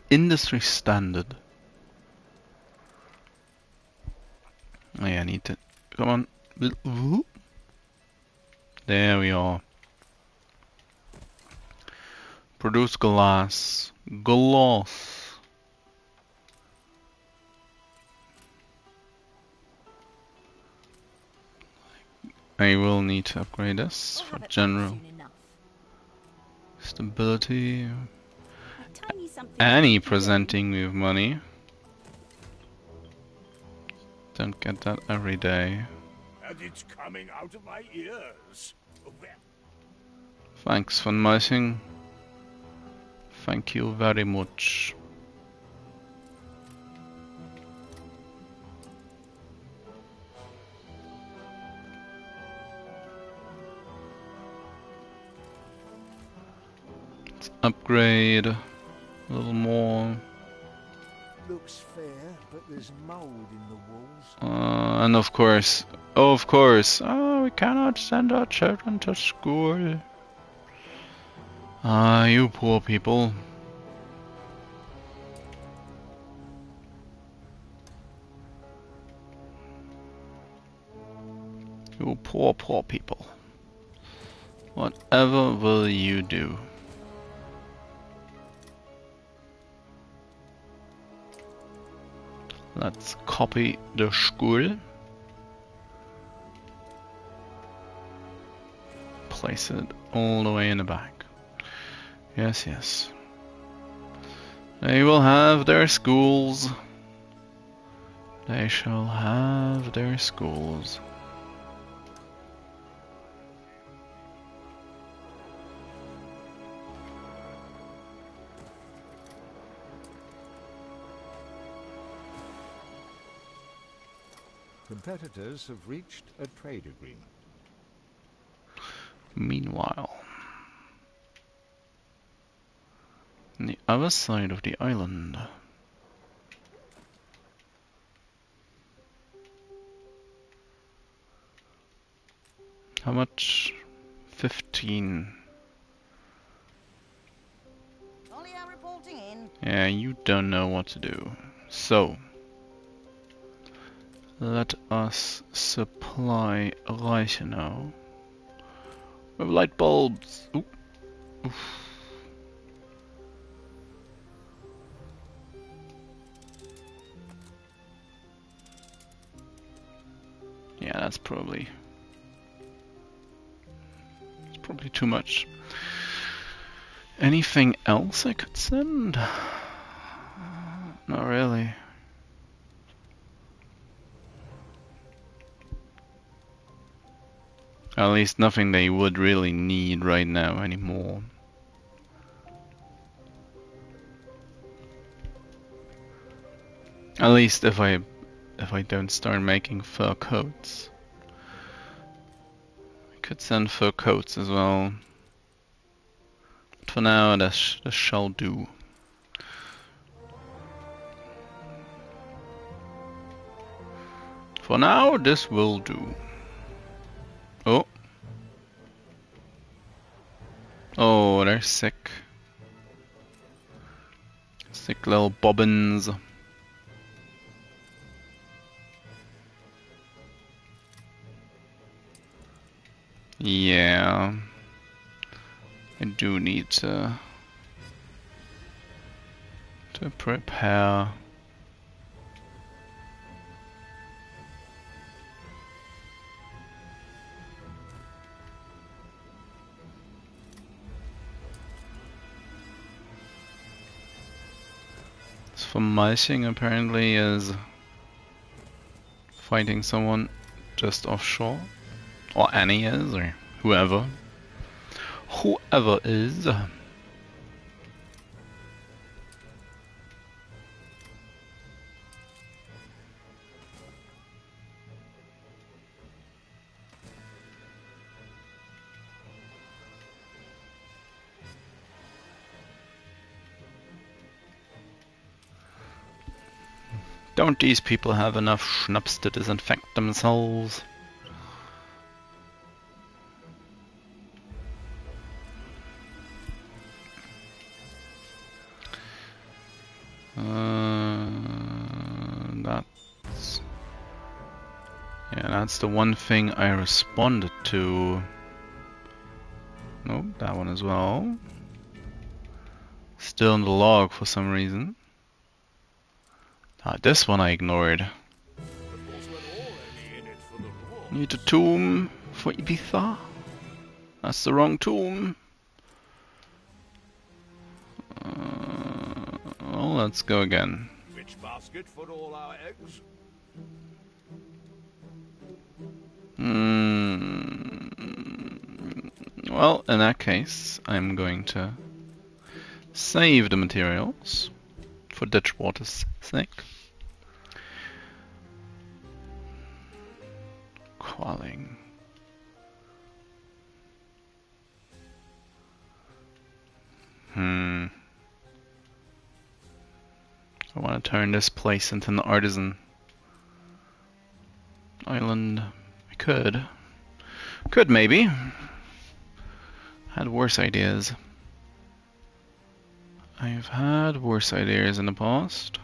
industry standard. Oh yeah, I need to come on. There we are. Produce glass. Glass. I will need to upgrade this for general stability. Any presenting with money. Don't get that every day. And it's coming out of my ears. Thanks for noticing. Thank you very much. Let's upgrade a little more. Looks fair, but there's mold in the walls. And of course, we cannot send our children to school. You poor people. You poor people. Whatever will you do? Let's copy the school. Place it all the way in the back. Yes, yes. They will have their schools. They shall have their schools. Competitors have reached a trade agreement. Meanwhile, on the other side of the island, how much? 15. Reporting in. Yeah, you don't know what to do. So, let us supply Reichenau with light bulbs. Ooh. Oof. Yeah, that's probably be too much. Anything else I could send? Not really. At least nothing they would really need right now anymore. At least if I don't start making fur coats. I could send fur coats as well. But for now, this shall do. For now, this will do. Oh. Oh, they're sick. Sick little bobbins. Yeah. I do need to prepare. For mulching apparently is fighting someone just offshore. Or Annie is, or whoever. Whoever is. Don't these people have enough schnapps to disinfect themselves? That's the one thing I responded to. Nope, that one as well. Still in the log for some reason. This one I ignored. Need a tomb for Ibiza? That's the wrong tomb. Well, let's go again. Which basket for all our eggs? Well, in that case, I'm going to save the materials for Ditchwater's sake. Quelling. I want to turn this place into an artisan island. I could. Could maybe. Had worse ideas. I've had worse ideas in the past.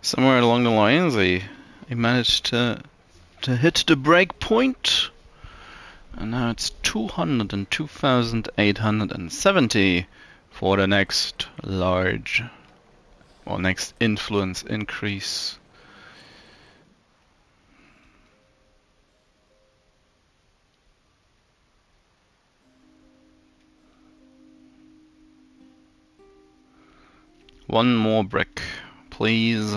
Somewhere along the lines, I managed to hit the break point, and now it's 202,870 for the next large, or next influence increase. One more brick, please.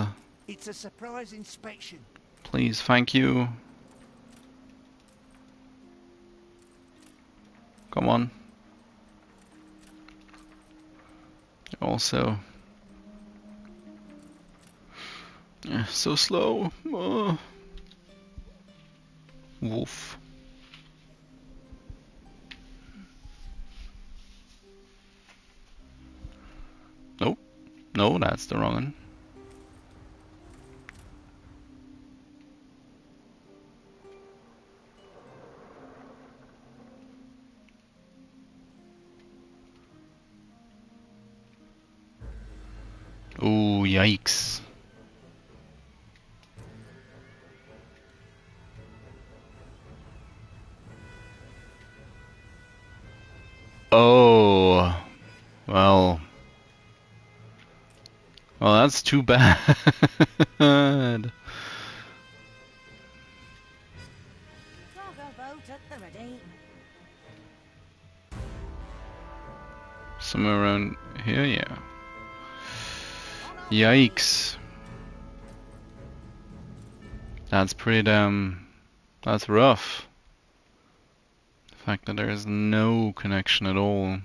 It's a surprise inspection. Please, thank you. Come on. Also, so slow. Woof. Nope. No, that's the wrong one. Oh, yikes. Oh, well. Well, that's too bad. Cargo boat at the ready. Somewhere around here, yeah. Yikes. That's pretty damn... That's rough. The fact that there is no connection at all.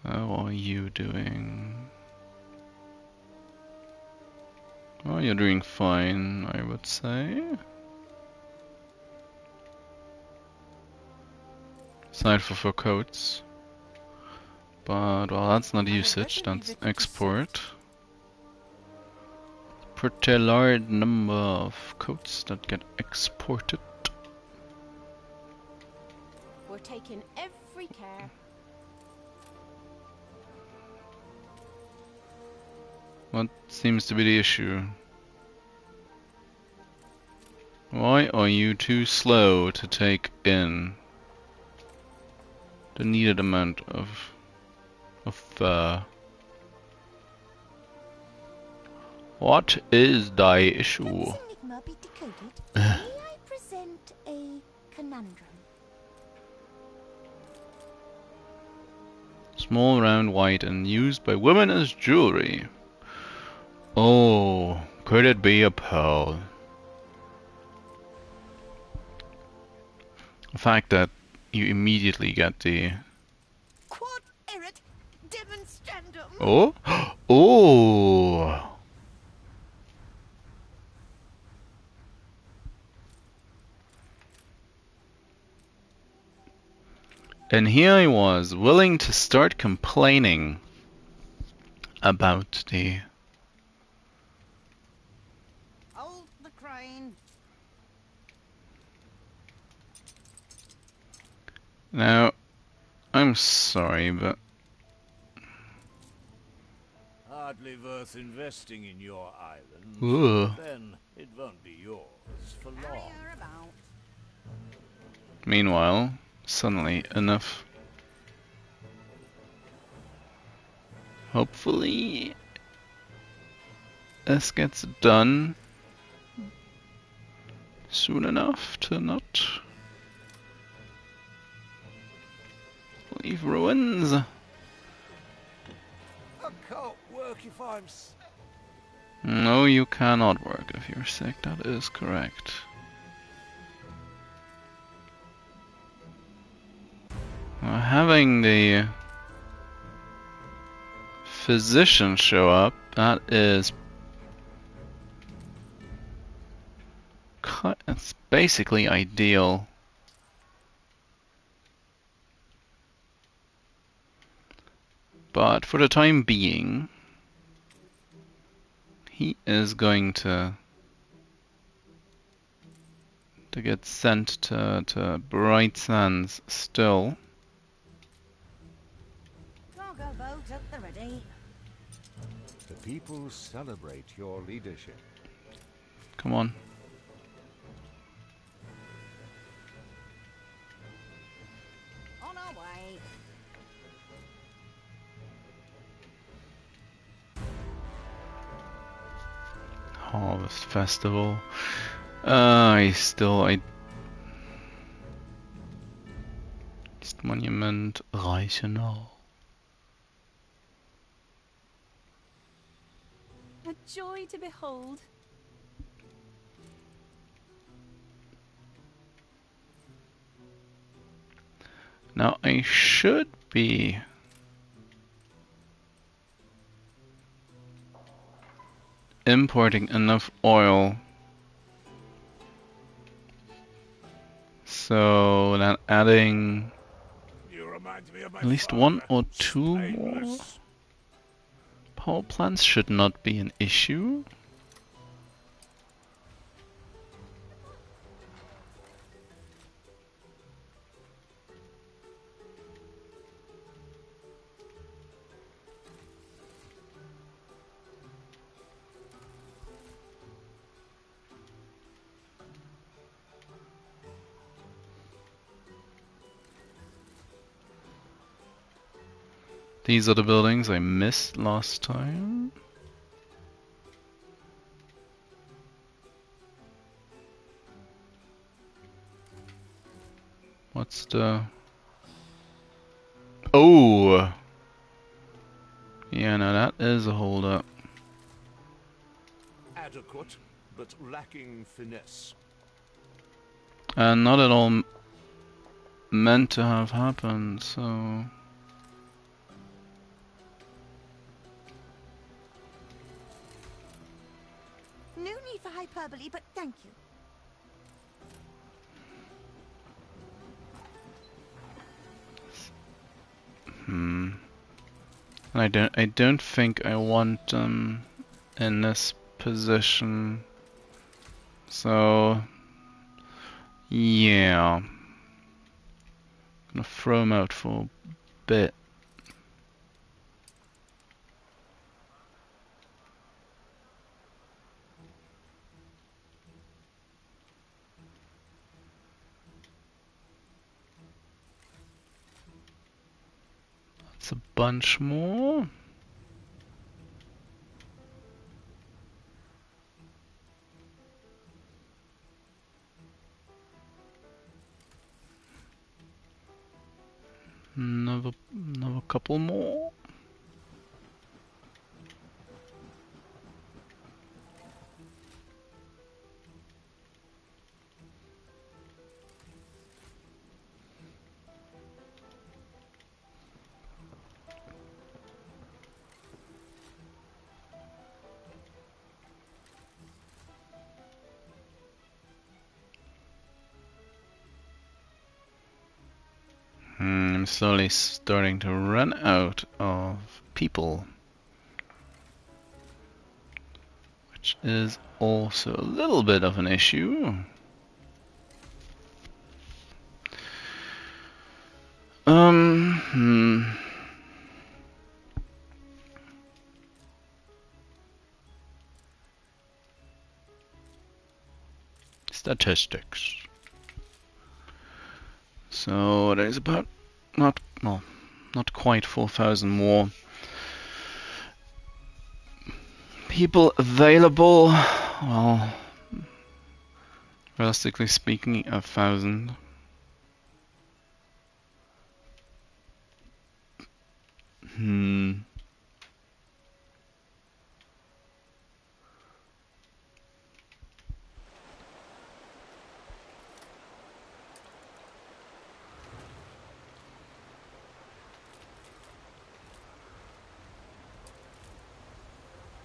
How are you doing? Oh, you're doing fine, I would say. Aside for coats. But, well, that's not usage, that's export. Pretty large number of coats that get exported. We're taking every care. What seems to be the issue? Why are you too slow to take in the needed amount of fur? What is thy issue? Can this enigma be decoded? May I present a conundrum? Small, round, white, and used by women as jewelry. Oh, could it be a pearl? The fact that you immediately get the... Quod erit demonstrandum. Oh? Oh! And here I was, willing to start complaining about the... Hold the crane. Now, I'm sorry, but... Hardly worth investing in your island. Ooh. Then it won't be yours for long. Carrier about. Meanwhile, suddenly enough. Hopefully, this gets done soon enough to not leave ruins. I can't work if I'm... No, you cannot work if you're sick, that is correct. Having the physician show up, that is... It's basically ideal. But for the time being, he is going to get sent to Bright Sands still. Cargo boat at the ready. The people celebrate your leadership. Come on. On our way. Harvest Festival. East Monument, Reichenau. A joy to behold. Now I should be importing enough oil so that adding You remind me of my at least father. one or two more Stainless. power plants should not be an issue. These are the buildings I missed last time. What's the... Oh! Yeah, no, that is a hold up. Adequate, but lacking finesse. And not at all meant to have happened, so... No need for hyperbole, but thank you. And I don't think I want them in this position. So yeah. Gonna throw them out for a bit. That's a bunch more. Another couple more. I'm slowly starting to run out of people, which is also a little bit of an issue. Statistics. So there's about not quite 4,000 more people available. Well, realistically speaking, 1,000.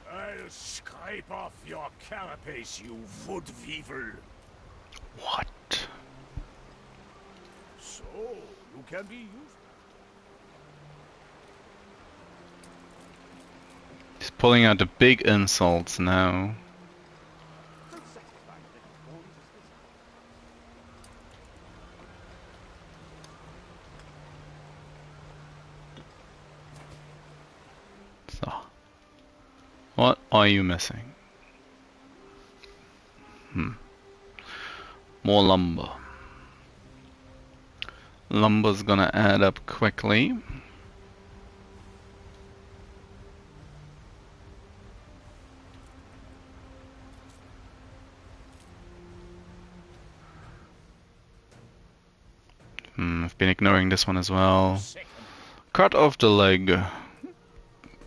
I'll scrape off your carapace, you wood weevil. What? So, you can be used. He's pulling out the big insults now. So, what are you missing? More lumber. Lumber's gonna add up quickly. I've been ignoring this one as well. Cut off the leg. It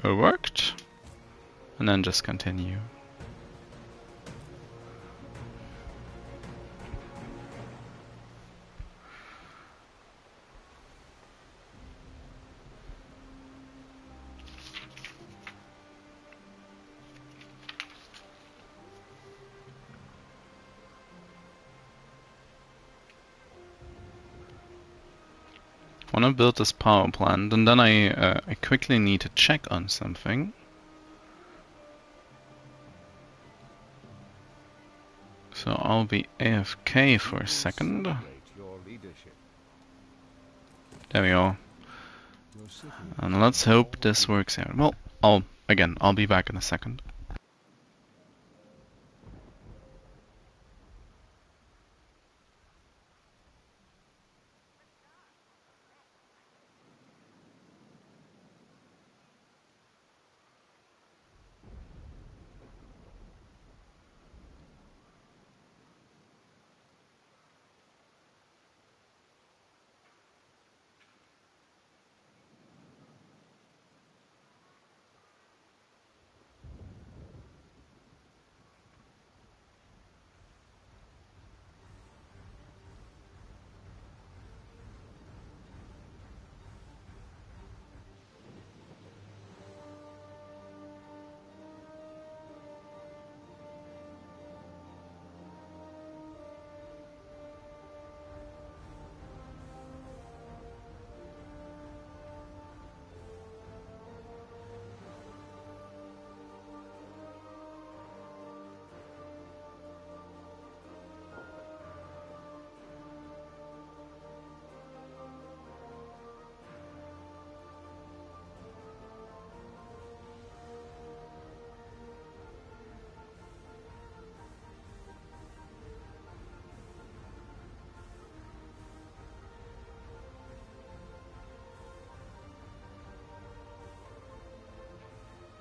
worked. And then just continue. I want to build this power plant, and then I quickly need to check on something. So I'll be AFK for a second. There we go. And let's hope this works out. Well, I'll be back in a second.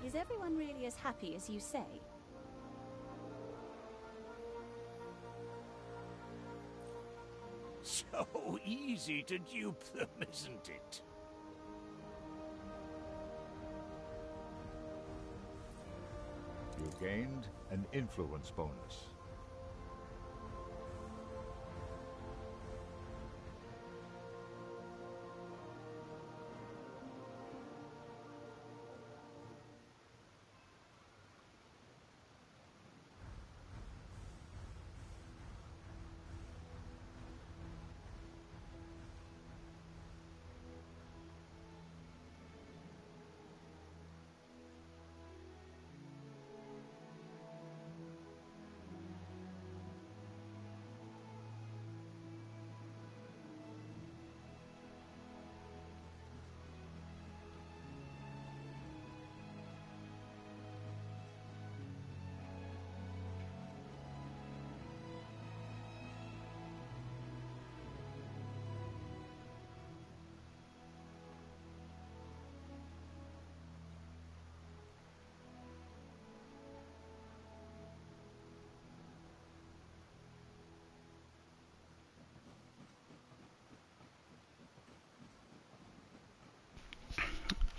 Is everyone really as happy as you say? So easy to dupe them, isn't it? You gained an influence bonus.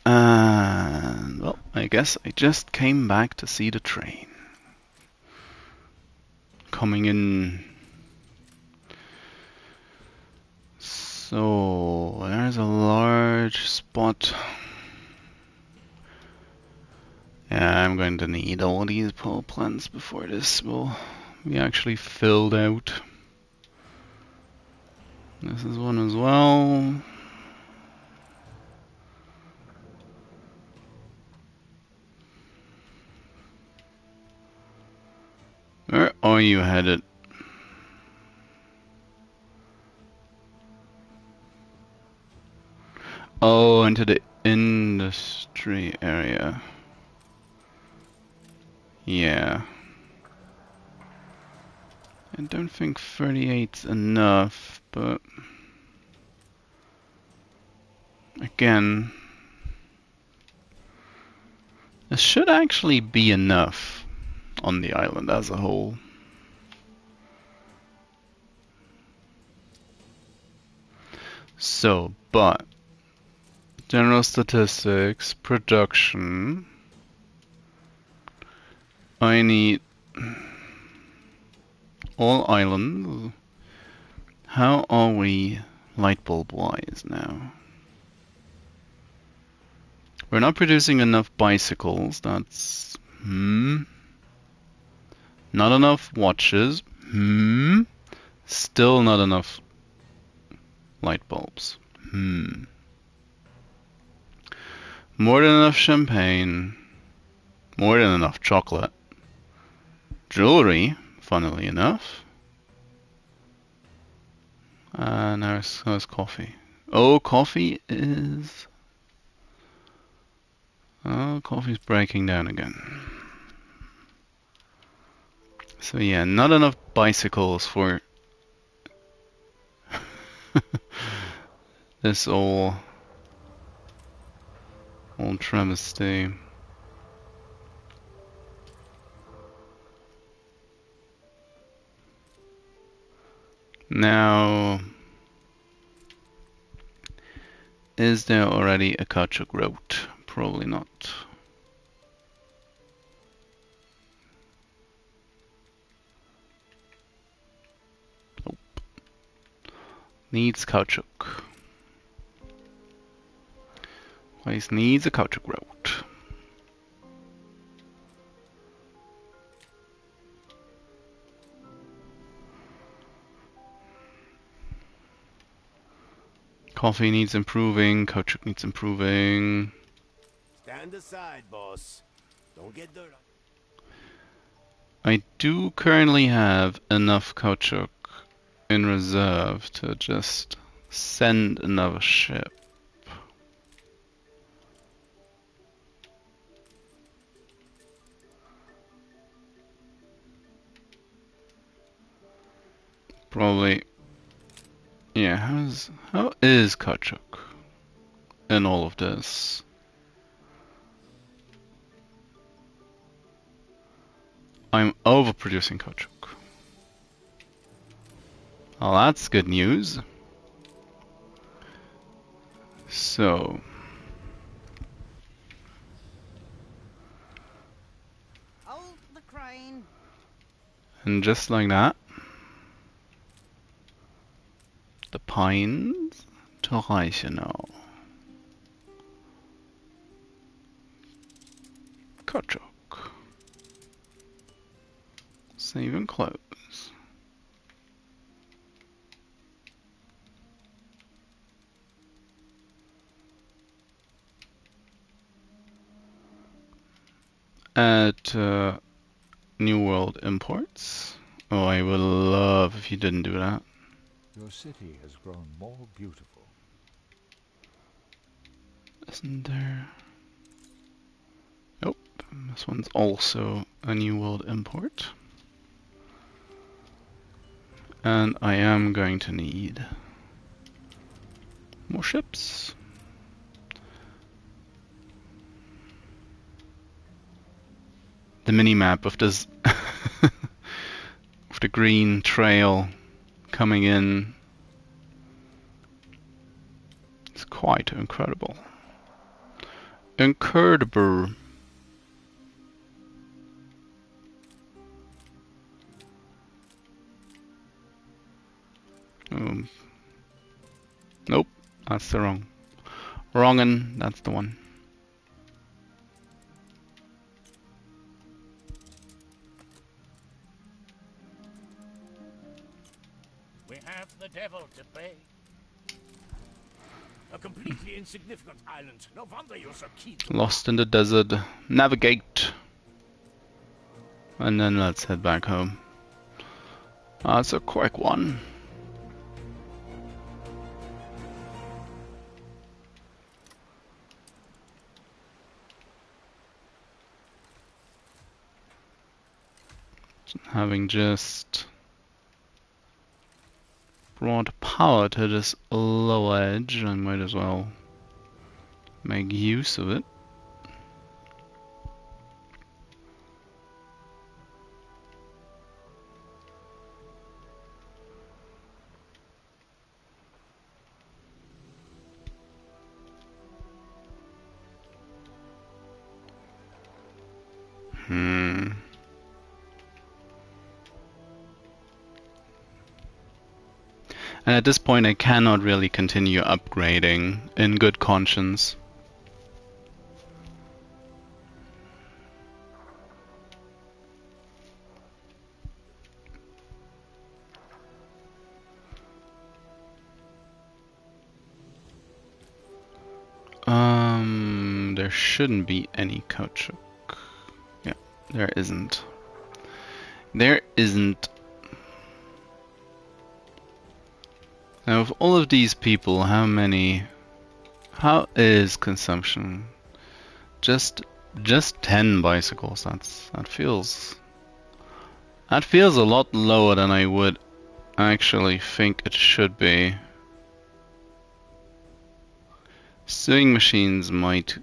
And, well, I guess I just came back to see the train. Coming in. So, there's a large spot. Yeah, I'm going to need all these power plants before this will be actually filled out. This is one as well. Where are you headed? Oh, into the industry area. Yeah. I don't think 38's enough, but again, this should actually be enough on the island as a whole. So, but general statistics, production, I need all islands. How are we light bulb wise now? We're not producing enough bicycles, that's not enough watches, still not enough light bulbs, more than enough champagne, more than enough chocolate, jewelry, funnily enough. Now it's coffee. Oh, coffee is... Oh, coffee's breaking down again. So yeah, not enough bicycles for this old travesty. Now, is there already a Kachuk road? Probably not. Nope. Needs Kachuk. Place needs a Kachuk road. Coffee needs improving, Kachuk needs improving. Stand aside, boss. Don't get dirt. I do currently have enough Kachuk in reserve to just send another ship. Probably. Yeah, how is Kachuk in all of this? I'm overproducing caoutchouc. Well, that's good news. So, Hold the crane. and just like that, the pines to Reichenau. Caoutchouc. Save and close. Add New World imports. Oh, I would love if you didn't do that. Your city has grown more beautiful. Isn't there? Nope. This one's also a New World import. And I am going to need more ships. The mini-map of this of the green trail coming in is quite incredible. Incredible. Nope, that's the wrongin', that's the one. We have the devil to pay. A completely insignificant island. No wonder you're so keen to... Lost in the desert. Navigate. And then let's head back home. That's a quick one. Having just brought power to this lower edge, I might as well make use of it. And at this point I cannot really continue upgrading in good conscience. There shouldn't be any caoutchouc. Yeah, there isn't. There isn't. Now, of all of these people, how is consumption? Just 10 bicycles. That feels a lot lower than I would actually think it should be. Sewing machines might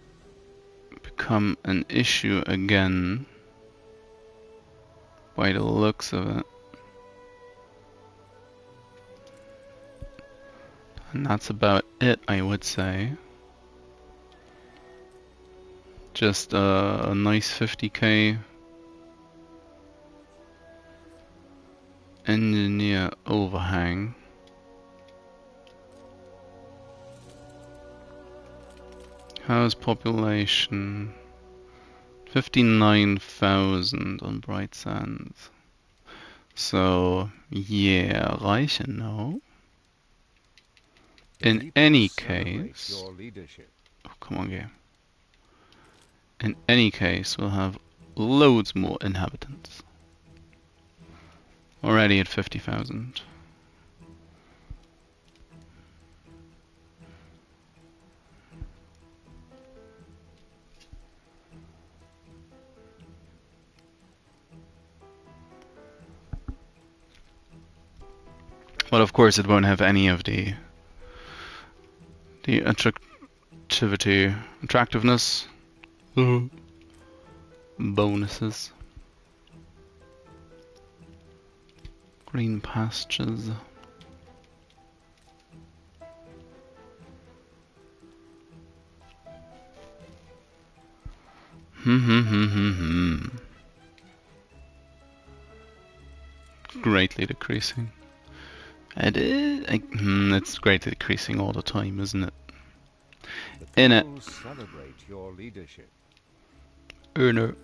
become an issue again by the looks of it. And that's about it, I would say. Just a nice 50k engineer overhang. How's population? 59,000 on Bright Sands. So, yeah, Reichenau. In any case... Oh, come on, game. In any case, we'll have loads more inhabitants. Already at 50,000. But of course it won't have any of the attractiveness bonuses. Green Pastures. Greatly decreasing. It is. It's greatly decreasing all the time, isn't it? In it. Celebrate your leadership. No.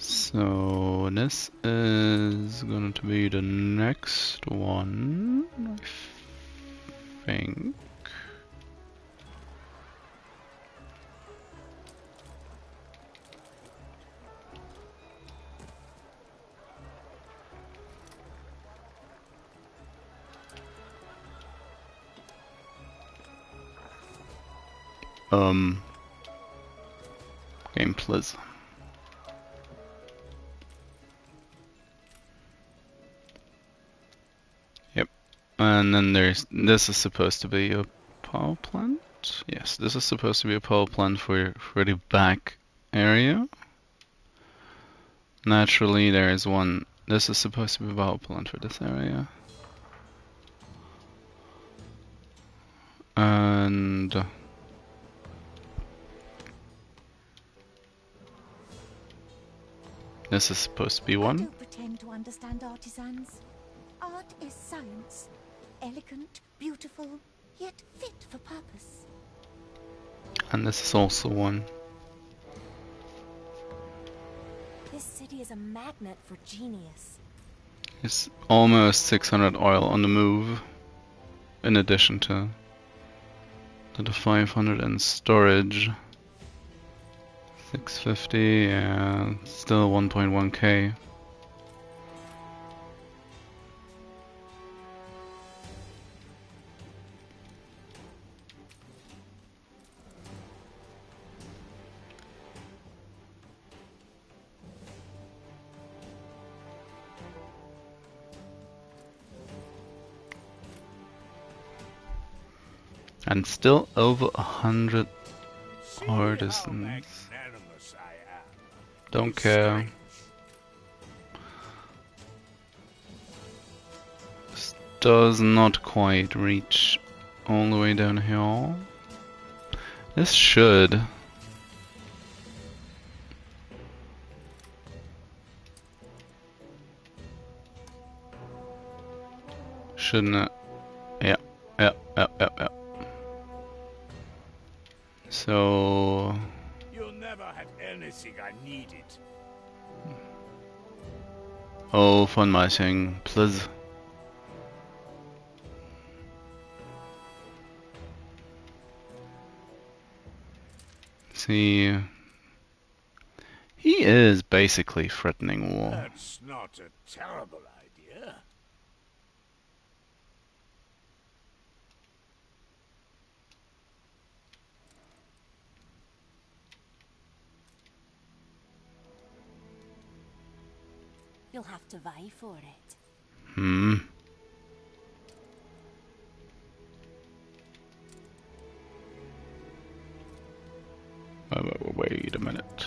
So this is going to be the next one, I think. Game please. Yep. And then this is supposed to be a power plant. Yes, this is supposed to be a power plant for the back area. Naturally, there is one. This is supposed to be a power plant for this area. And this is supposed to be one. I don't pretend to understand artisans. Art is science. Elegant, beautiful, yet fit for purpose. And this is also one. This city is a magnet for genius. It's almost 600 oil on the move, in addition to the 500 in storage. 650 and still 1.1k. And still over 100 artisans. Don't care. This does not quite reach all the way down here. This should. Shouldn't it? Yeah. So You never had anything I needed. oh, fun matching, please. See, he is basically threatening war. That's not a terrible idea. You'll have to vie for it. Wait a minute.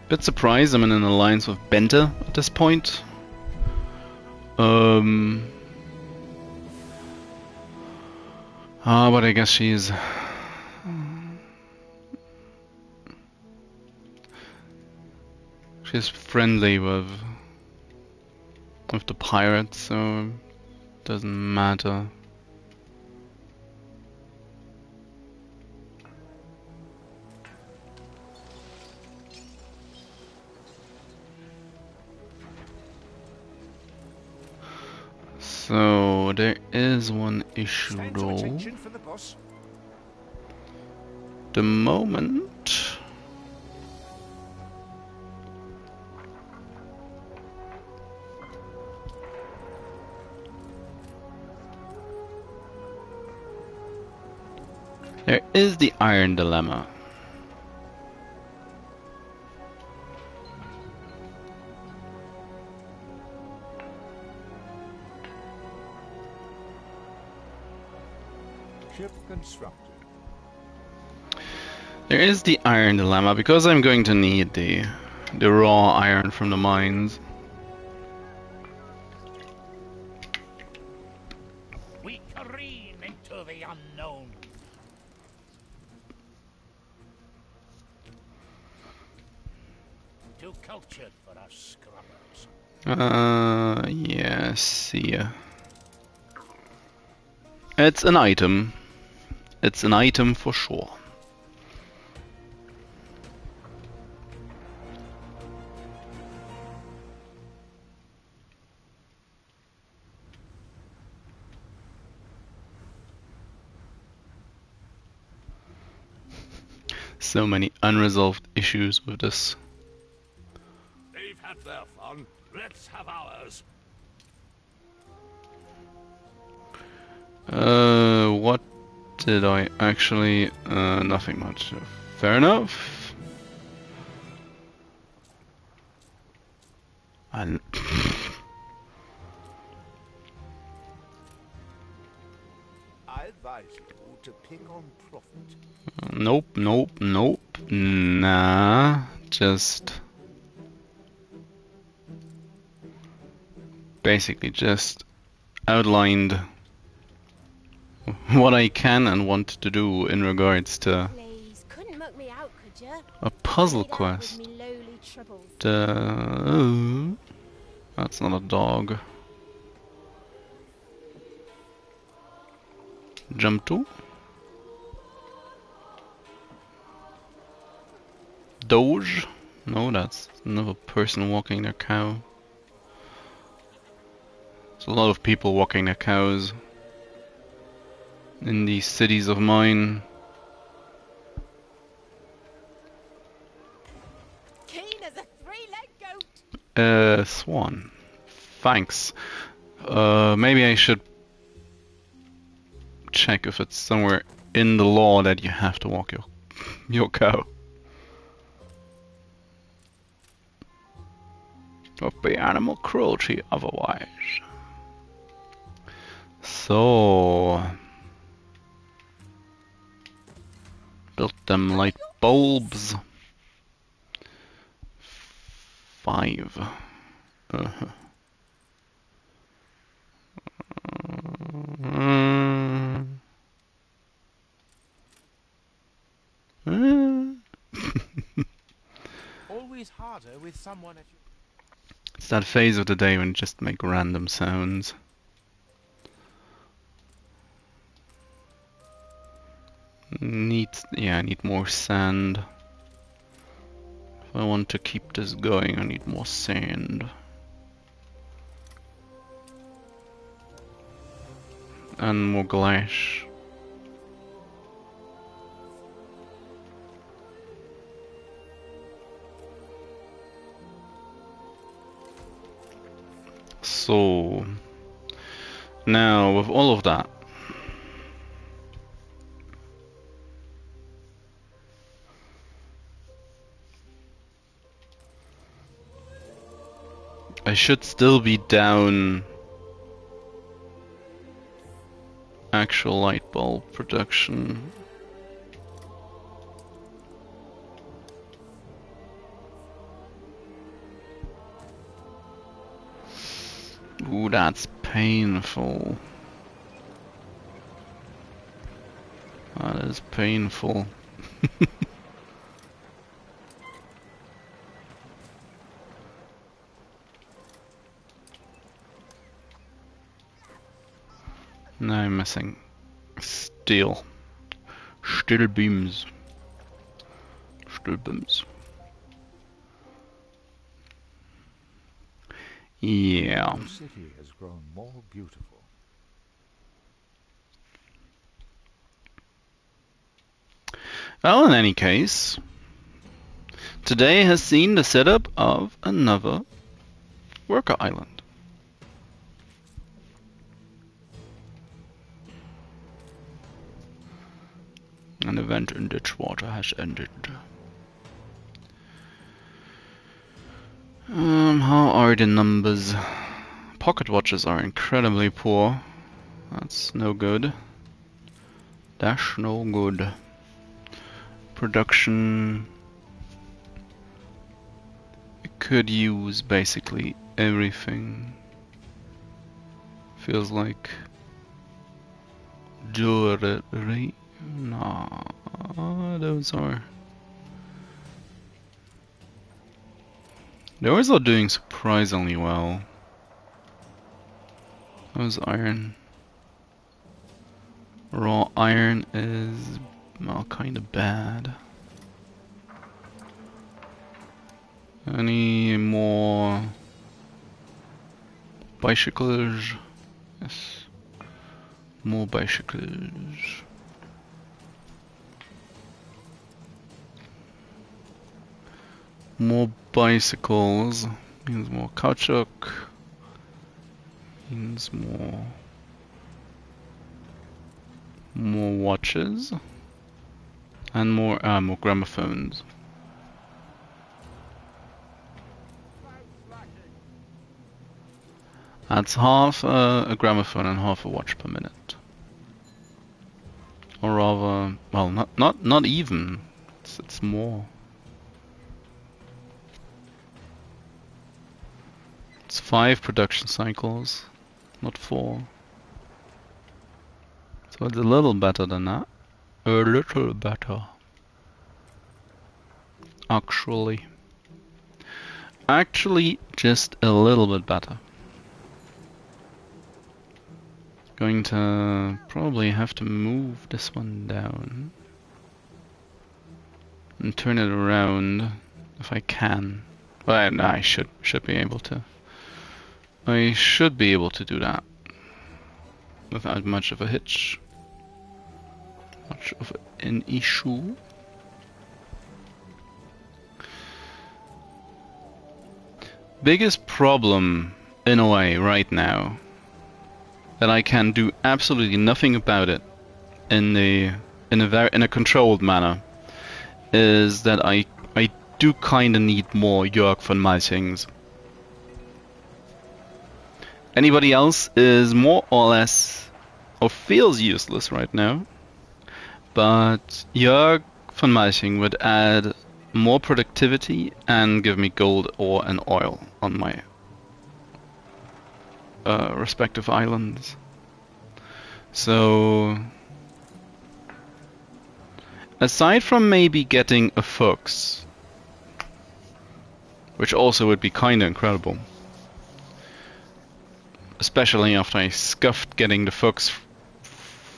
Bit surprised I'm in an alliance with Benta at this point. But I guess she's friendly with the pirates, so it doesn't matter. So there is one issue though. The moment there is the iron dilemma. Ship constructed. There is the iron dilemma, because I'm going to need the raw iron from the mines. We careen into the unknown. Too cultured for us scrubbers. Yeah, see ya. It's an item. It's an item for sure. So many unresolved issues with this. They've had their fun. Let's have ours. What did I actually... nothing much. Fair enough. And I advise you to pick on profit. nope, nope, nope. Nah, just... basically just outlined what I can and want to do in regards to Please, couldn't muck me out, could ya? a puzzle Made out quest. with me lowly troubles. That's not a dog. Jump to? Doge? No, that's another person walking their cow. There's a lot of people walking their cows in these cities of mine. Keen as a three-legged goat. Swan. Thanks. Maybe I should check if it's somewhere in the law that you have to walk your cow. Would be animal cruelty otherwise. So built them light bulbs. 5. Always harder with someone at your... It's that phase of the day when you just make random sounds. I need more sand. If I want to keep this going, I need more sand. And more glass. So now with all of that, I should still be down actual light bulb production. Ooh, that's painful. That is painful. Now I'm missing steel. Steel beams. Steel beams. Yeah. The city has grown more beautiful. Well, in any case, today has seen the setup of another worker island. An event in Ditchwater has ended. How are the numbers? Pocket watches are incredibly poor. That's no good. That's no good. Production. It could use basically everything. Feels like jewelry. Nah, those are. Those are doing surprisingly well. Those iron. Raw iron is, well, kind of bad. Any more bicycles? Yes. More bicycles. More bicycles means more caoutchouc. Means more watches and more gramophones. That's half a gramophone and half a watch per minute, or rather, well, not even. It's more. It's 5 production cycles, not 4. So it's a little better than that. A little better. Actually. Actually, just a little bit better. Going to probably have to move this one down. And turn it around if I can. Well, no, I should be able to. I should be able to do that. Without much of a hitch. Much of an issue. Biggest problem in a way right now that I can do absolutely nothing about it in a controlled manner is that I do kind of need more Jörg von Maltings. Anybody else is more or less or feels useless right now. But Jörg von Malting would add more productivity and give me gold, ore and oil on my respective islands. So, aside from maybe getting a fox, which also would be kinda incredible, especially after I scuffed getting the fox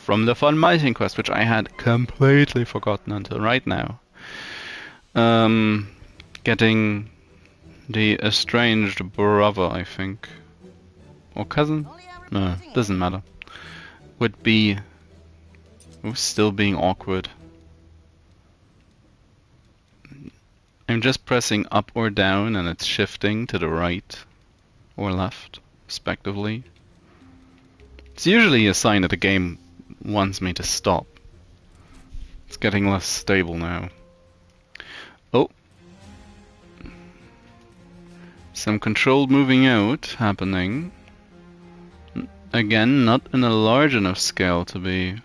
from the von Malting quest, which I had completely forgotten until right now. Getting the estranged brother, I think, or cousin? No, doesn't matter. Would be still being awkward. I'm just pressing up or down and it's shifting to the right or left, respectively. It's usually a sign that the game wants me to stop. It's getting less stable now. Oh. Some controlled moving out happening. Again, not in a large enough scale to be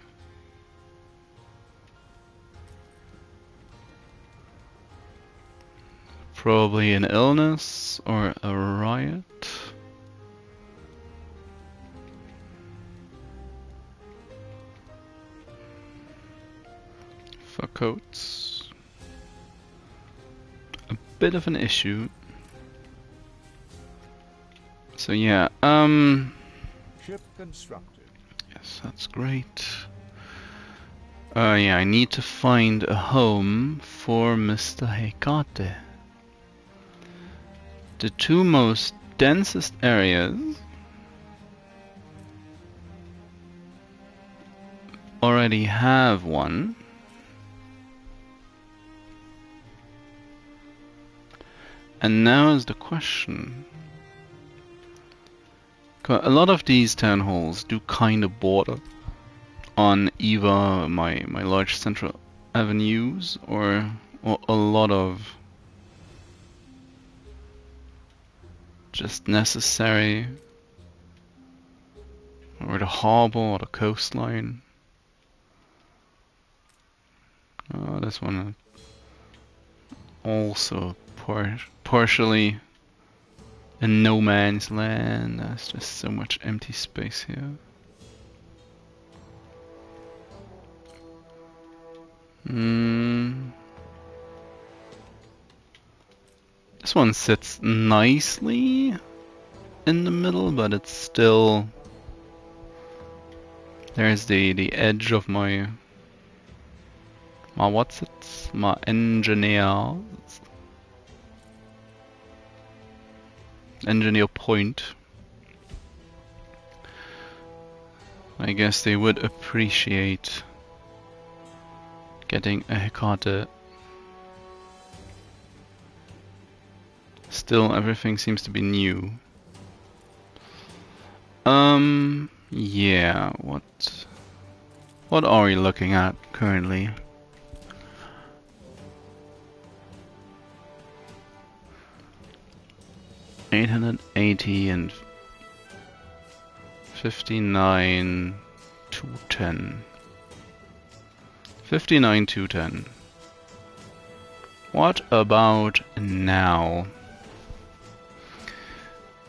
probably an illness or a riot. Fur coats. A bit of an issue. So yeah, Ship constructed. Yes, that's great. Yeah, I need to find a home for Mr. Hecate. The 2 most densest areas already have one. And now is the question. A lot of these town halls do kind of border on either my large central avenues or a lot of just necessary, or the harbor or the coastline. this one also partially in no man's land. There's just so much empty space here. This one sits nicely in the middle, but it's still... There's the edge of my what's it? My engineer point. I guess they would appreciate getting a haircut. Still, everything seems to be new. Yeah, what are we looking at currently? $880 and 59 210. 59 210. What about now?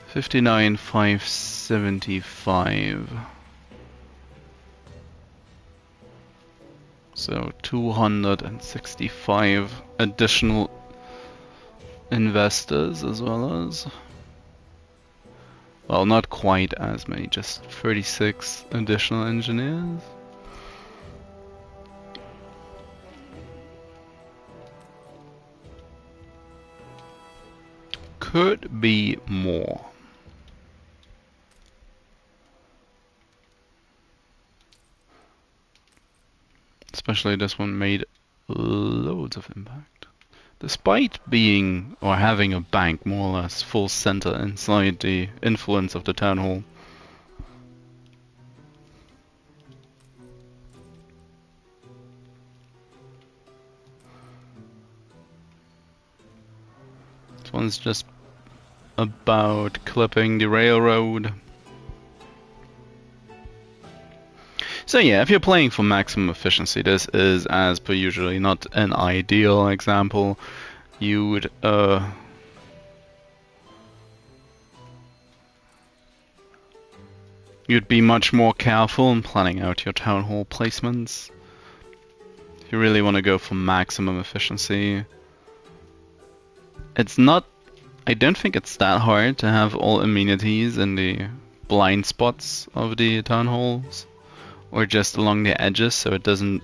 59 575. So 265 additional investors, as well as, well, not quite as many, just 36 additional engineers. Could be more. Especially this one made loads of impact. Despite being, or having a bank more or less full center inside the influence of the town hall. This one's just about clipping the railroad. So yeah, if you're playing for maximum efficiency, this is, as per usually, not an ideal example. You'd be much more careful in planning out your town hall placements. If you really want to go for maximum efficiency, it's not, I don't think it's that hard to have all amenities in the blind spots of the town halls, or just along the edges, so it doesn't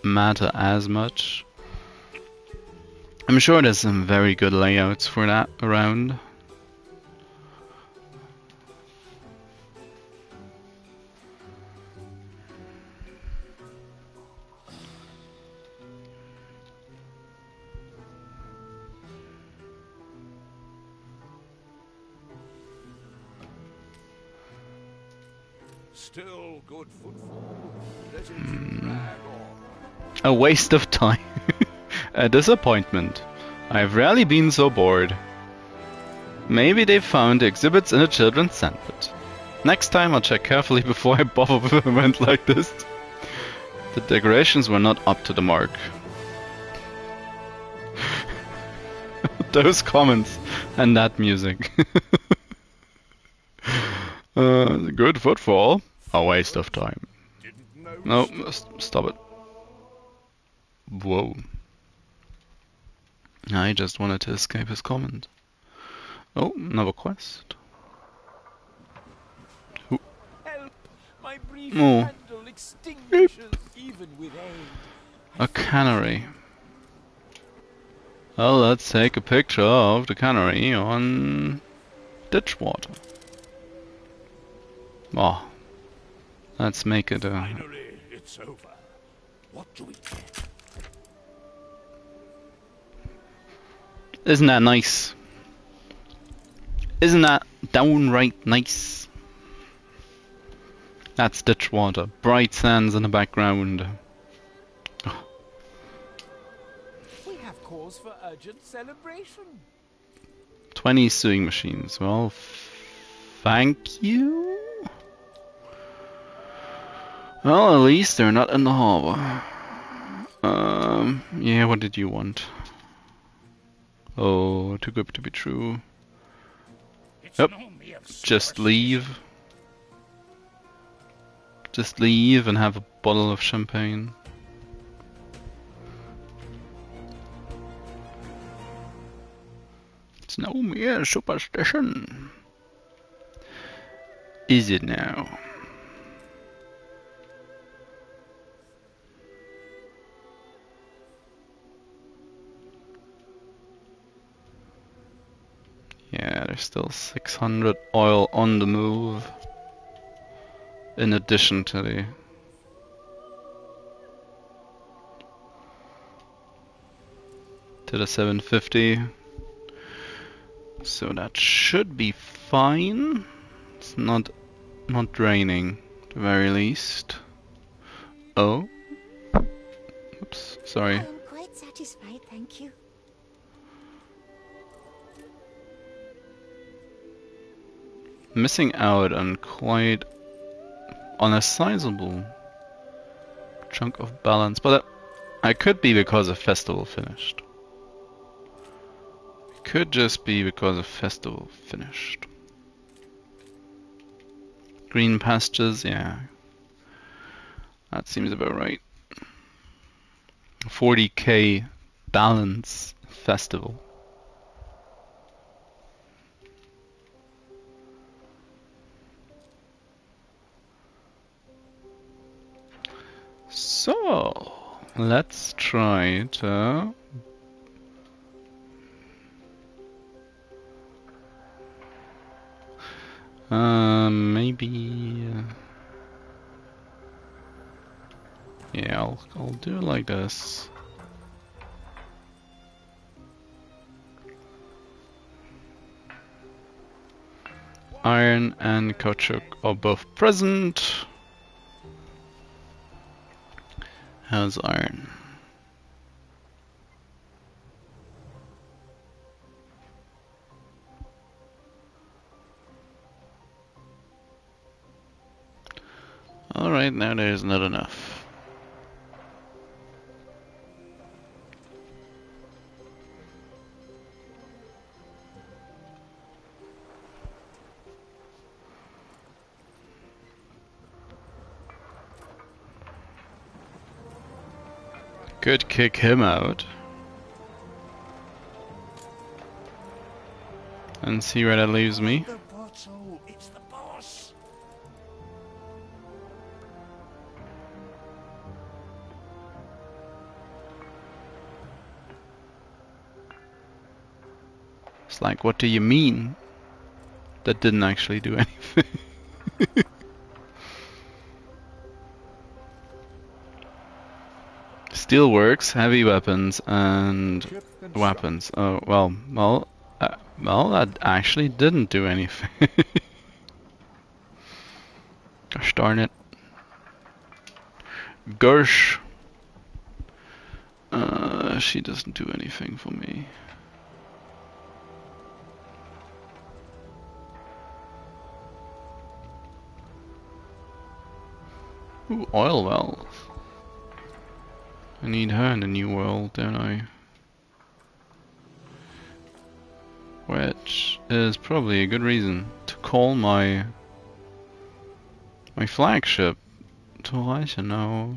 matter as much. I'm sure there's some very good layouts for that around. Still good footfall. Let it drag on. A waste of time. A disappointment. I've rarely been so bored. Maybe they found exhibits in a children's sandpit. Next time I'll check carefully before I bother with an event like this. The decorations were not up to the mark. Those comments and that music. Good footfall. A waste of time. No, stop it. Whoa. I just wanted to escape his comment. Oh, another quest. Help! My brief candle extinguishes even with aid. A cannery. Well, let's take a picture of the cannery on Ditchwater. Oh, let's make it a... Finally, it's over. What do we get? Isn't that nice? Isn't that downright nice? That's Ditchwater. Bright sands in the background. We have cause for urgent celebration. 20 sewing machines. Well, thank you. Well, at least they're not in the harbor. Yeah, what did you want? Oh, too good to be true. Yep. Just leave. Just leave and have a bottle of champagne. It's no mere superstition. Is it now? Yeah, there's still 600 oil on the move. In addition to the 750. So that should be fine. It's not draining, at the very least. Oh. Oops, sorry. I am quite satisfied, thank you. Missing out on a sizable chunk of balance, but I could be because of festival finished. It could just be because of festival finished. Green Pastures, yeah. That seems about right. 40k balance festival. So, let's try to maybe yeah, I'll do it like this. Iron and caoutchouc are both present. How's iron? Alright, now there's not enough. Could kick him out. And see where that leaves me. The bottle, it's the boss. It's like, what do you mean? That didn't actually do anything. Steelworks, heavy weapons, and weapons. Oh, well, that actually didn't do anything. Gosh darn it. Gersh. She doesn't do anything for me. Ooh, oil wells. I need her in the new world, don't I? Which is probably a good reason to call my flagship to Reichenau.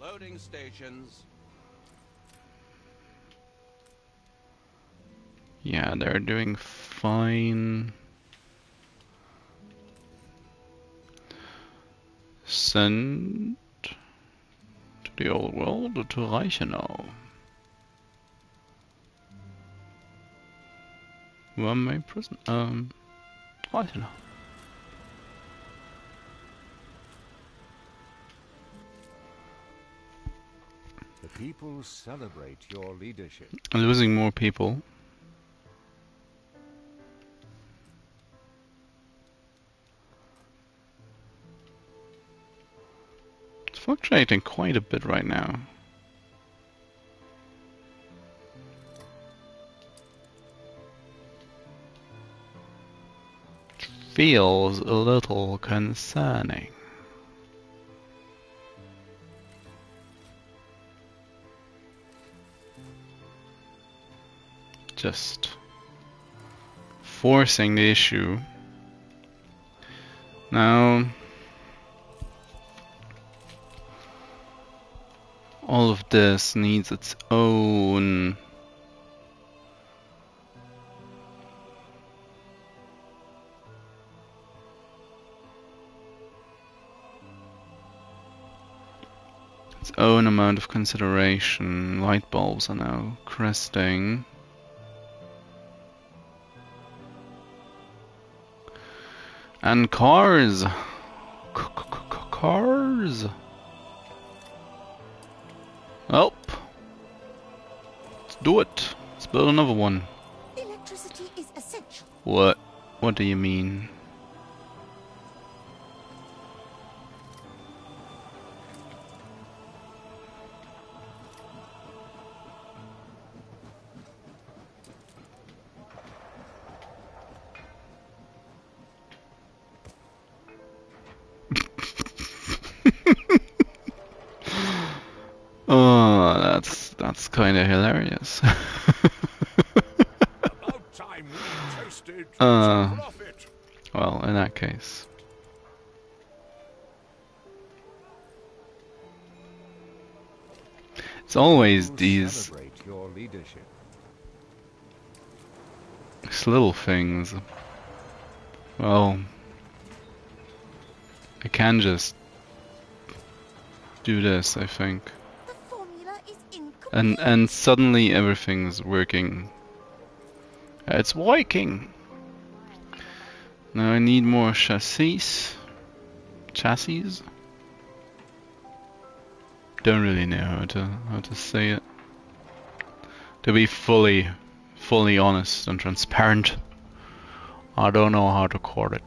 Loading stations. Yeah, they're doing fine. Send to the old world or to Reichenau? Where am I prison? Reichenau. The people celebrate your leadership. I'm losing more people. It's fluctuating quite a bit right now. Feels a little concerning. just forcing the issue. Now, all of this needs its own amount of consideration. Light bulbs are now cresting. And cars! Cars! Well, let's do it. Let's build another one. Electricity is essential. What? What do you mean? Oh, that's kind of hilarious. About time we tasted some profit. Well, in that case. It's always these your leadership. little things. Well, I can just do this, I think. The formula is incomplete. And suddenly everything's working. It's working. Now I need more chassis. Chassis? Don't really know how to say it. To be fully honest and transparent, I don't know how to call it.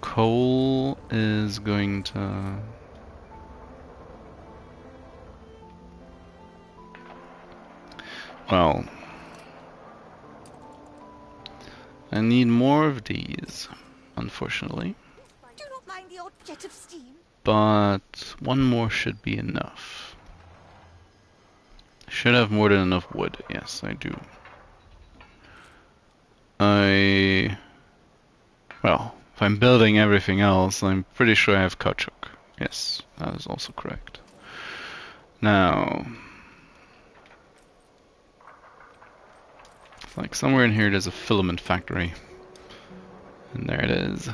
Coal is going to... Well, I need more of these, unfortunately. Do not mind the odd jet of steam. But one more should be enough. I should have more than enough wood. Yes, I do. Well, if I'm building everything else, I'm pretty sure I have caoutchouc. Yes, that is also correct. Now, it's like somewhere in here there's a filament factory. And there it is.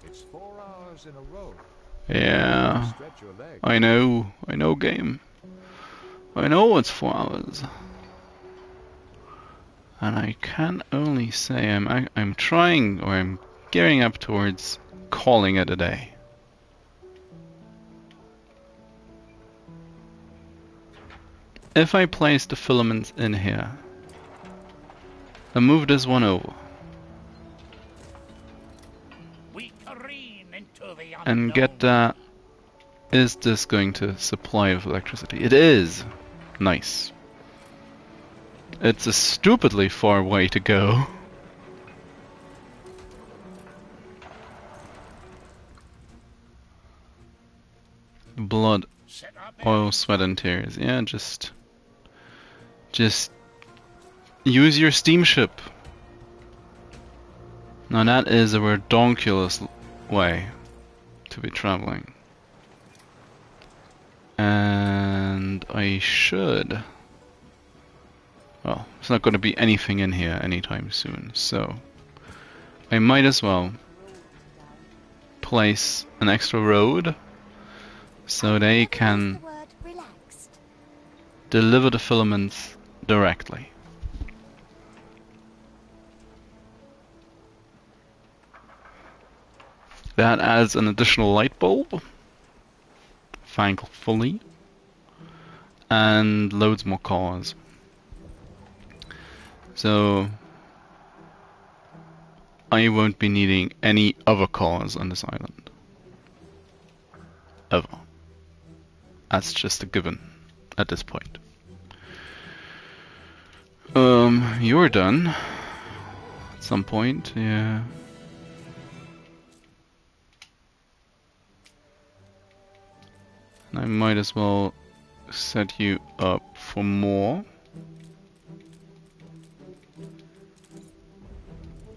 It's 4 hours in a row. Yeah, Stretch your legs. I know game. I know it's 4 hours. And I can only say I'm trying, or I'm gearing up towards calling it a day. If I place the filaments in here, and move this one over, We careen into the and get that, is this going to supply of electricity? It is! Nice. It's a stupidly far way to go. Blood, oil, sweat and tears. Yeah, just use your steamship. Now that is a redonkulous way to be traveling. And I should... Well, there's not going to be anything in here anytime soon, so I might as well place an extra road so they can deliver the filaments directly. That adds an additional light bulb, thankfully, and loads more cars. So I won't be needing any other cars on this island. Ever. That's just a given at this point. You're done. At some point, yeah. And I might as well set you up for more.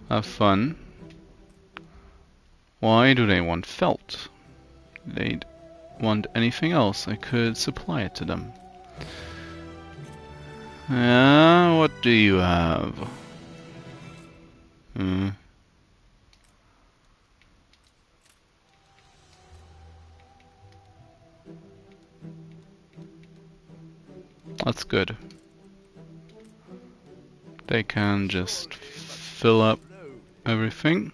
Have fun. Why do they want felt? They'd want anything else, I could supply it to them. What do you have? That's good. They can just fill up everything.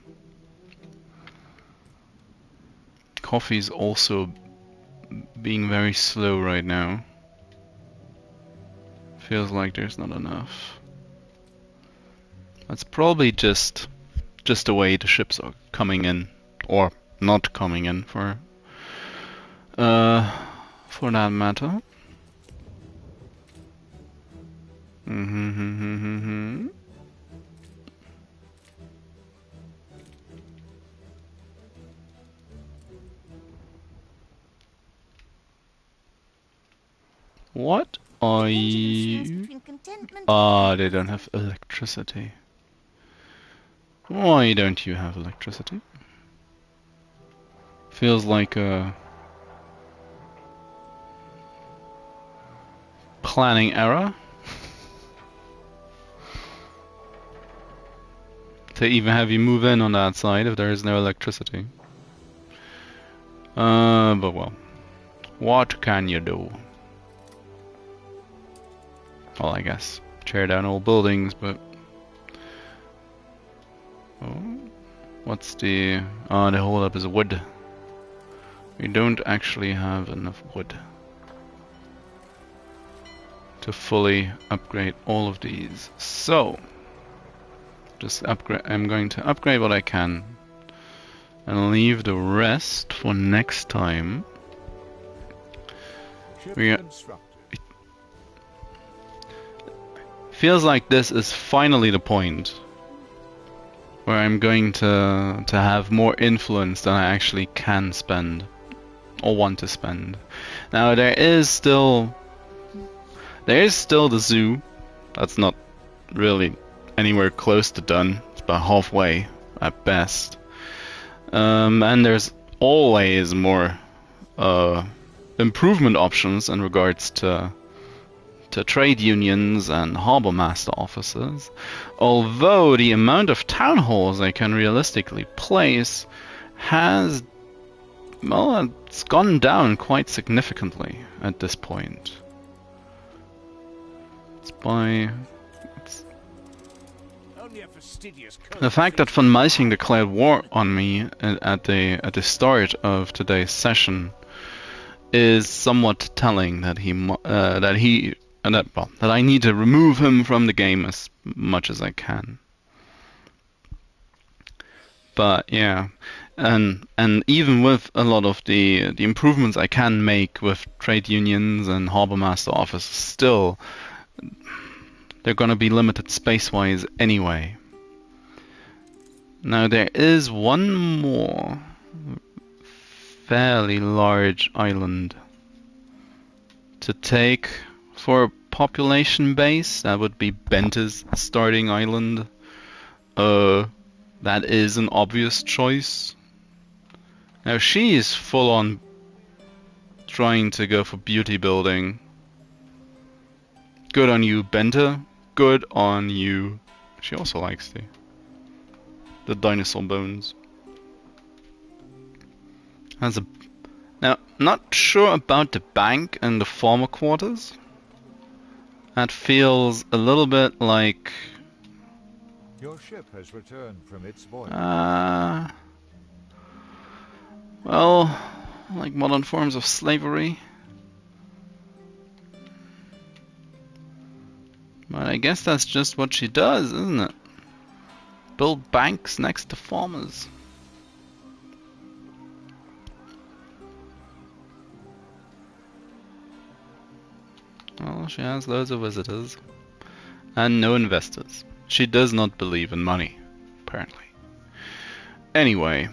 Coffee's also being very slow right now. Feels like there's not enough. That's probably just the way the ships are coming in, or not coming in for that matter. What are you? Ah, they don't have electricity. Why don't you have electricity? Feels like a planning error. To even have you move in on that side if there is no electricity. But well, what can you do? Well, I guess tear down old buildings, but what's the the hold-up is wood. We don't actually have enough wood to fully upgrade all of these, so just upgrade. I'm going to upgrade what I can and leave the rest for next time. Feels like this is finally the point where I'm going to have more influence than I actually can spend or want to spend. Now there is still the zoo. That's not really anywhere close to done. It's about halfway at best. And there's always more improvement options in regards to trade unions and harbour master offices, although the amount of town halls I can realistically place has, well, it's gone down quite significantly at this point. The fact that von Meising declared war on me at the start of today's session is somewhat telling that that I need to remove him from the game as much as I can. But yeah, and even with a lot of the improvements I can make with trade unions and harbour master offices, still they're going to be limited space-wise anyway. Now there is one more fairly large island to take for a population base. That would be Bente's starting island. That is an obvious choice. Now she is full on trying to go for beauty building. Good on you, Bente. Good on you. She also likes the dinosaur bones. Now, not sure about the bank and the farmer quarters. That feels a little bit like... Your ship has returned from its voyage. Well, like modern forms of slavery. But I guess that's just what she does, isn't it? Build banks next to farmers. Well, she has loads of visitors. And no investors. She does not believe in money, apparently. Anyway.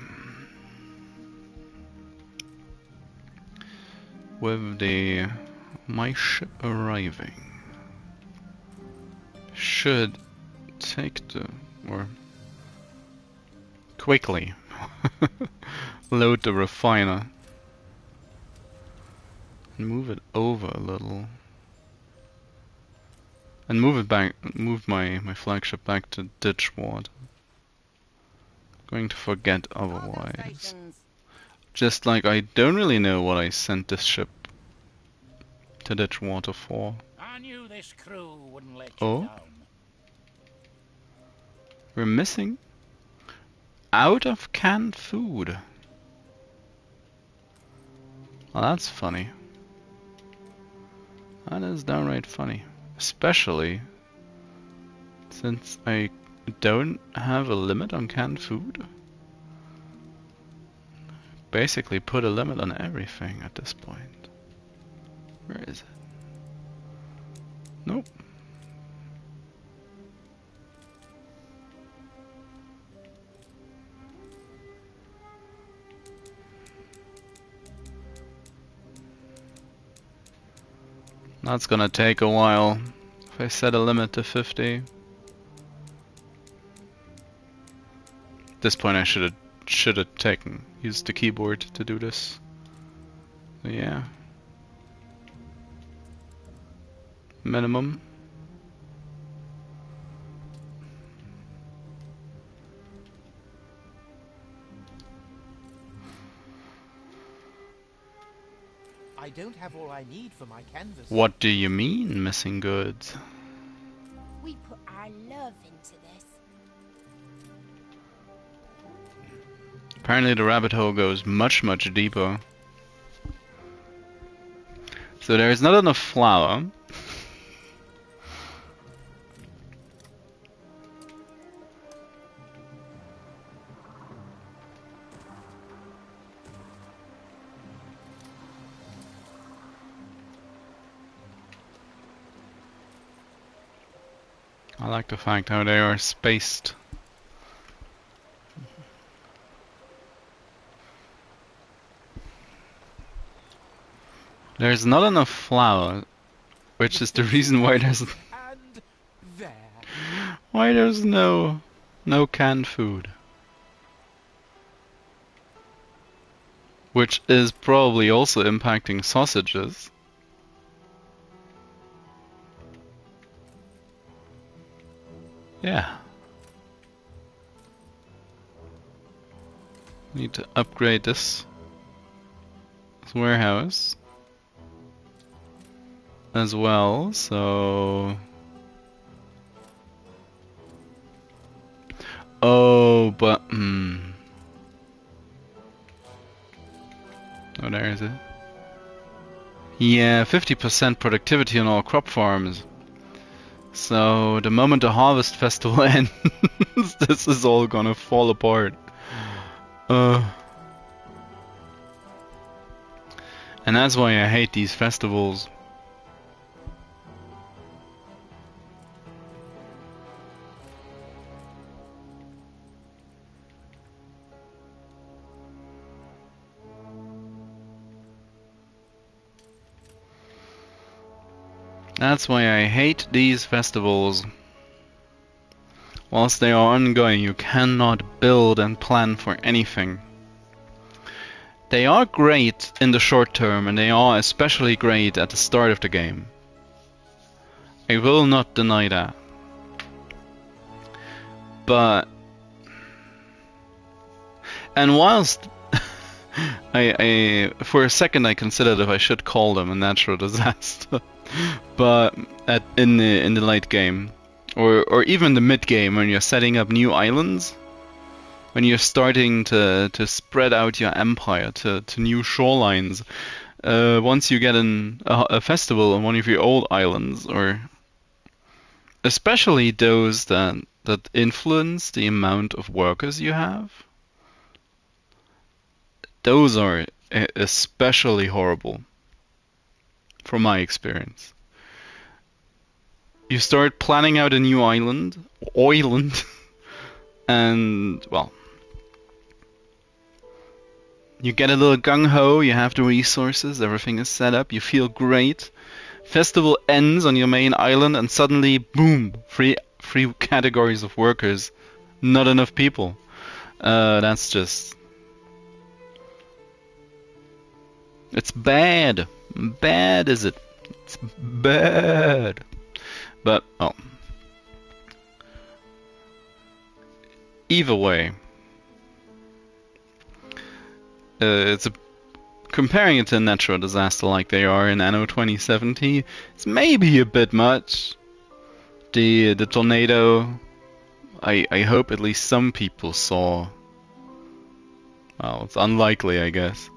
with my ship arriving. Should take or quickly load the refiner and move it over a little. And move my flagship back to Ditchwater. Going to forget otherwise. Just like I don't really know what I sent this ship to Ditchwater for. I knew this crew wouldn't let you Oh? down. We're missing out of canned food. Well, that's funny. That is downright funny. Especially since I don't have a limit on canned food. Basically put a limit on everything at this point. Where is it? Nope. That's gonna take a while. If I set a limit to 50. At this point I should have used the keyboard to do this. So yeah. Minimum. I don't have all I need for my canvas. What do you mean, missing goods? We put our love into this. Apparently the rabbit hole goes much, much deeper. So there is not enough flour. I like the fact how they are spaced. There's not enough flour, which is the reason why there's no canned food. Which is probably also impacting sausages. Yeah. Need to upgrade this warehouse as well, so... Oh, but... Oh, there is it. Yeah, 50% productivity on all crop farms. So, the moment the harvest festival ends, this is all gonna fall apart. And that's why I hate these festivals. That's why I hate these festivals. Whilst they are ongoing, you cannot build and plan for anything. They are great in the short term, and they are especially great at the start of the game. I will not deny that. But... And whilst... I for a second I considered if I should call them a natural disaster. But in the late game, or even the mid game, when you're setting up new islands, when you're starting to spread out your empire to new shorelines, once you get a festival on one of your old islands, or especially those that influence the amount of workers you have, those are especially horrible. From my experience. You start planning out a new island, and, well, You get a little gung-ho, you have the resources, everything is set up, you feel great. Festival ends on your main island and suddenly, boom, three categories of workers. Not enough people. That's just... It's bad. Bad is it? It's bad. But, oh. Either way. It's comparing it to a natural disaster like they are in Anno 2070, it's maybe a bit much. The tornado, I hope at least some people saw. Well, it's unlikely, I guess,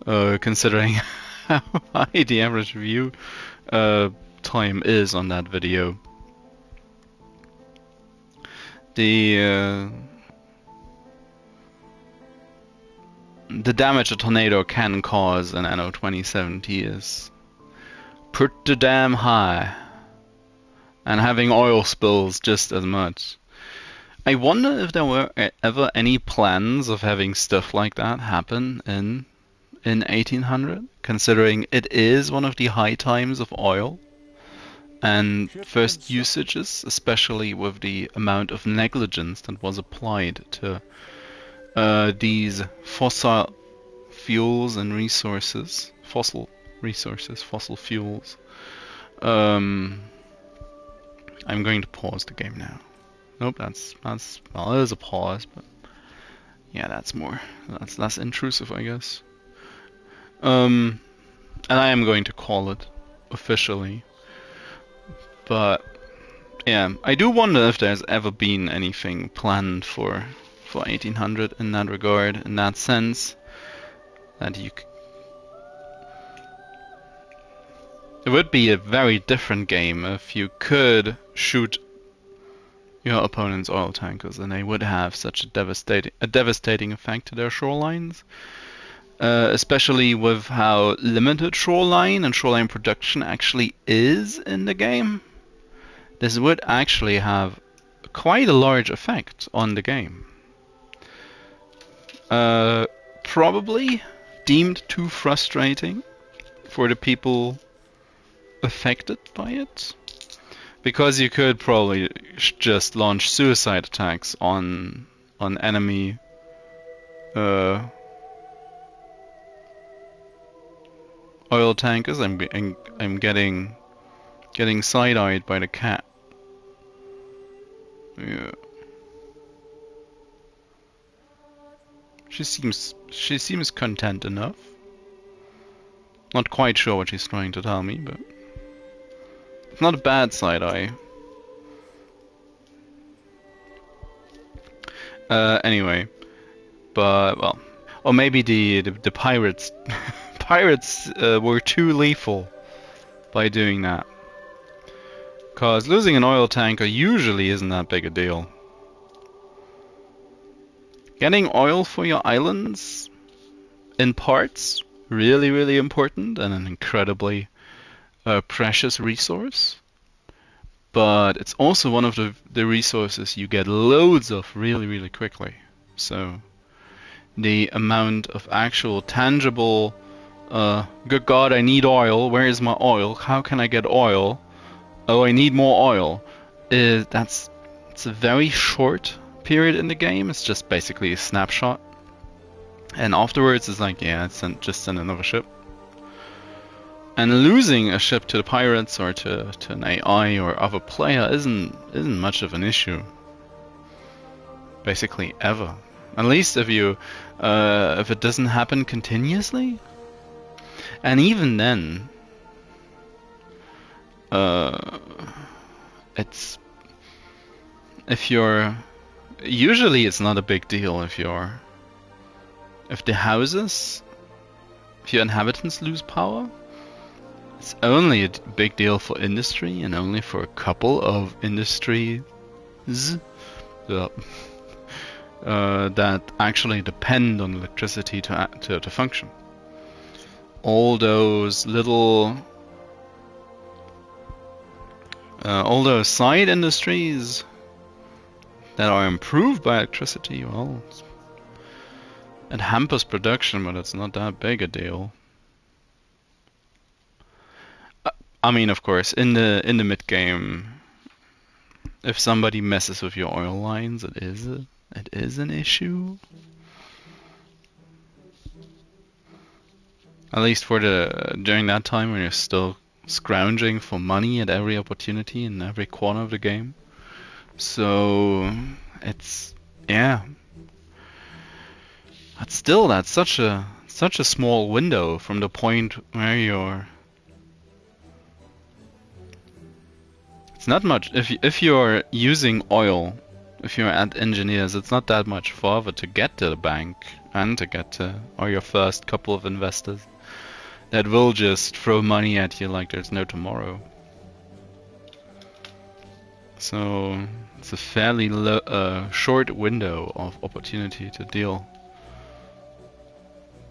considering how high the average view time is on that video. The damage a tornado can cause in Anno 2070 is pretty damn high, and having oil spills just as much. I wonder if there were ever any plans of having stuff like that happen in 1800, considering it is one of the high times of oil and first usages, especially with the amount of negligence that was applied to these fossil fuels and resources, fossil fuels. I'm going to pause the game now. Nope, that's well, there's a pause, but yeah, that's less intrusive, I guess. And I am going to call it officially, but yeah, I do wonder if there's ever been anything planned for 1800 in that regard, in that sense, that it would be a very different game if you could shoot your opponent's oil tankers and they would have such a devastating effect to their shorelines, especially with how limited shoreline and shoreline production actually is in the game. This would actually have quite a large effect on the game. Probably deemed too frustrating for the people affected by it, because you could probably just launch suicide attacks on enemy oil tankers. I'm getting side-eyed by the cat. Yeah. She seems content enough. Not quite sure what she's trying to tell me, but it's not a bad side eye. Anyway, but well, or maybe the pirates pirates were too lethal by doing that. Cause losing an oil tanker usually isn't that big a deal. Getting oil for your islands in parts, really, really important and an incredibly precious resource. But it's also one of the resources you get loads of really, really quickly. So the amount of actual tangible, good God, I need oil, where is my oil, how can I get oil, oh, I need more oil, it's a very short period in the game. It's just basically a snapshot, and afterwards it's like, yeah, just send another ship. And losing a ship to the pirates or to an AI or other player isn't much of an issue, basically ever. At least if it doesn't happen continuously, and even then, usually it's not a big deal if your inhabitants lose power. It's only a big deal for industry, and only for a couple of industries that actually depend on electricity to function. All those side industries that are improved by electricity, well, It hampers production, but it's not that big a deal. I mean, of course, in the mid game, if somebody messes with your oil lines, it is an issue. At least for during that time when you're still scrounging for money at every opportunity in every corner of the game. So it's, yeah. But still, that's such a small window from the point where you're. It's not much. If you're using oil, if you're at engineers, it's not that much farther to get to the bank and to get to, or your first couple of investors that will just throw money at you like there's no tomorrow. So it's a fairly short window of opportunity to deal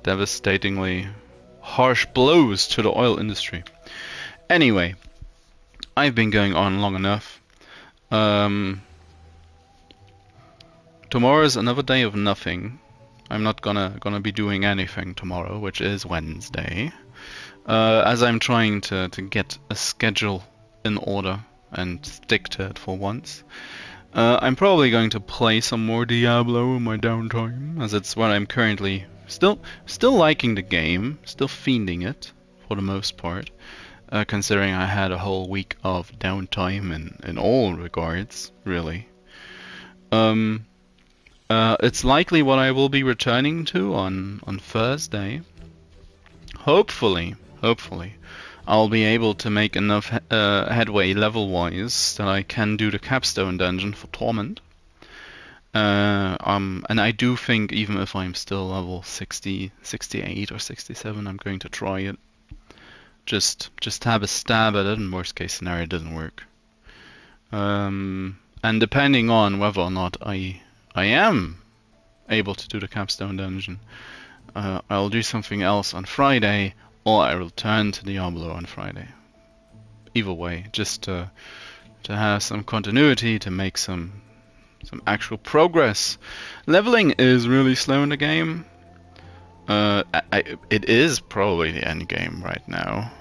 devastatingly harsh blows to the oil industry. Anyway, I've been going on long enough. Tomorrow's another day of nothing. I'm not gonna be doing anything tomorrow, which is Wednesday, as I'm trying to get a schedule in order and stick to it for once. I'm probably going to play some more Diablo in my downtime, as it's what I'm currently still liking the game, still fiending it for the most part, considering I had a whole week of downtime in all regards, really. It's likely what I will be returning to on Thursday. Hopefully, I'll be able to make enough headway level-wise that I can do the capstone dungeon for Torment. And I do think even if I'm still level 60, 68 or 67, I'm going to try it. Just have a stab at it, and worst case scenario it doesn't work. And depending on whether or not I am able to do the capstone dungeon, I'll do something else on Friday, or I will turn to Diablo on Friday. Either way, just to have some continuity, to make some actual progress. Leveling is really slow in the game. It is probably the end game right now,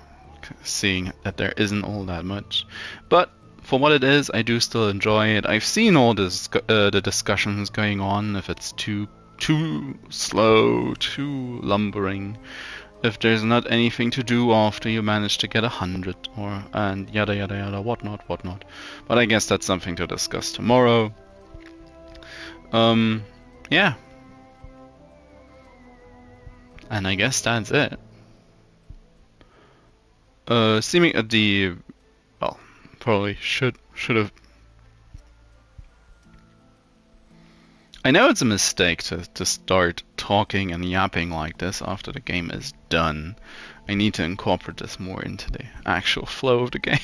seeing that there isn't all that much. But for what it is, I do still enjoy it. I've seen all the discussions going on, if it's too slow, too lumbering, if there's not anything to do after you manage to get 100, and yada yada yada, whatnot. But I guess that's something to discuss tomorrow. Yeah. And I guess that's it. Seeming at well, probably should have. I know it's a mistake to start talking and yapping like this after the game is done. I need to incorporate this more into the actual flow of the game.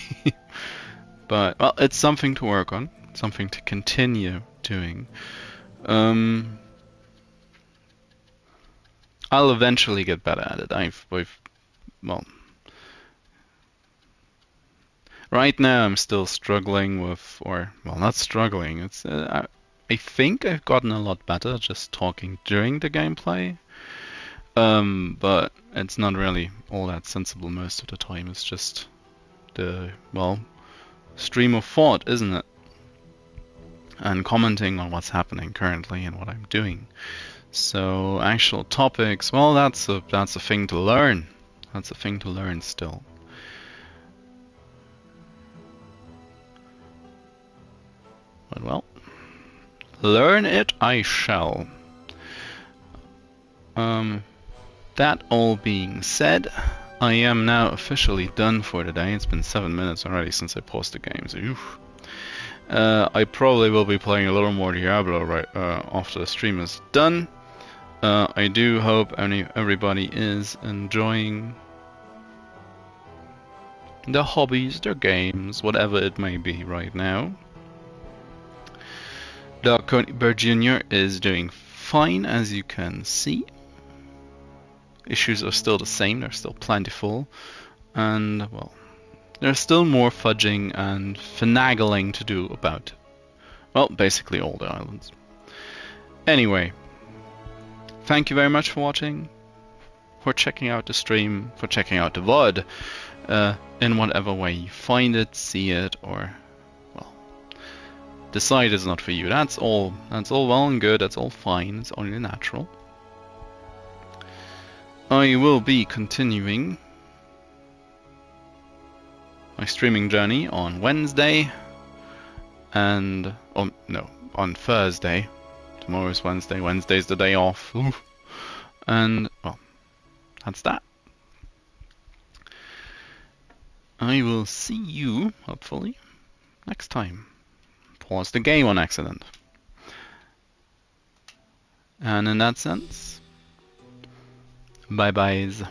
But, well, it's something to work on, something to continue doing. I'll eventually get better at it. Well, right now I'm still struggling with, or, well, not struggling, it's, I think I've gotten a lot better just talking during the gameplay. But it's not really all that sensible most of the time. It's just the, well, stream of thought, isn't it? And commenting on what's happening currently and what I'm doing. So actual topics, well, that's a thing to learn. That's a thing to learn still. But well, learn it I shall. That all being said, I am now officially done for today. It's been 7 minutes already since I paused the game, so oof. I probably will be playing a little more Diablo right after the stream is done. I do hope everybody is enjoying their hobbies, their games, whatever it may be right now. Dark Coney Bird Jr. is doing fine, as you can see. Issues are still the same, they're still plentiful, and, well, there's still more fudging and finagling to do about, well, basically all the islands. Anyway, thank you very much for watching, for checking out the stream, for checking out the VOD, in whatever way you find it, see it, or, well, decide it's not for you. That's all well and good, that's all fine, it's only natural. I will be continuing my streaming journey on Wednesday, and, oh no, on Thursday. Tomorrow's Wednesday, Wednesday's the day off, and, well, that's that. I will see you, hopefully, next time. Pause the game on accident. And in that sense, bye-byes.